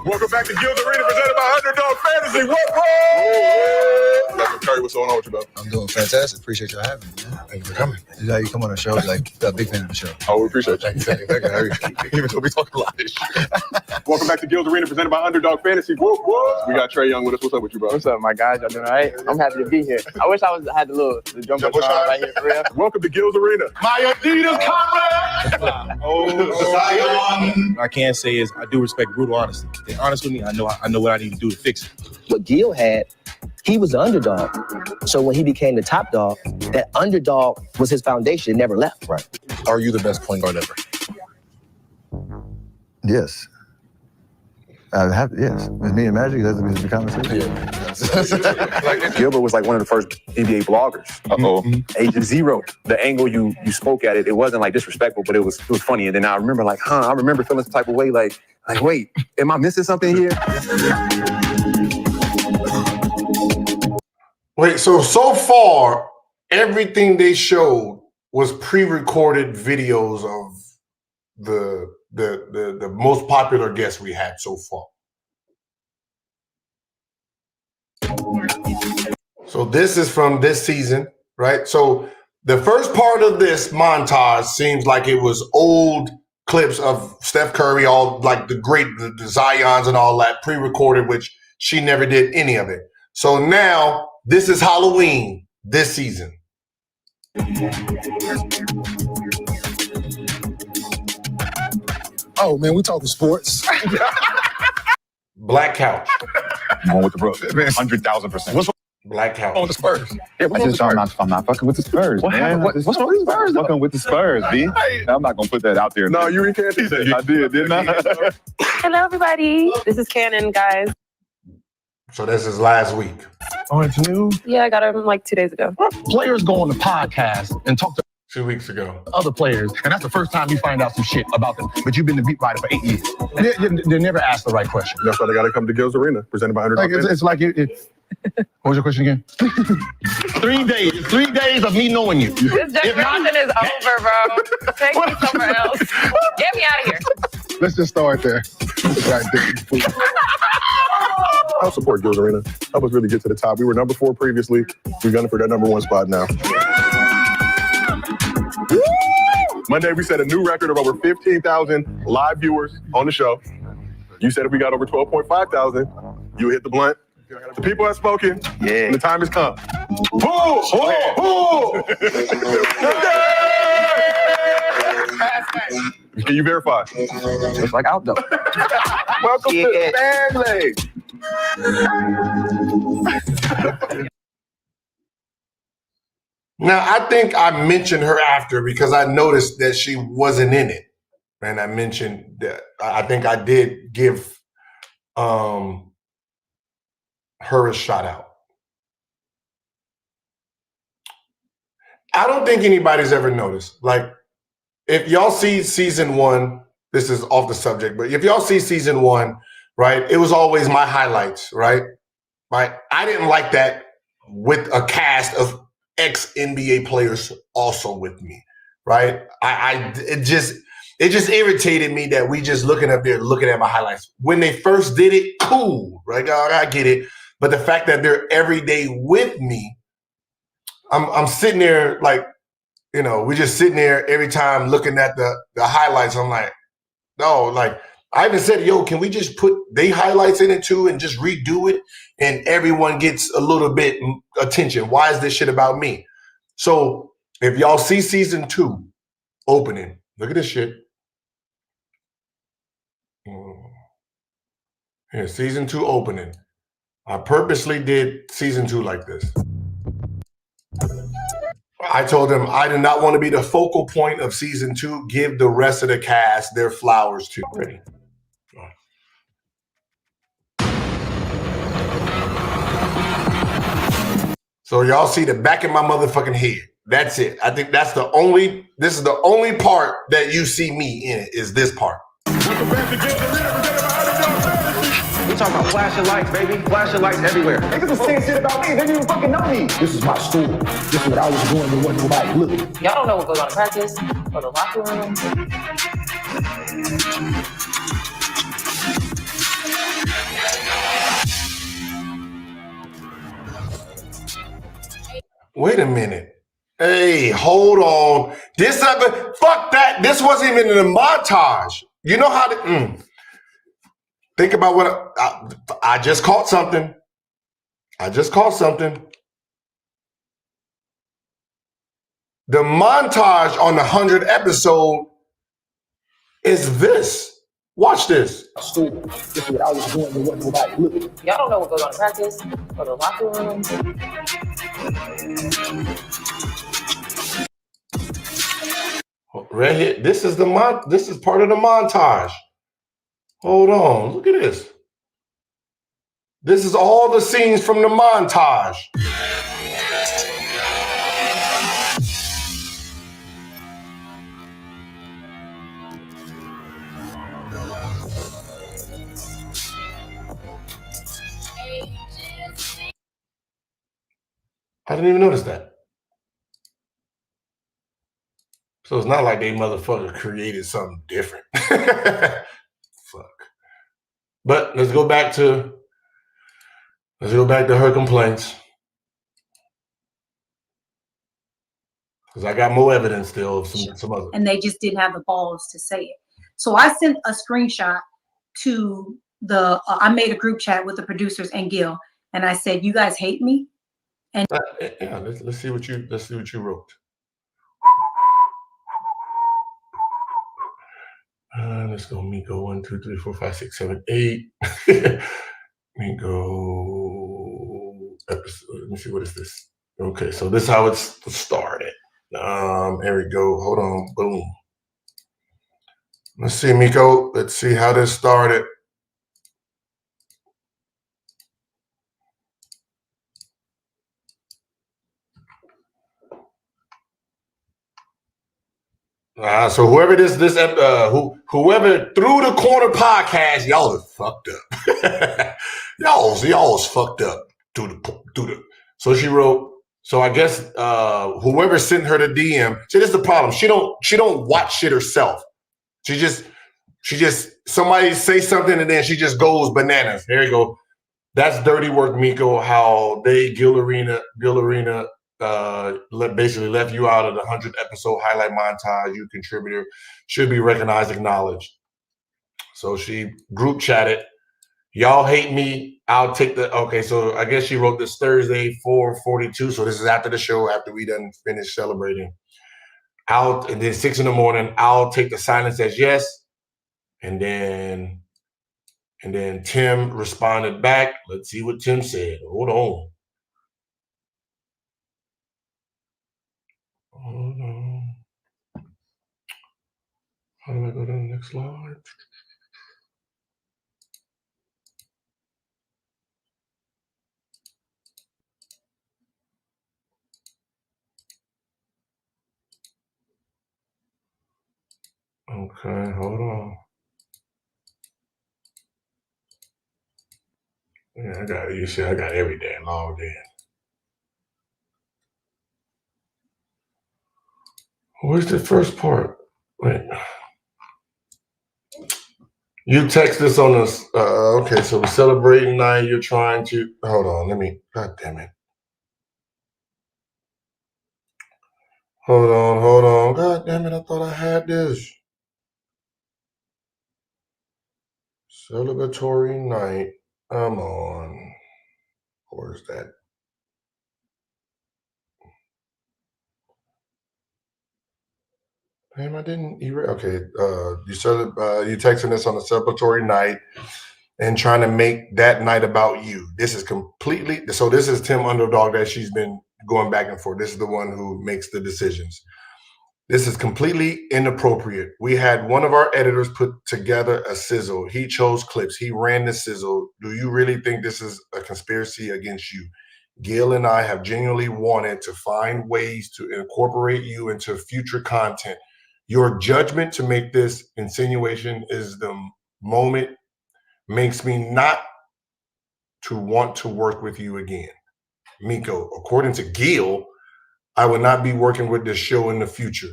Welcome back to Guild Arena, presented by Underdog Fantasy. What? Dr. Curry, what's going on with you, bro? I'm doing fantastic. Appreciate y'all having me, man. Thank you for coming. This is how you come on the show. Like, a big fan of the show. Oh, we appreciate you. Thank you. Even though we talk a lot of shit. Welcome back to Guild Arena, presented by Underdog Fantasy. What? We got Trey Young with us. What's up with you, bro? What's up, my guys? Y'all doing all right? I'm happy to be here. I wish I had the jumbo shot right here for real. Welcome to Guild Arena. My Adidas comrade. What I can say is I do respect brutal honesty. If they're honest with me, I know what I need to do to fix it. What Gil had, he was the underdog. So when he became the top dog, that underdog was his foundation. It never left. Right. Are you the best point guard ever? Yes. Yes. With me and Magic, that's the conversation. Like, Gilbert was like one of the first NBA bloggers. Agent Zero. The angle you spoke at it, it wasn't like disrespectful, but it was funny. And then I remember I remember feeling some type of way like wait, am I missing something here? Wait, so far, everything they showed was pre-recorded videos of the most popular guests we had so far. So this is from this season, right? So the first part of this montage seems like it was old clips of Steph Curry, all like the Zions and all that pre-recorded, which she never did any of it. So now this is Halloween this season. Oh, man, we talking sports. Black couch. I'm with the Brooks. 100,000%. What's Black couch. On with the Spurs. Yeah, I'm not fucking with the Spurs, man. What's wrong with the Spurs? Fucking with the Spurs, B. I'm not going to put that out there. No, you recanted that. I did, didn't I? Hello, everybody. This is Cannon, guys. So this is last week. Oh, it's new? Yeah, I got him like 2 days ago. Players go on the podcast and talk to 2 weeks ago. other players, and that's the first time you find out some shit about them. But you've been the beat writer for 8 years. They never ask the right question. That's why they got to come to Guild Arena, presented by Underdog. Like it's like what was your question again? 3 days. 3 days of me knowing you. This generation is over, bro. Take me somewhere else. Get me out of here. Let's just start there. Right there. I'll support Guild Arena. Help us really get to the top. We were number 4 previously. We're gunning for that number 1 spot now. Monday, we set a new record of over 15,000 live viewers on the show. You said if we got over 12.5 thousand, you hit the blunt. The people have spoken. Yeah. And the time has come. Can you verify? It's like outdoor. Welcome to the family. Now, I think I mentioned her after because I noticed that she wasn't in it. And I mentioned that I think I did give her a shout out. I don't think anybody's ever noticed. Like, if y'all see season 1, this is off the subject, but if y'all see season 1, right, it was always my highlights, right? I didn't like that with a cast of ex-NBA players also with me, right? It just irritated me that we just looking up there looking at my highlights. When they first did it, cool, right? I get it. But the fact that they're every day with me, I'm sitting there like, we're just sitting there every time looking at the highlights. I'm like, no, like I even said, yo, can we just put they highlights in it too and just redo it? And everyone gets a little bit attention. Why is this shit about me? So if y'all see season 2 opening, look at this shit. Here, season 2 opening. I purposely did season 2 like this. I told them I do not want to be the focal point of season 2. Give the rest of the cast their flowers too. Ready? So y'all see the back of my motherfucking head, That's it. I think that's the only. This is the only part that you see me in it. Is this part? We talking about flashing lights, baby. Flashing lights everywhere. Niggas was saying shit about me. They didn't even fucking know me. This is my story. This is what I was doing when wasn't nobody looking. Y'all don't know what goes on in practice or the locker room. Wait a minute. Hey, hold on. This other fuck that. This wasn't even in the montage. You know how to think about what I just caught something. I just caught something. The montage on the 100th episode is this. Watch this. This is what I was doing when wasn't nobody looking. Y'all don't know what goes on in practice or the locker room. Right here. This is part of the montage. Hold on. Look at this. This is all the scenes from the montage. I didn't even notice that. So it's not like they motherfucker created something different. Fuck. But let's go back to her complaints. Because I got more evidence still of some other. And they just didn't have the balls to say it. So I sent a screenshot to I made a group chat with the producers and Gil, and I said, "You guys hate me." And yeah, let's see what you wrote. Let's go, Miko. 1, 2, 3, 4, 5, 6, 7, 8. Miko episode. Let me see, what is this? Okay, so this is how it started. Here we go. Hold on. Boom. Let's see, Miko. Let's see how this started. So whoever whoever threw the corner podcast, y'all are fucked up. y'all's fucked up. So she wrote. So I guess whoever sent her the DM. See, this is the problem. She don't watch shit herself. She just somebody say something and then she just goes bananas. There you go. That's dirty work, Miko. How Gil Arena basically left you out of the 100th episode highlight montage. You contributor should be recognized, acknowledged. So she group chatted. Y'all hate me. I'll take the okay. So I guess she wrote this Thursday 4:42. So this is after the show, after we done finished celebrating. And then 6 a.m. I'll take the silence as yes. And then Tim responded back. Let's see what Tim said. Hold on. How do I go to the next slide? Okay, hold on. Yeah, I got it. You see, I got every damn logged in. Where's the first part? Wait. You text this on us. Okay, so we're celebrating night. You're trying to hold on. God damn it. Hold on. God damn it. I thought I had this. Celebratory night. I'm on. Where's that? Damn, I didn't erase. Okay, you texting this on a celebratory night and trying to make that night about you. This is completely. So this is Tim Underdog that she's been going back and forth. This is the one who makes the decisions. This is completely inappropriate. We had one of our editors put together a sizzle. He chose clips. He ran the sizzle. Do you really think this is a conspiracy against you? Gil and I have genuinely wanted to find ways to incorporate you into future content. Your judgment to make this insinuation is the moment makes me not to want to work with you again. Miko, according to Gil, I will not be working with this show in the future.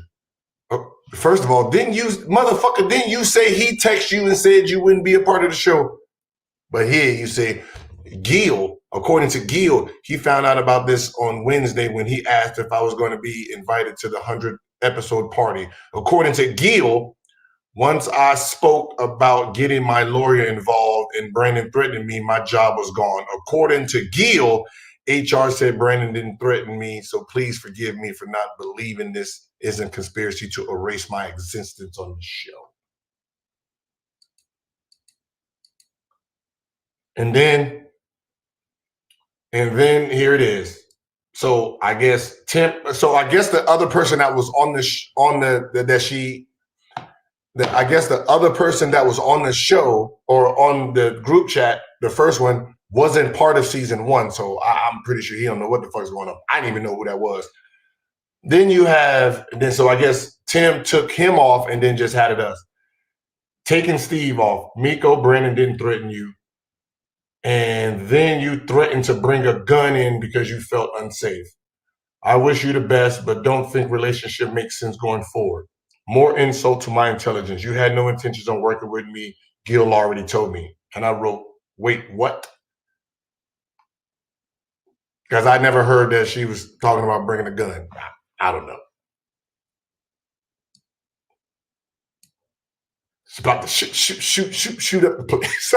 First of all, didn't you say he texted you and said you wouldn't be a part of the show? But here you say, Gil, according to Gil, he found out about this on Wednesday when he asked if I was going to be invited to the 100th episode party. According to Gil, once I spoke about getting my lawyer involved and Brandon threatening me, my job was gone. According to Gil, HR said Brandon didn't threaten me, so please forgive me for not believing this isn't conspiracy to erase my existence on the show. And then here it is. So I guess the other person that was on the other person that was on the show or on the group chat, the first one, wasn't part of season 1. So I'm pretty sure he don't know what the fuck's going on. I didn't even know who that was. So I guess Tim took him off and then just had it us. Taking Steve off. Miko, Brandon didn't threaten you. And then you threatened to bring a gun in because you felt unsafe. I wish you the best, but don't think relationship makes sense going forward. More insult to my intelligence. You had no intentions on working with me. Gil already told me. And I wrote, wait, what? Because I never heard that she was talking about bringing a gun. I don't know. It's about to shoot up the place.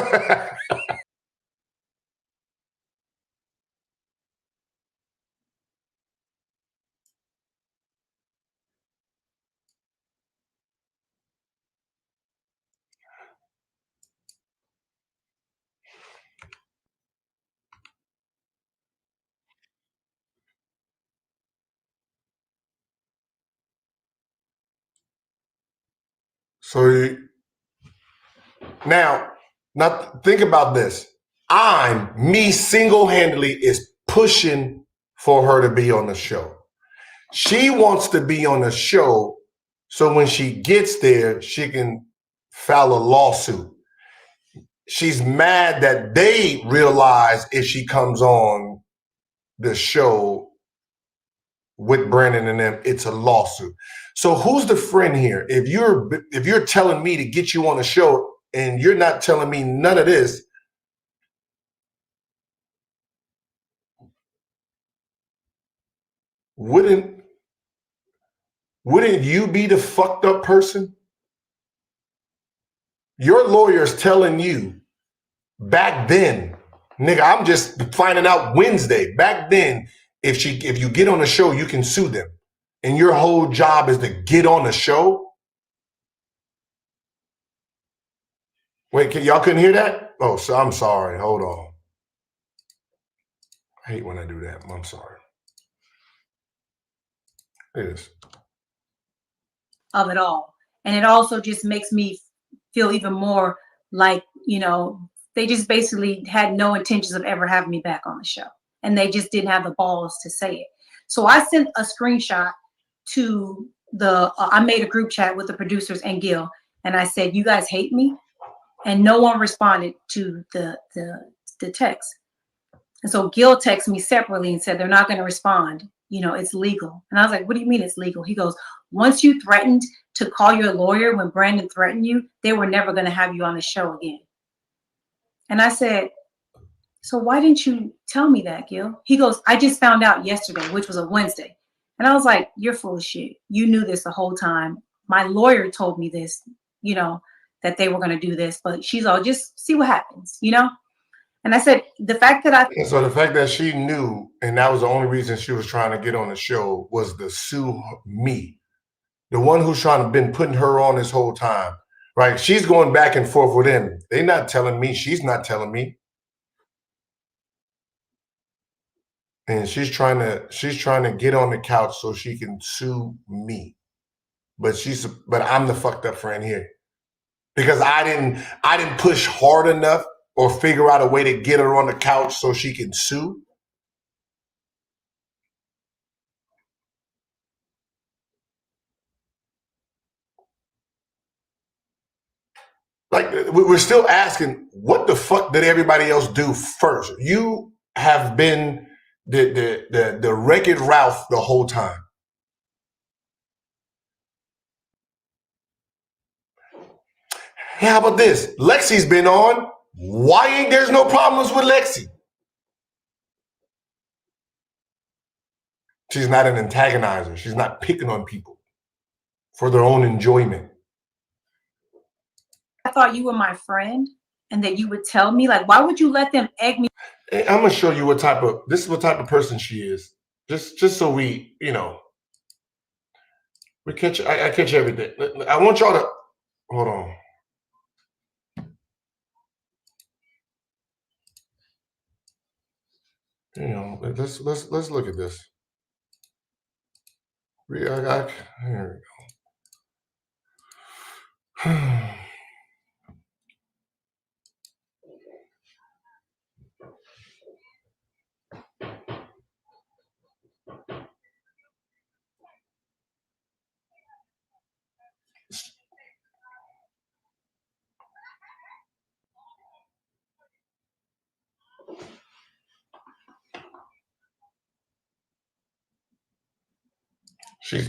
So now think about this. Me single-handedly is pushing for her to be on the show. She wants to be on the show so when she gets there, she can file a lawsuit. She's mad that they realize if she comes on the show with Brandon and them, it's a lawsuit. So who's the friend here? If you're telling me to get you on the show and you're not telling me none of this, wouldn't you be the fucked up person? Your lawyer's telling you back then, nigga, I'm just finding out Wednesday. Back then, if you get on the show, you can sue them. And your whole job is to get on the show? Wait, y'all couldn't hear that? Oh, so I'm sorry. Hold on. I hate when I do that. I'm sorry. It is. Of it all. And it also just makes me feel even more like, they just basically had no intentions of ever having me back on the show. And they just didn't have the balls to say it. So I sent a screenshot to I made a group chat with the producers and Gil. And I said, you guys hate me? And no one responded to the text. And so Gil texted me separately and said, they're not going to respond. It's legal. And I was like, what do you mean it's legal? He goes, once you threatened to call your lawyer when Brandon threatened you, they were never going to have you on the show again. And I said, so why didn't you tell me that, Gil? He goes, I just found out yesterday, which was a Wednesday. And I was like, you're full of shit. You knew this the whole time. My lawyer told me this, that they were going to do this, but she's all, just see what happens, And I said, the fact that she knew, and that was the only reason she was trying to get on the show, was to sue me. The one who's been putting her on this whole time, right? She's going back and forth with him. They're not telling me. She's not telling me. And she's trying to get on the couch so she can sue me. But I'm the fucked up friend here. Because I didn't push hard enough or figure out a way to get her on the couch so she can sue. Like, we're still asking, what the fuck did everybody else do first? You have been the Wreck-It Ralph the whole time. Hey, how about this? Lexi's been on. Why ain't there's no problems with Lexi? She's not an antagonizer. She's not picking on people for their own enjoyment. I thought you were my friend and that you would tell me, like, why would you let them egg me? Hey, I'm gonna show you this is what type of person she is. Just so we, you know, we catch. I catch everything. I want y'all to hold on. You know, let's look at this. Here we go. She's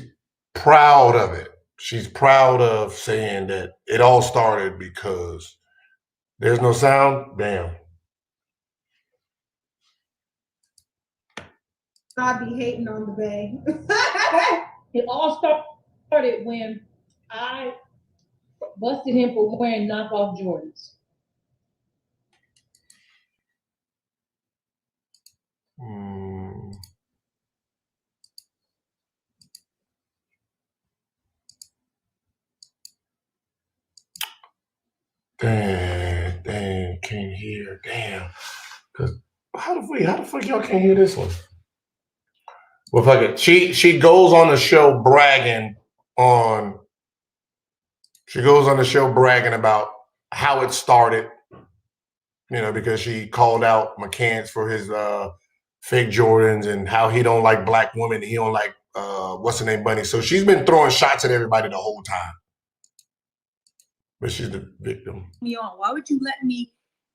proud of it. She's proud of saying that it all started because there's no sound. Damn. I'd be hating on the Bay. It all started when I busted him for wearing knockoff Jordans. Damn, can't hear. Damn. How the fuck y'all can't hear this one? Well, fuck it. She goes on the show bragging on. She goes on the show bragging about how it started. You know, because she called out McCants for his fake Jordans and how he don't like black women. He don't like what's her name, Bunny. So she's been throwing shots at everybody the whole time. But she's the victim. Why would you let me?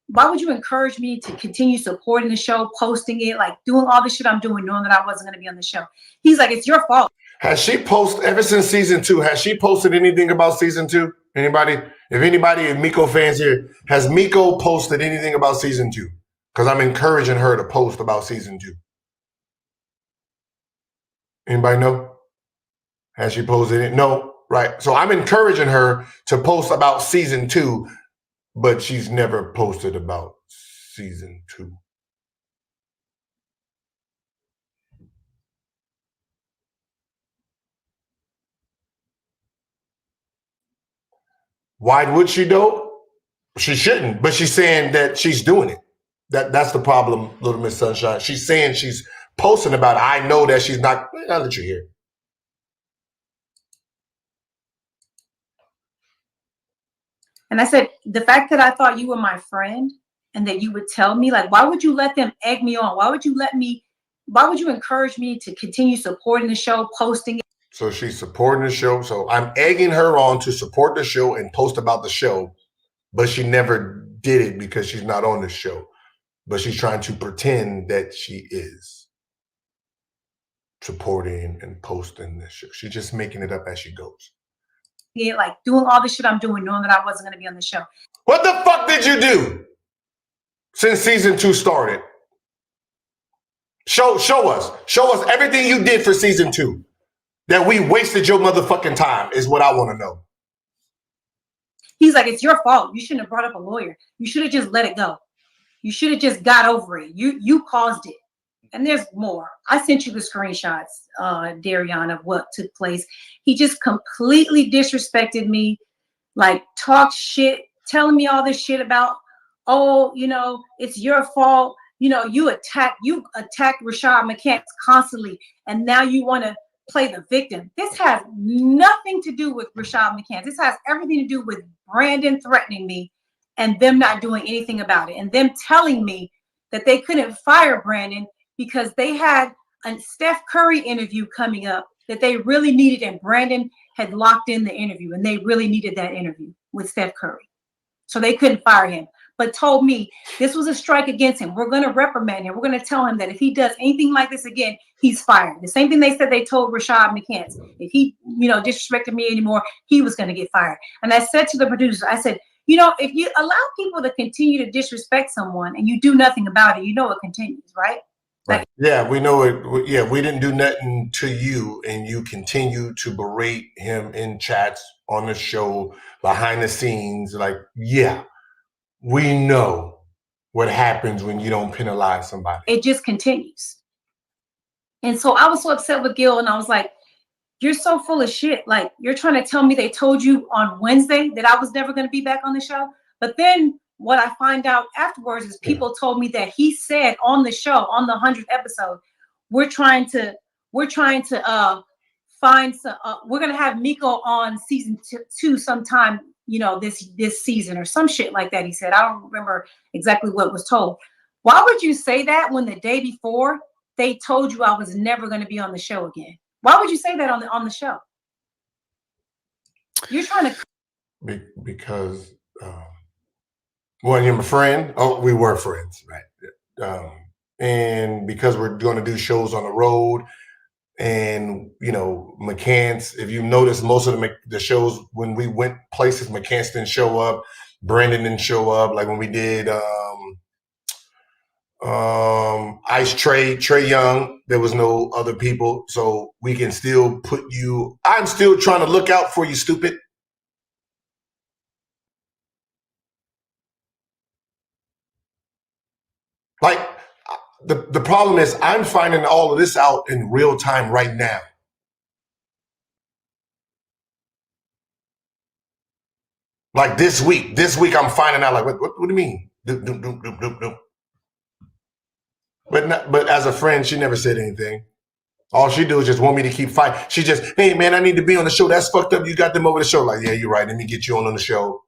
Why would you encourage me to continue supporting the show, posting it, like doing all the shit I'm doing, knowing that I wasn't going to be on the show? He's like, it's your fault. Has she posted ever since season 2? Has she posted anything about season 2? Anybody? If anybody is Miko fans here, has Miko posted anything about season 2? Because I'm encouraging her to post about season 2. Anybody know? Has she posted it? No, right. So I'm encouraging her to post about season 2, but she's never posted about season 2. Why would she though? She shouldn't, but she's saying that she's doing it. That's the problem, Little Miss Sunshine. She's saying she's posting about it. I know that she's not. I'll let you hear. And I said, the fact that I thought you were my friend and that you would tell me, like, why would you let them egg me on? Why would you encourage me to continue supporting the show, posting it? So she's supporting the show. So I'm egging her on to support the show and post about the show, but she never did it because she's not on the show. But she's trying to pretend that she is supporting and posting this show. She's just making it up as she goes. Yeah, like doing all the shit I'm doing, knowing that I wasn't going to be on the show. What the fuck did you do since season 2 started? Show us everything you did for season 2 that we wasted your motherfucking time is what I want to know. He's like, it's your fault. You shouldn't have brought up a lawyer. You should have just let it go. You should have just got over it. You caused it. And there's more. I sent you the screenshots, Darian, of what took place. He just completely disrespected me, like talked shit, telling me all this shit about, oh, you know, it's your fault. You know, you attack Rashad McCants constantly, and now you want to play the victim. This has nothing to do with Rashad McCants. This has everything to do with Brandon threatening me and them not doing anything about it, and them telling me that they couldn't fire Brandon because they had a Steph Curry interview coming up that they really needed, and Brandon had locked in the interview, and they really needed that interview with Steph Curry. so they couldn't fire him, but told me this was a strike against him. We're going to reprimand him. We're going to tell him that if he does anything like this again, he's fired. The same thing they said they told Rashad McCants. If he, disrespected me anymore, he was going to get fired. And I said to the producer, I said, if you allow people to continue to disrespect someone and you do nothing about it, it continues, right? Right. Yeah, we know it. Yeah, we didn't do nothing to you, and you continue to berate him in chats on the show, behind the scenes. Like, yeah, we know what happens when you don't penalize somebody. It just continues. And so I was so upset with Gil, and I was like, you're so full of shit. Like, you're trying to tell me they told you on Wednesday that I was never going to be back on the show. But then what I find out afterwards is people told me that he said on the show, on the 100th episode, we're trying to find some, we're going to have Miko on season two sometime, this season or some shit like that. He said, I don't remember exactly what was told. Why would you say that when the day before they told you I was never going to be on the show again? Why would you say that on the show? You're trying to because well, you're my friend. Oh, we were friends, right? And because we're going to do shows on the road, and McCants. If you notice, most of the shows when we went places, McCants didn't show up, Brandon didn't show up. Like when we did Ice Trey Young, there was no other people, so we can still put you. I'm still trying to look out for you, stupid. Like the problem is, I'm finding all of this out in real time right now. Like this week I'm finding out. Like what do you mean? But as a friend, she never said anything. All she do is just want me to keep fighting. She just, hey man, I need to be on the show. That's fucked up. You got them over the show. Like, yeah, you're right. Let me get you on the show.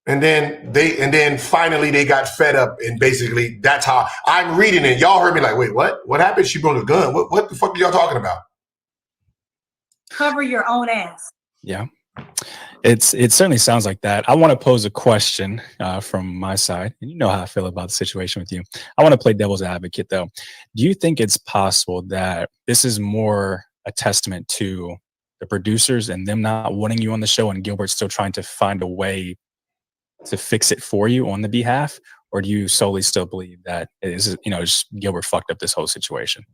And then finally they got fed up, and basically that's how I'm reading it. Y'all heard me like, wait, what? What happened? She brought a gun. What the fuck are y'all talking about? cover your own ass. Yeah. It certainly sounds like that. I want to pose a question from my side, and you know how I feel about the situation with you. I want to play devil's advocate, though. Do you think it's possible that this is more a testament to the producers and them not wanting you on the show, and Gilbert still trying to find a way to fix it for you on the behalf? Or do you solely still believe that it is, just Gilbert fucked up this whole situation?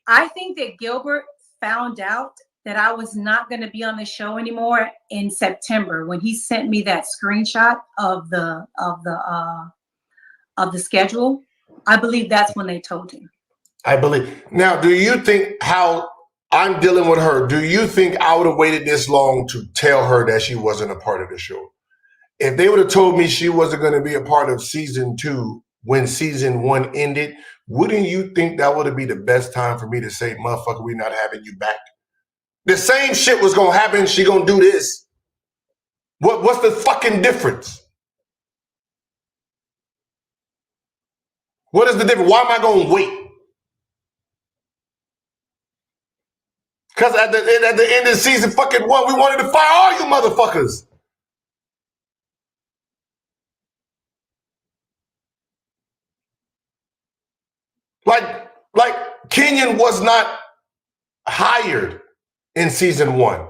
I think that Gilbert found out that I was not going to be on the show anymore in September when he sent me that screenshot of the schedule. I believe that's when they told him. I believe. Now, do you think how I'm dealing with her, do you think I would have waited this long to tell her that she wasn't a part of the show? If they would have told me she wasn't going to be a part of season 2 when season 1 ended, wouldn't you think that would have been the best time for me to say, motherfucker, we're not having you back? The same shit was going to happen. She going to do this. What's the fucking difference? What is the difference? Why am I going to wait? Because at the end of season fucking 1, we wanted to fire all you motherfuckers. Like Kenyon was not hired in season 1.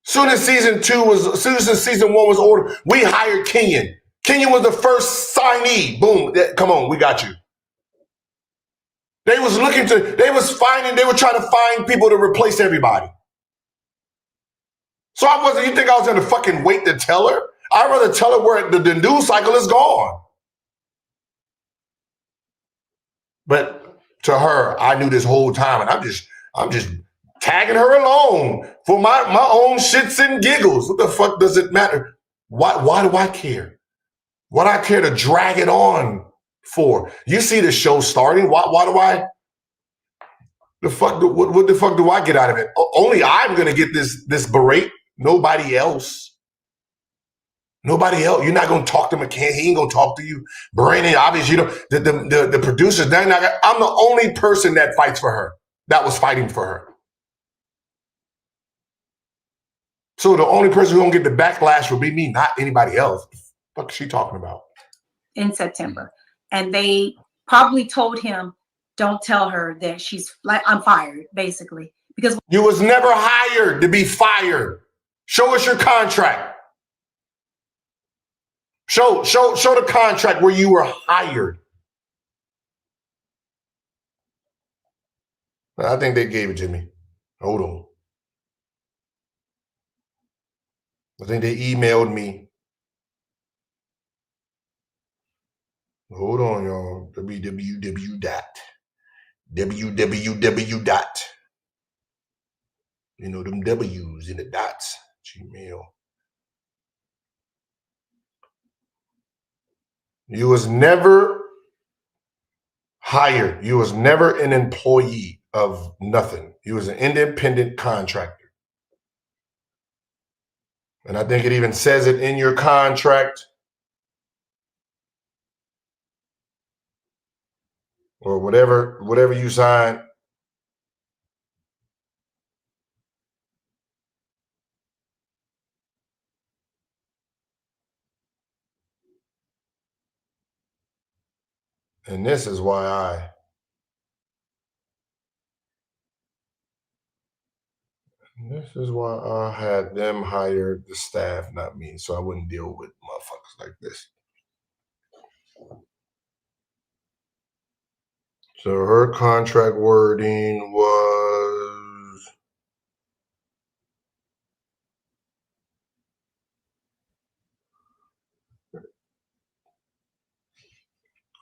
Soon as season 1 was ordered, we hired Kenyon. Kenyon was the first signee. Boom. Come on, we got you. They were trying to find people to replace everybody. So you think I was gonna fucking wait to tell her? I'd rather tell her where the news cycle is gone. But to her, I knew this whole time, and I'm just tagging her along for my own shits and giggles. What the fuck does it matter? Why do I care? What do I care to drag it on for? You see the show starting. Why do I? What the fuck do I get out of it? Only I'm gonna get this berate. Nobody else. Nobody else. You're not gonna talk to McCann. He ain't gonna talk to you. Brandon, obviously, the producers. I'm the only person that fights for her. That was fighting for her. So the only person who gonna get the backlash will be me, not anybody else. What the fuck is she talking about? In September. And they probably told him, don't tell her that she's like, I'm fired, basically. Because you was never hired to be fired. Show us your contract. Show the contract where you were hired. I think they gave it to me. Hold on. I think they emailed me. Hold on, y'all. www. You know, them W's in the dots. Gmail. You was never hired. You was never an employee of nothing. You was an independent contractor. And I think it even says it in your contract. Or whatever you sign. And this is why I had them hire the staff, not me, so I wouldn't deal with motherfuckers like this. So her contract wording was,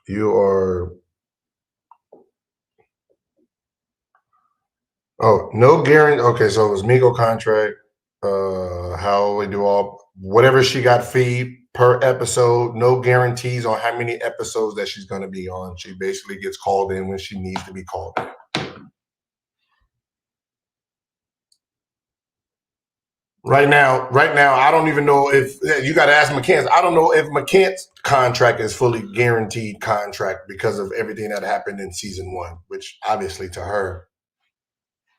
you are, no guarantee. Okay, so it was Miko contract. How we do whatever she got fee per episode, no guarantees on how many episodes that she's going to be on. She basically gets called in when she needs to be called in. Right now, I don't even know if you got to ask McCants. I don't know if McCants' contract is fully guaranteed contract because of everything that happened in season 1, which obviously to her,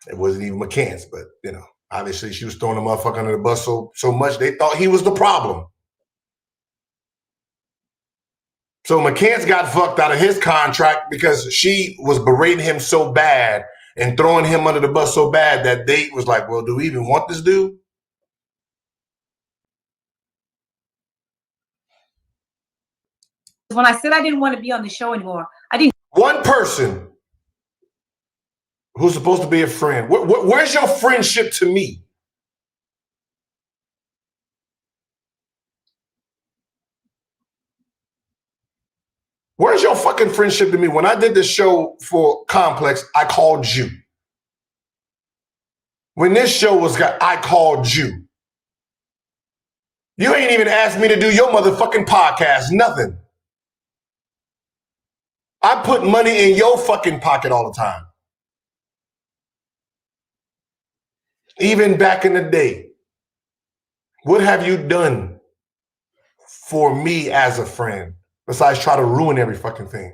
it wasn't even McCants, but you know, obviously she was throwing the motherfucker under the bus so much they thought he was the problem. So McCants got fucked out of his contract because she was berating him so bad and throwing him under the bus so bad that they was like, well, do we even want this dude? when I said I didn't want to be on the show anymore, I didn't. One person who's supposed to be a friend. Where's your friendship to me? Where's your fucking friendship to me? When I did this show for Complex, I called you. When this show was I called you. You ain't even asked me to do your motherfucking podcast, nothing. I put money in your fucking pocket all the time. Even back in the day. What have you done for me as a friend besides try to ruin every fucking thing?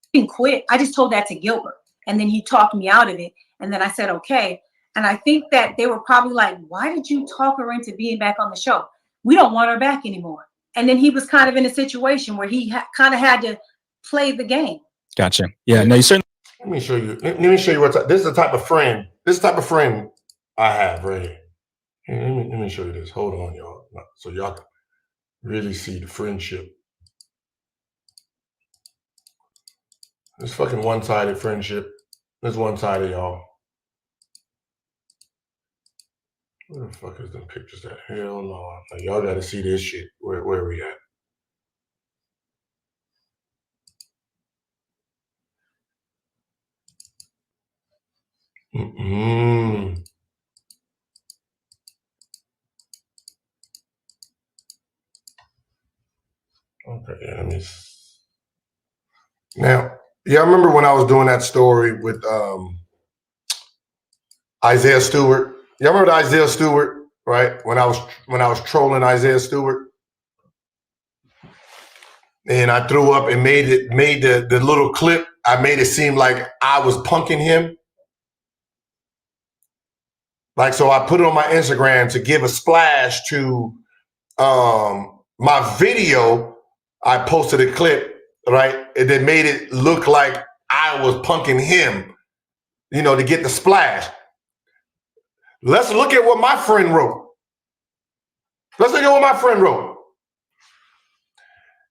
I didn't quit. I just told that to Gilbert. And then he talked me out of it. And then I said, okay. And I think that they were probably like, why did you talk her into being back on the show? We don't want her back anymore. And then he was kind of in a situation where he kind of had to play the game. Gotcha. Yeah, no, you certainly. Let me show you. Let me show you what this is the type of friend. This is the type of friend I have right here. Let me show you this. Hold on, y'all. So y'all can really see the friendship. This fucking one-sided friendship. This one-sided, y'all. Where the fuck is them pictures at? Hell no. Y'all got to see this shit. Where we at? Okay, let me. Now, yeah, I remember when I was doing that story with Isaiah Stewart. Y'all remember Isaiah Stewart, right? When I was trolling Isaiah Stewart, and I threw up and made the little clip. I made it seem like I was punking him. Like, so I put it on my Instagram to give a splash to my video. I posted a clip, right? And then made it look like I was punking him, to get the splash. Let's look at what my friend wrote.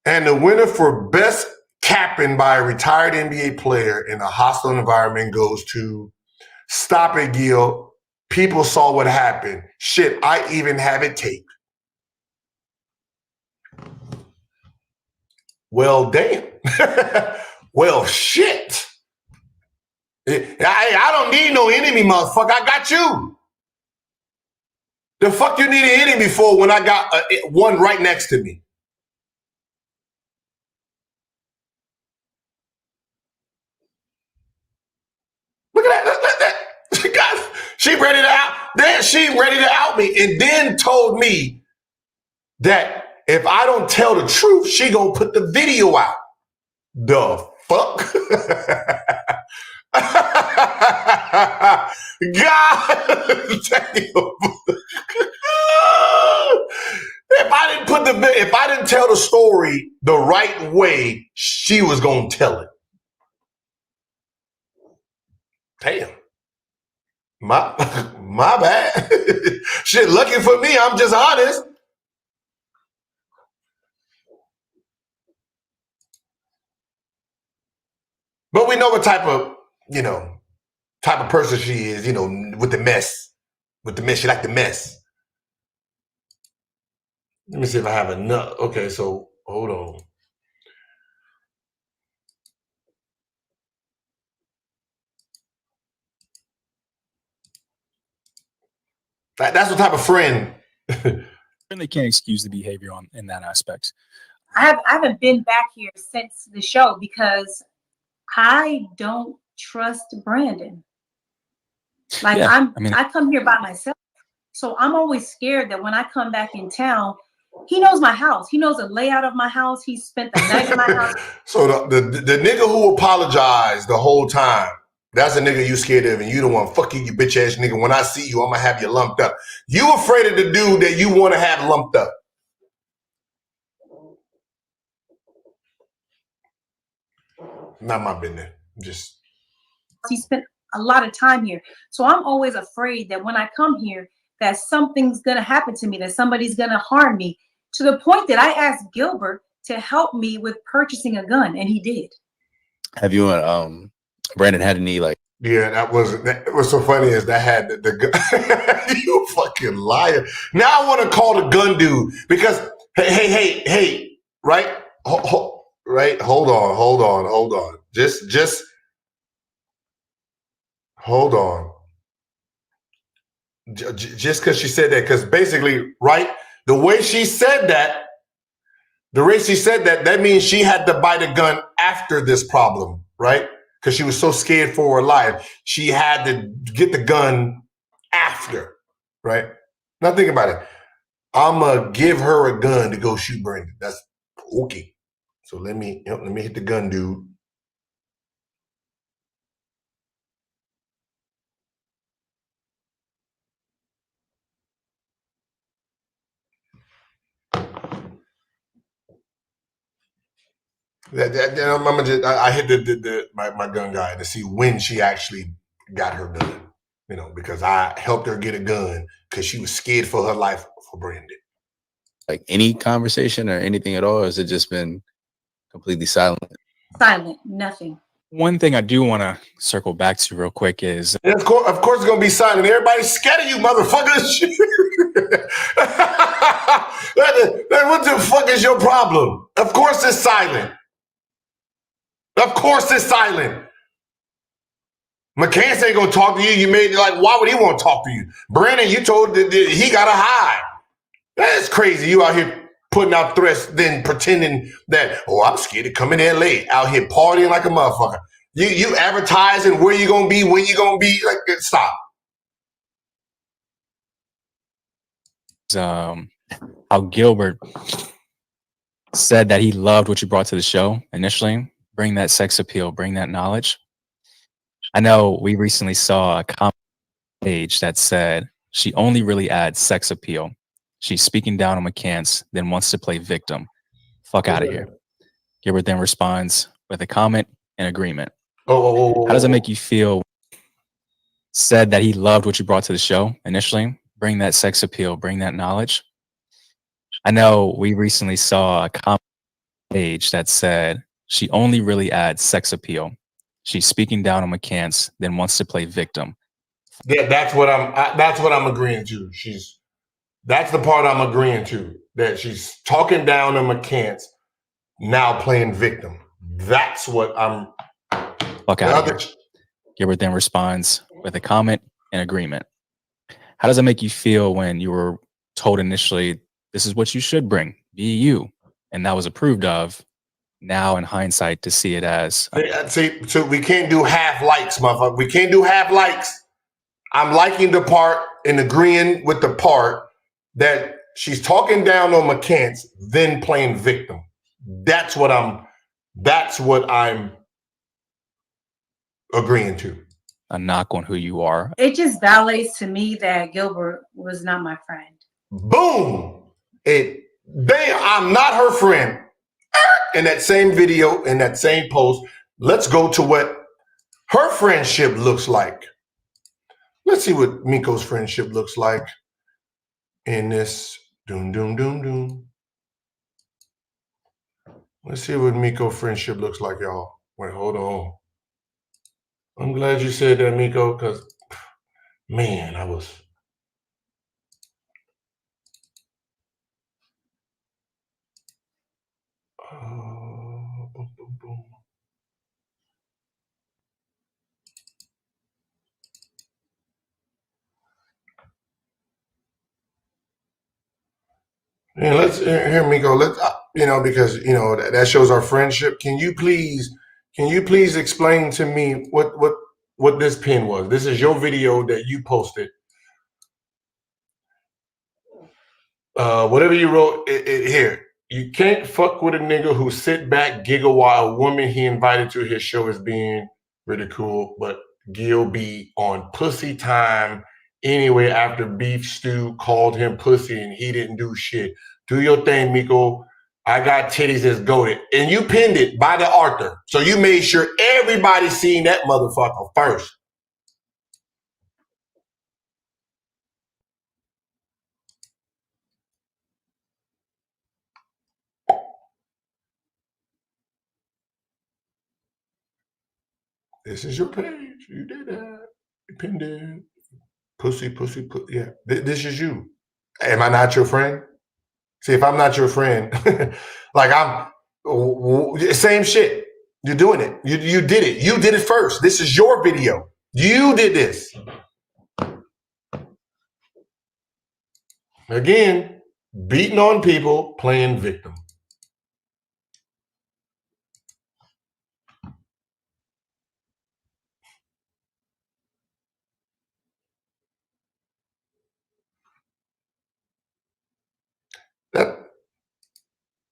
And the winner for best capping by a retired NBA player in a hostile environment goes to Stop It, Gil. People saw what happened. Shit, I even have it taped. Well, damn. Well, shit. I don't need no enemy, motherfucker. I got you. The fuck you need an enemy for when I got one right next to me? Look at that. She ready to out. Then she ready to out me, and then told me that if I don't tell the truth, she gonna put the video out. The fuck? God damn. If I didn't tell the story the right way, she was gonna tell it. Damn. My bad. Shit, lucky for me, I'm just honest. But we know what type of person she is, with the mess. She like the mess. Let me see if I have enough. Okay, so hold on. That's the type of friend. Really can't excuse the behavior in that aspect. I haven't been back here since the show because I don't trust Brandon. Like I come here by myself. So I'm always scared that when I come back in town, he knows my house. He knows the layout of my house. He spent the night in my house. So the nigga who apologized the whole time, that's the nigga you scared of, and you the one, fuck you bitch ass nigga. When I see you, I'm gonna have you lumped up. You afraid of the dude that you want to have lumped up. Not my business. Just he spent a lot of time here. So I'm always afraid that when I come here, that something's gonna happen to me, that somebody's gonna harm me, to the point that I asked Gilbert to help me with purchasing a gun, and he did. Have you and Brandon had any like? Yeah, that was so funny is that had the gun. You fucking liar. Now I want to call the gun dude because hey, right? Right? Hold on. Just hold on. Just because she said that, because basically, right, the way she said that, that means she had to buy the gun after this problem, right? Because she was so scared for her life. She had to get the gun after, right? Now think about it. I'm going to give her a gun to go shoot Brandon. That's okay. So let me hit the gun dude. I hit my gun guy to see when she actually got her gun, because I helped her get a gun because she was scared for her life for Brandon. Like any conversation or anything at all, or has it just been completely silent? Silent, nothing. One thing I do want to circle back to real quick is... Of course it's going to be silent. Everybody's scared of you, motherfuckers. What the fuck is your problem? Of course it's silent. Of course it's silent. McCants ain't going to talk to you. You made why would he want to talk to you? Brandon, you told that he got to hide. That's crazy. You out here putting out threats, then pretending that, I'm scared to come in there late, out here partying like a motherfucker. You advertising where you gonna be, when you gonna be, stop. How Gilbert said that he loved what you brought to the show initially. Bring that sex appeal, bring that knowledge. I know we recently saw a comment page that said, She only really adds sex appeal. She's speaking down on McCants, then wants to play victim. Fuck out of here. Gilbert then responds with a comment and agreement. How does it make you feel? Said that he loved what you brought to the show initially. Bring that sex appeal, bring that knowledge. I know we recently saw a comment page that said she only really adds sex appeal. She's speaking down on McCants, then wants to play victim. Yeah, that's what I'm agreeing to. That's the part I'm agreeing to. That she's talking down on McCants, now playing victim. That's what I'm. Fuck out of here. Gilbert then responds with a comment and agreement. How does it make you feel when you were told initially, this is what you should bring, be you, and that was approved of? Now in hindsight to see it as see, so we can't do half likes, motherfucker. We can't do half likes. I'm liking the part and agreeing with the part that she's talking down on McCants, then playing victim. That's what I'm agreeing to. A knock on who you are. It just validates to me that Gilbert was not my friend. Boom! I'm not her friend. In that same video, in that same post, let's go to what her friendship looks like. Let's see what Miko's friendship looks like in this. Doom, doom, doom, doom. Let's see what Miko's friendship looks like, y'all. Wait, hold on. I'm glad you said that, Miko, because, man, I was... boom, boom, boom. And let's hear Miko. Let's because that shows our friendship. Can you please explain to me what this pin was? This is your video that you posted. Whatever you wrote here. You can't fuck with a nigga who sit back, giggle while a woman he invited to his show is being ridiculed, but Gil be on pussy time anyway after Beef Stew called him pussy and he didn't do shit. Do your thing, Miko. I got titties that's goated. And you pinned it by the author. So you made sure everybody seen that motherfucker first. This is your page. You did that. You pinned it. Pussy. Yeah, this is you. Am I not your friend? See, if I'm not your friend, same shit. You're doing it. You did it. You did it first. This is your video. You did this. Again, beating on people, playing victim.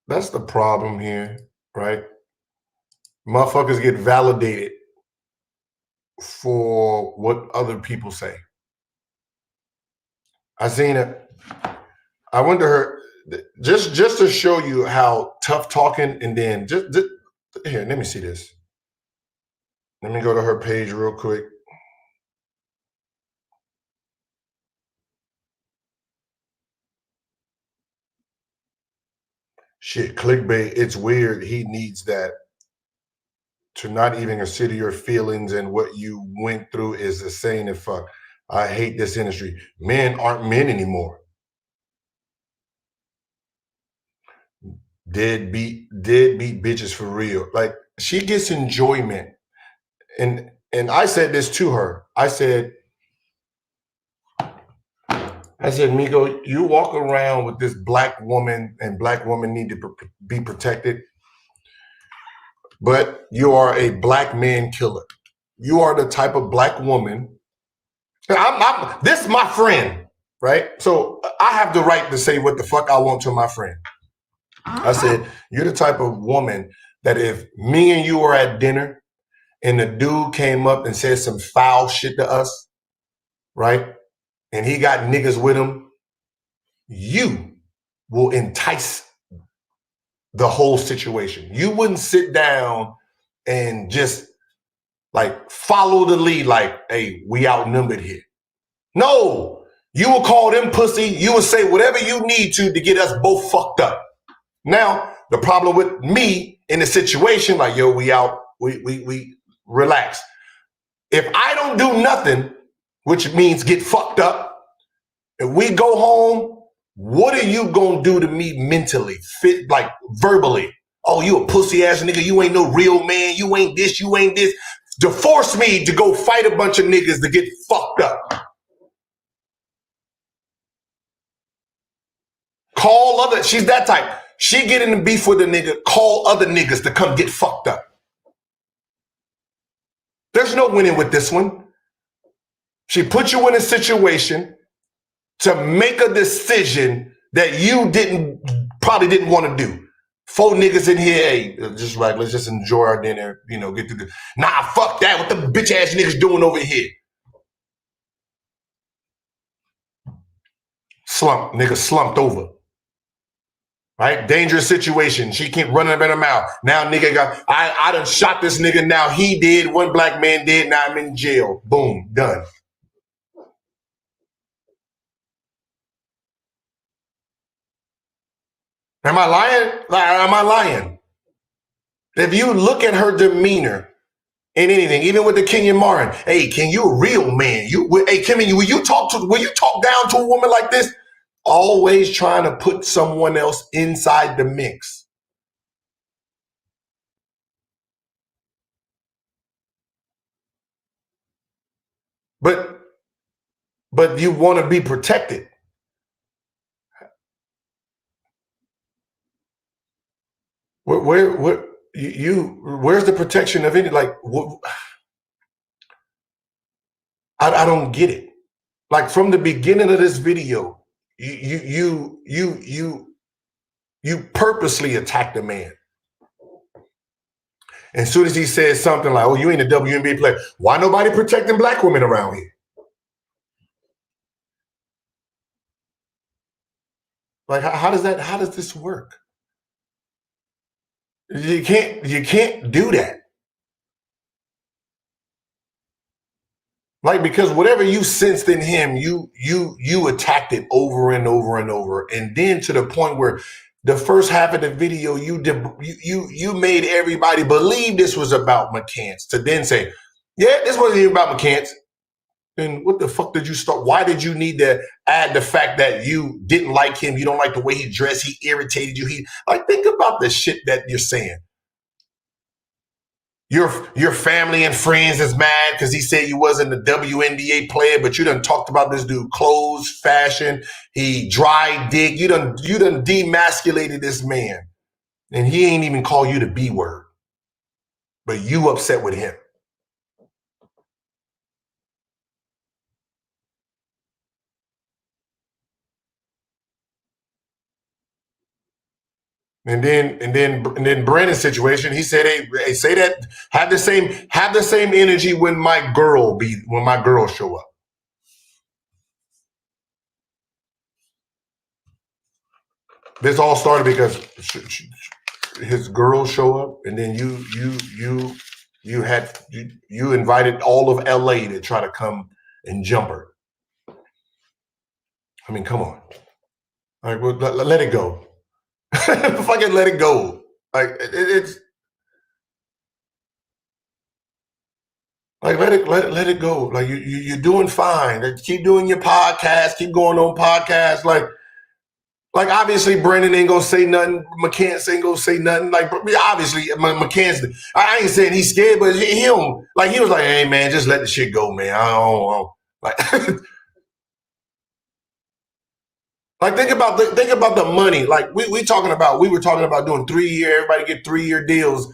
That's the problem here, right? Motherfuckers get validated for what other people say. I seen it. I went to her just to show you how tough talking, and then just here, let me see this. Let me go to her page real quick. Shit, clickbait, it's weird. He needs that to not even consider your feelings and what you went through is the same as fuck. I hate this industry. Men aren't men anymore. Deadbeat bitches for real. Like, she gets enjoyment. And I said this to her. I said, Miko, you walk around with this black woman, and black women need to be protected. But you are a black man killer. You are the type of black woman. This is my friend, right? So I have the right to say what the fuck I want to my friend. I said, you're the type of woman that if me and you were at dinner and the dude came up and said some foul shit to us, right? and he got niggas with him, you will entice the whole situation. You wouldn't sit down and just like follow the lead like, hey, we outnumbered here. No, you will call them pussy. You will say whatever you need to get us both fucked up. Now, the problem with me in the situation, like, yo, we out, we relax. If I don't do nothing, which means get fucked up, if we go home, what are you gonna do to me mentally, fit like verbally? Oh, you a pussy ass nigga, you ain't no real man, you ain't this, you ain't this. To force me to go fight a bunch of niggas to get fucked up. Call other, she's that type. She get in the beef with a nigga, call other niggas to come get fucked up. There's no winning with this one. She put you in a situation to make a decision that you probably didn't want to do. 4 niggas in here, hey, just like, let's just enjoy our dinner, get through the, nah, fuck that, what the bitch ass niggas doing over here? Nigga slumped over. Right? Dangerous situation. She keep running up in her mouth. Now nigga I done shot this nigga, now he did, one black man did, now I'm in jail. Boom, done. Am I lying? Am I lying? If you look at her demeanor in anything, even with the Kenyon Martin, hey, Ken, you a real man. Hey, Kimmy, will you talk down to a woman like this? Always trying to put someone else inside the mix. But you want to be protected. Where's the protection of any, like, I don't get it. Like, from the beginning of this video, you purposely attacked the man. And as soon as he says something like, oh, you ain't a WNBA player, why nobody protecting black women around here? Like, how does this work? You can't do that. Like, because whatever you sensed in him, you attacked it over and over and over. And then to the point where the first half of the video, you made everybody believe this was about McCants, to then say, yeah, this wasn't even about McCants. Then what the fuck did you start? Why did you need to add the fact that you didn't like him? You don't like the way he dressed. He irritated you. Think about the shit that you're saying. Your family and friends is mad because he said you wasn't a WNBA player, but you done talked about this dude, clothes, fashion, he dry dick. You done demasculated this man. And he ain't even call you the B word. But you upset with him. And then Brandon's situation, he said, hey, say that, have the same energy when my girl show up. This all started because his girl show up, and then you invited all of LA to try to come and jump her. I mean, come on. All right, well, let it go. Fucking let it go. Like, it's like, let it go. Like, you're doing fine. Keep doing your podcast. Keep going on podcasts. Like obviously Brandon ain't gonna say nothing. McCants ain't gonna say nothing. Like, obviously McCants, I ain't saying he's scared, but him, like, he was like, hey man, just let the shit go, man. I don't like. Like, think about the money. Like, we were talking about doing 3-year, everybody get 3-year deals.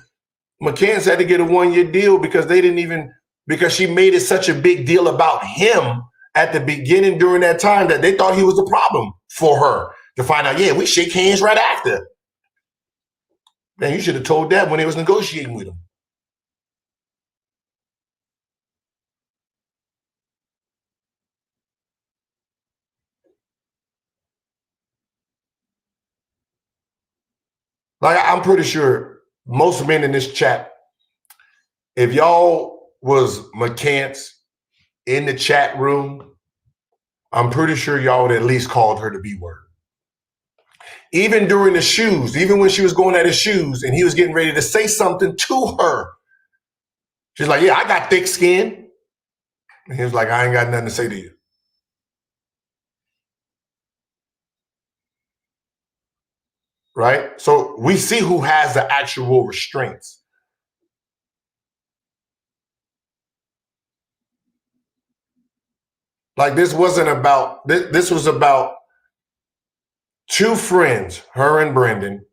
McCants had to get a 1-year deal because she made it such a big deal about him at the beginning during that time that they thought he was a problem for her. To find out, yeah, we shake hands right after. Man, you should have told that when they was negotiating with him. Like, I'm pretty sure most men in this chat, if y'all was McCants in the chat room, I'm pretty sure y'all would at least called her the B word. Even during the shoes, even when she was going at his shoes and he was getting ready to say something to her, she's like, yeah, I got thick skin. And he was like, I ain't got nothing to say to you. Right? So we see who has the actual restraints. Like, this wasn't about, this was about two friends, her and Brendan.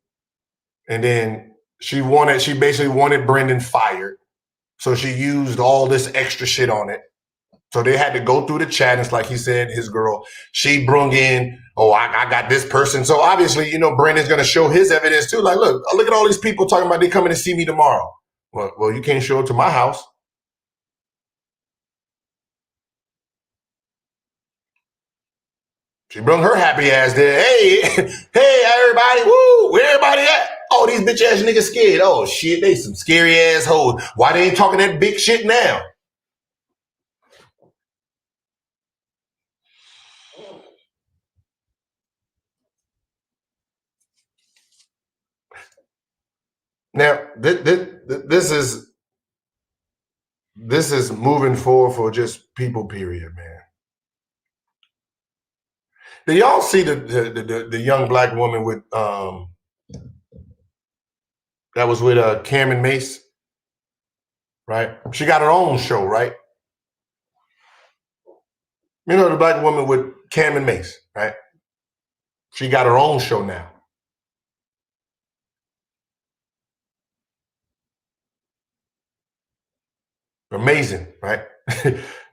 And then she basically wanted Brendan fired. So she used all this extra shit on it. So they had to go through the chat. It's like he said, his girl, she brung in, I got this person. So obviously, Brendan's going to show his evidence too. Like, look at all these people talking about they coming to see me tomorrow. Well, you can't show it to my house. She brung her happy ass there. Hey, everybody, woo, where everybody at? Oh, these bitch ass niggas scared. Oh shit, they some scary ass hoes. Why they ain't talking that big shit now? Now, this is moving forward for just people, period, man. Do y'all see the young black woman with that was with Cameron Mace, right? She got her own show, right? The black woman with Cameron Mace, right? She got her own show now. Amazing, right?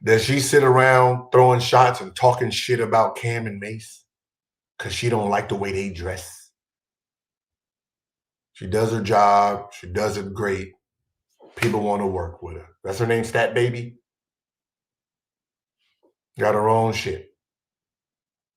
Does she sit around throwing shots and talking shit about Cam and Mace because she don't like the way they dress? She does her job. She does it great. People want to work with her. That's her name, Stat Baby. Got her own shit.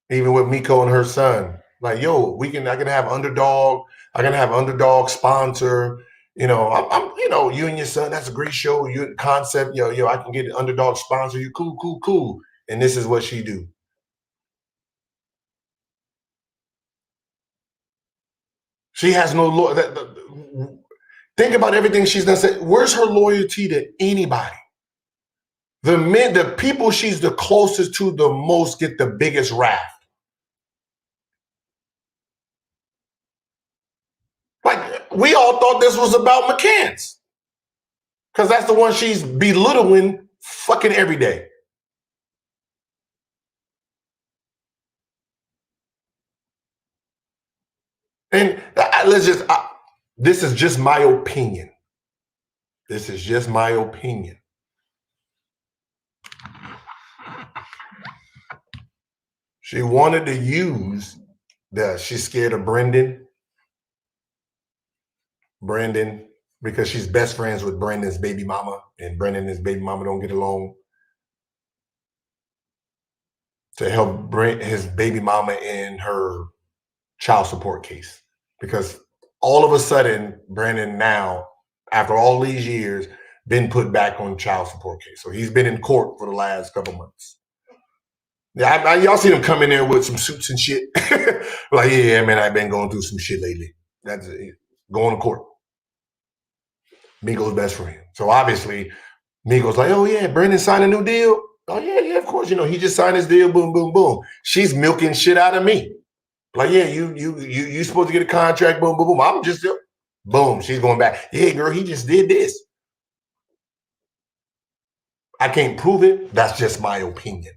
Even with Miko and her son, like, yo, I can have Underdog. I can have Underdog sponsor. I'm you and your son, that's a great show. You concept, yo, I can get an Underdog sponsor. You cool. And this is what she do. She has no think about everything she's done. Where's her loyalty to anybody? The people she's the closest to the most get the biggest wrath. Like, we all thought this was about McCants. Because that's the one she's belittling fucking every day. And this is just my opinion. This is just my opinion. She wanted to use she's scared of Brendan, because she's best friends with Brendan's baby mama, and Brendan and his baby mama don't get along. To help his baby mama in her child support case. Because all of a sudden, Brandon now, after all these years, been put back on child support case. So he's been in court for the last couple months. Yeah, y'all see him come in there with some suits and shit. Like, yeah, man, I've been going through some shit lately. That's it. Going to court. Miko's best friend. So obviously, Miko's like, oh yeah, Brandon signed a new deal. Oh yeah, of course. He just signed his deal. Boom, boom, boom. She's milking shit out of me. Like, yeah, you supposed to get a contract. Boom, boom, boom. I'm just boom. She's going back. Yeah, girl, he just did this. I can't prove it. That's just my opinion.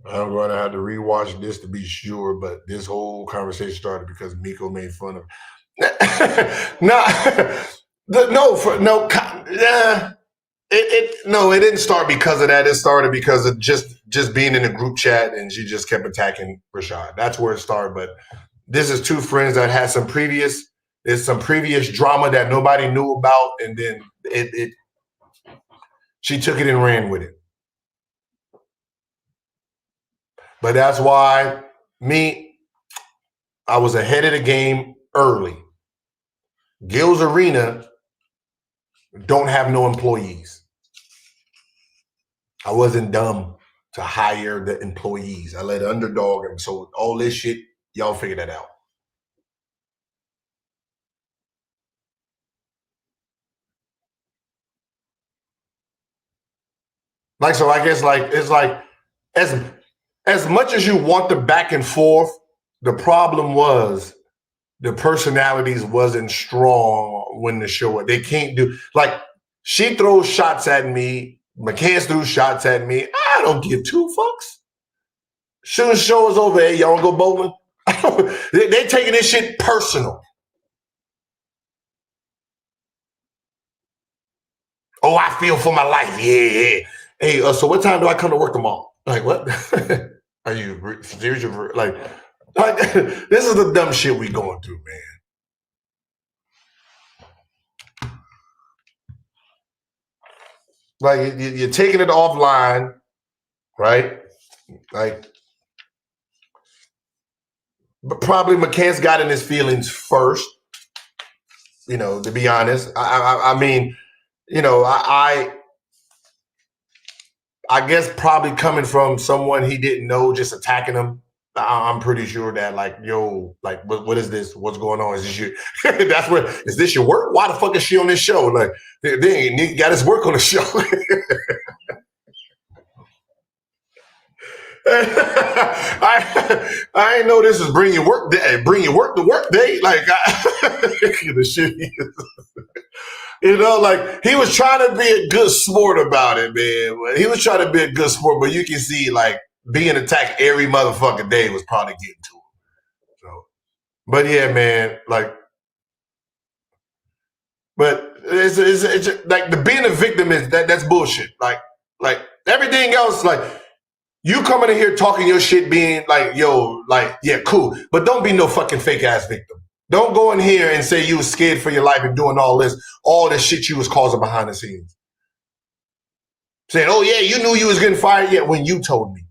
I'm going to have to rewatch this to be sure, but this whole conversation started because Miko made fun of. It didn't start because of that. It started because of just being in a group chat, and she just kept attacking Rashad. That's where it started. But this is two friends that had some previous drama that nobody knew about, and then She took it and ran with it. But that's why I was ahead of the game early. Gil's Arena don't have no employees. I wasn't dumb to hire the employees. I let Underdog, and so all this shit, y'all figure that out. Like, so I guess like it's like as much as you want the back and forth, the problem was the personalities wasn't strong when the show. They can't do like she throws shots at me. McCants threw shots at me. I don't give two fucks. Soon as the show is over, hey, y'all wanna go bowling? They taking this shit personal. Oh, I feel for my life. Yeah. Hey, so what time do I come to work tomorrow? Like, what? Are you serious? Like, this is the dumb shit we going through, man. Like, you're taking it offline, right? Like, but probably McCants got in his feelings first, to be honest. I mean, I guess probably coming from someone he didn't know, just attacking him. I'm pretty sure that what is this? What's going on? Is this your? Is this your work? Why the fuck is she on this show? Like, they ain't got his work on the show. I ain't know this is bring your work to work day. Like, the shit. Like he was trying to be a good sport about it, man. He was trying to be a good sport, but you can see like being attacked every motherfucking day was probably getting to him. So, but yeah, man, like, but it's like the being a victim is that's bullshit. Like everything else, like you coming in here talking your shit, being like, yo, like, yeah, cool, but don't be no fucking fake ass victim. Don't go in here and say you was scared for your life and doing all this shit you was causing behind the scenes. Saying, oh yeah, you knew you was getting fired yet when you told me.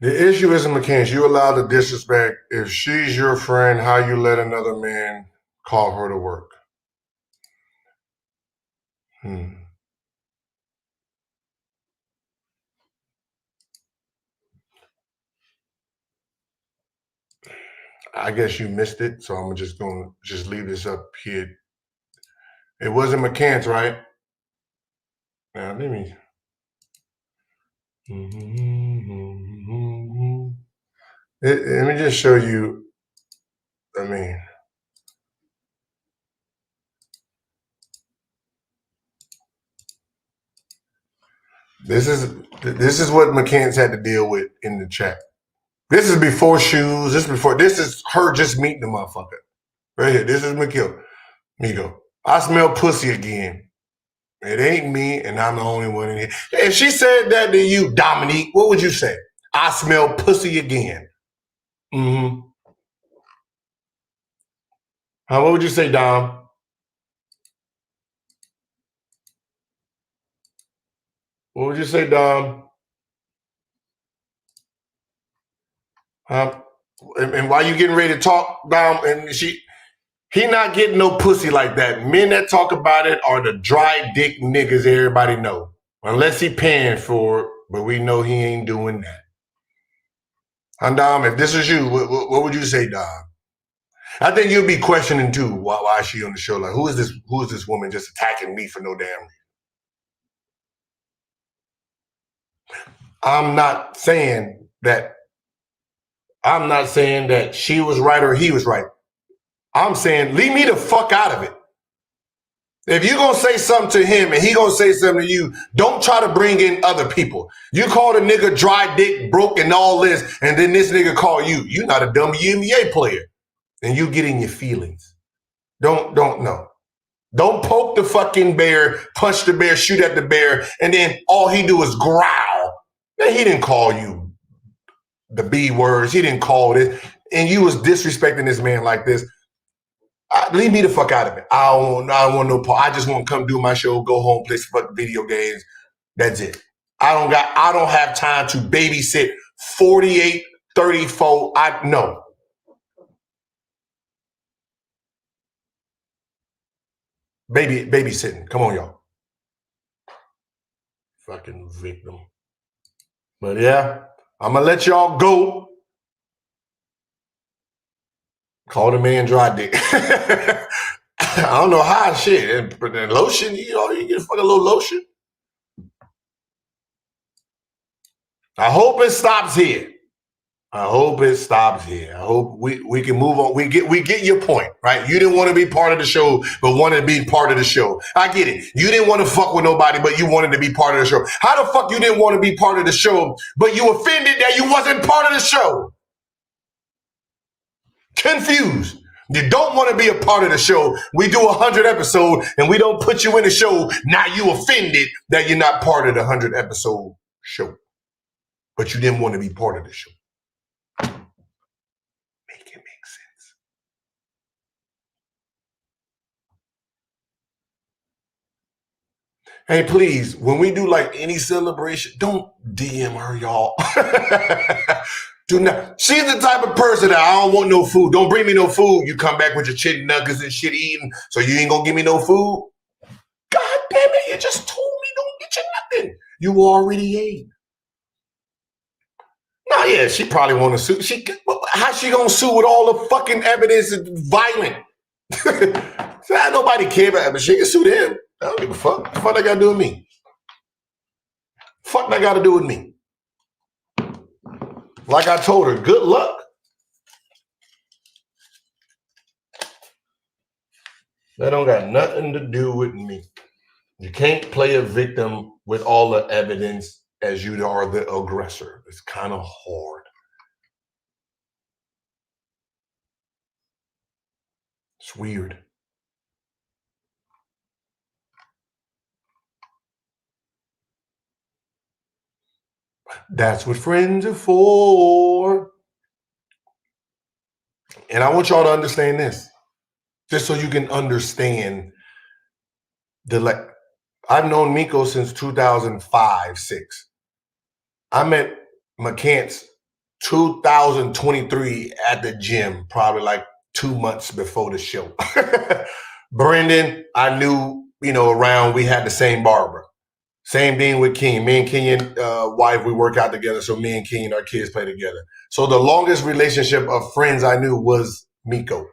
The issue isn't McCants. You allowed the disrespect. If she's your friend, how you let another man call her to work? I guess you missed it, so I'm just going to leave this up here. It wasn't McCants, right? Now, let me... Let me just show you, I mean... This is what McCants had to deal with in the chat. This is before shoes. This is her just meeting the motherfucker. Right here. This is Miko. I smell pussy again. It ain't me, and I'm the only one in here. If she said that to you, Dominique, what would you say? I smell pussy again. Mm-hmm. What would you say, Dom? What would you say, Dom? And while you getting ready to talk, Dom, and he not getting no pussy like that. Men that talk about it are the dry dick niggas everybody know. Unless he paying for it, but we know he ain't doing that. And Dom, if this is you, what would you say, Dom? I think you'd be questioning too why is she on the show? Like, who is this woman just attacking me for no damn reason? I'm not saying that she was right or he was right. I'm saying leave me the fuck out of it. If you're going to say something to him and he going to say something to you, don't try to bring in other people. You call the nigga dry dick, broke, and all this, and then this nigga call you. You're not a WNBA player. And you get in your feelings. Don't no. Don't poke the fucking bear, punch the bear, shoot at the bear, and then all he do is growl. Man, he didn't call you the B words. He didn't call this. And you was disrespecting this man like this. Leave me the fuck out of it. I don't want no part. I just want to come do my show, go home, play some fucking video games. That's it. I don't have time to babysit 48, 34. No. Babysitting. Come on, y'all. Fucking victim. But yeah, I'm gonna let y'all go. Call the man dry dick. I don't know how shit. But then lotion, you get a fucking little lotion. I hope it stops here. I hope we can move on. We get your point, right? You didn't want to be part of the show, but wanted to be part of the show. I get it. You didn't want to fuck with nobody, but you wanted to be part of the show. How the fuck you didn't want to be part of the show, but you offended that you wasn't part of the show? Confused. You don't want to be a part of the show. We do 100 episodes and we don't put you in the show. Now you offended that you're not part of the 100 episode show. But you didn't want to be part of the show. Make it make sense. Hey, please, when we do like any celebration, don't DM her, y'all. Do not. She's the type of person that I don't want no food. Don't bring me no food. You come back with your chicken nuggets and shit eating, so you ain't gonna give me no food. God damn it! You just told me don't get you nothing. You already ate. No, yeah, she probably want to sue. How she gonna sue with all the fucking evidence is violent? Nobody care about it, but she can sue them. I don't give a fuck. What the fuck that got to do with me? Fuck that got to do with me. Like I told her, good luck. That don't got nothing to do with me. You can't play a victim with all the evidence as you are the aggressor. It's kind of hard. It's weird. That's what friends are for. And I want y'all to understand this, just so you can understand I've known Miko since 2005, 6. I met McCants 2023 at the gym, probably like 2 months before the show. Brendan, I knew, around, we had the same barber. Same thing with King. Me and Kenyon, wife, we work out together. So me and Kenyon, our kids play together. So the longest relationship of friends I knew was Miko.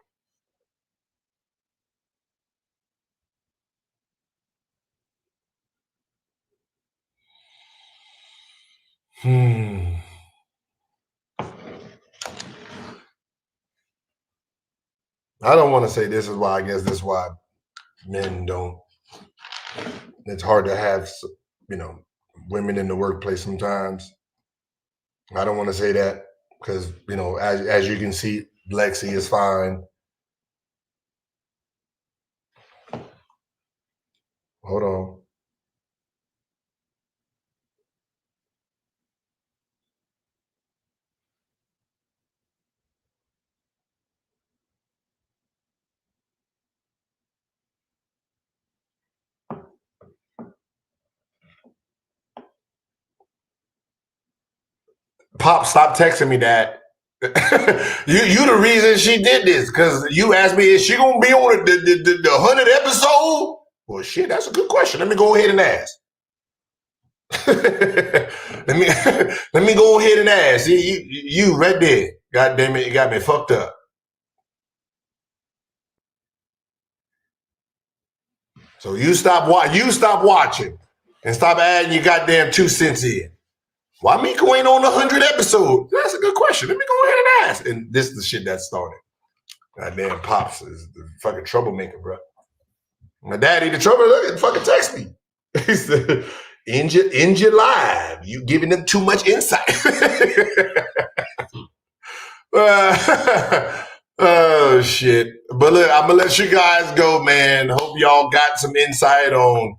I don't want to say this is why. I guess this is why men don't. It's hard to have, women in the workplace sometimes. I don't want to say that because, as you can see, Lexi is fine. Hold on. Pop, stop texting me, Dad. you the reason she did this, because you asked me, is she gonna be on the 100 episode? Well, shit, that's a good question. Let me go ahead and ask. let me go ahead and ask. You right there. God damn it, you got me fucked up. So you stop watching and stop adding your goddamn 2 cents in. Why Miko ain't on 100 episodes? That's a good question. Let me go ahead and ask. And this is the shit that started. Goddamn Pops is the fucking troublemaker, bro. My daddy, the troublemaker, fucking text me. He said, end your live. You giving them too much insight. Oh shit. But look, I'm gonna let you guys go, man. Hope y'all got some insight on,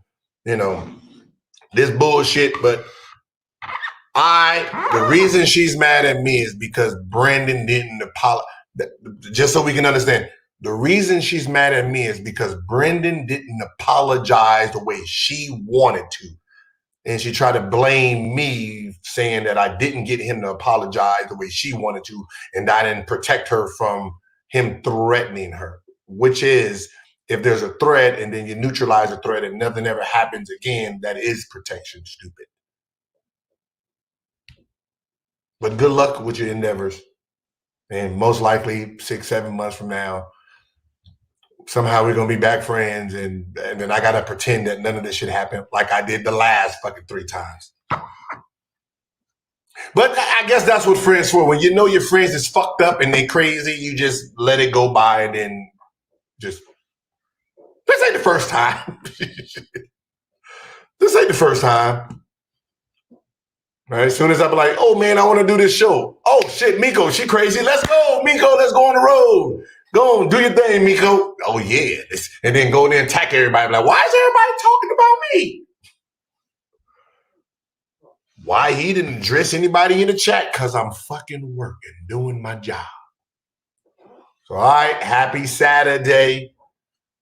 this bullshit. But the reason she's mad at me is because Brandon didn't apologize. Just so we can understand, the reason she's mad at me is because Brendan didn't apologize the way she wanted to. And she tried to blame me, saying that I didn't get him to apologize the way she wanted to, and I didn't protect her from him threatening her, which is, if there's a threat and then you neutralize the threat and nothing ever happens again, that is protection, stupid. But good luck with your endeavors. And most likely 6-7 months from now, somehow we're going to be back friends, and then I got to pretend that none of this shit happened like I did the last fucking 3 times. But I guess that's what friends for. When you know your friends is fucked up and they crazy, you just let it go by and then this ain't the first time. This ain't the first time. Right? As soon as I be like, oh man, I want to do this show. Oh shit, Miko, she crazy. Let's go, Miko, let's go on the road. Go on, do your thing, Miko. Oh yeah. And then go in there and attack everybody. Like, why is everybody talking about me? Why he didn't address anybody in the chat? Because I'm fucking working, doing my job. So, all right, happy Saturday.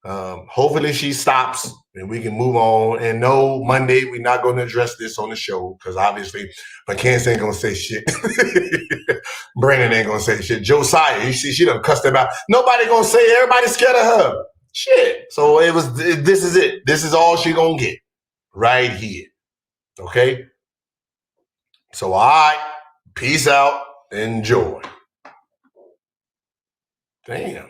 Hopefully she stops and we can move on. And no, Monday, we're not going to address this on the show because obviously McCann ain't going to say shit. Brandon ain't going to say shit. Josiah, you see, she done cussed him out. Nobody going to say it. Everybody's scared of her. Shit. So this is it. This is all she going to get right here. Okay? So, all right, peace out, enjoy. Damn.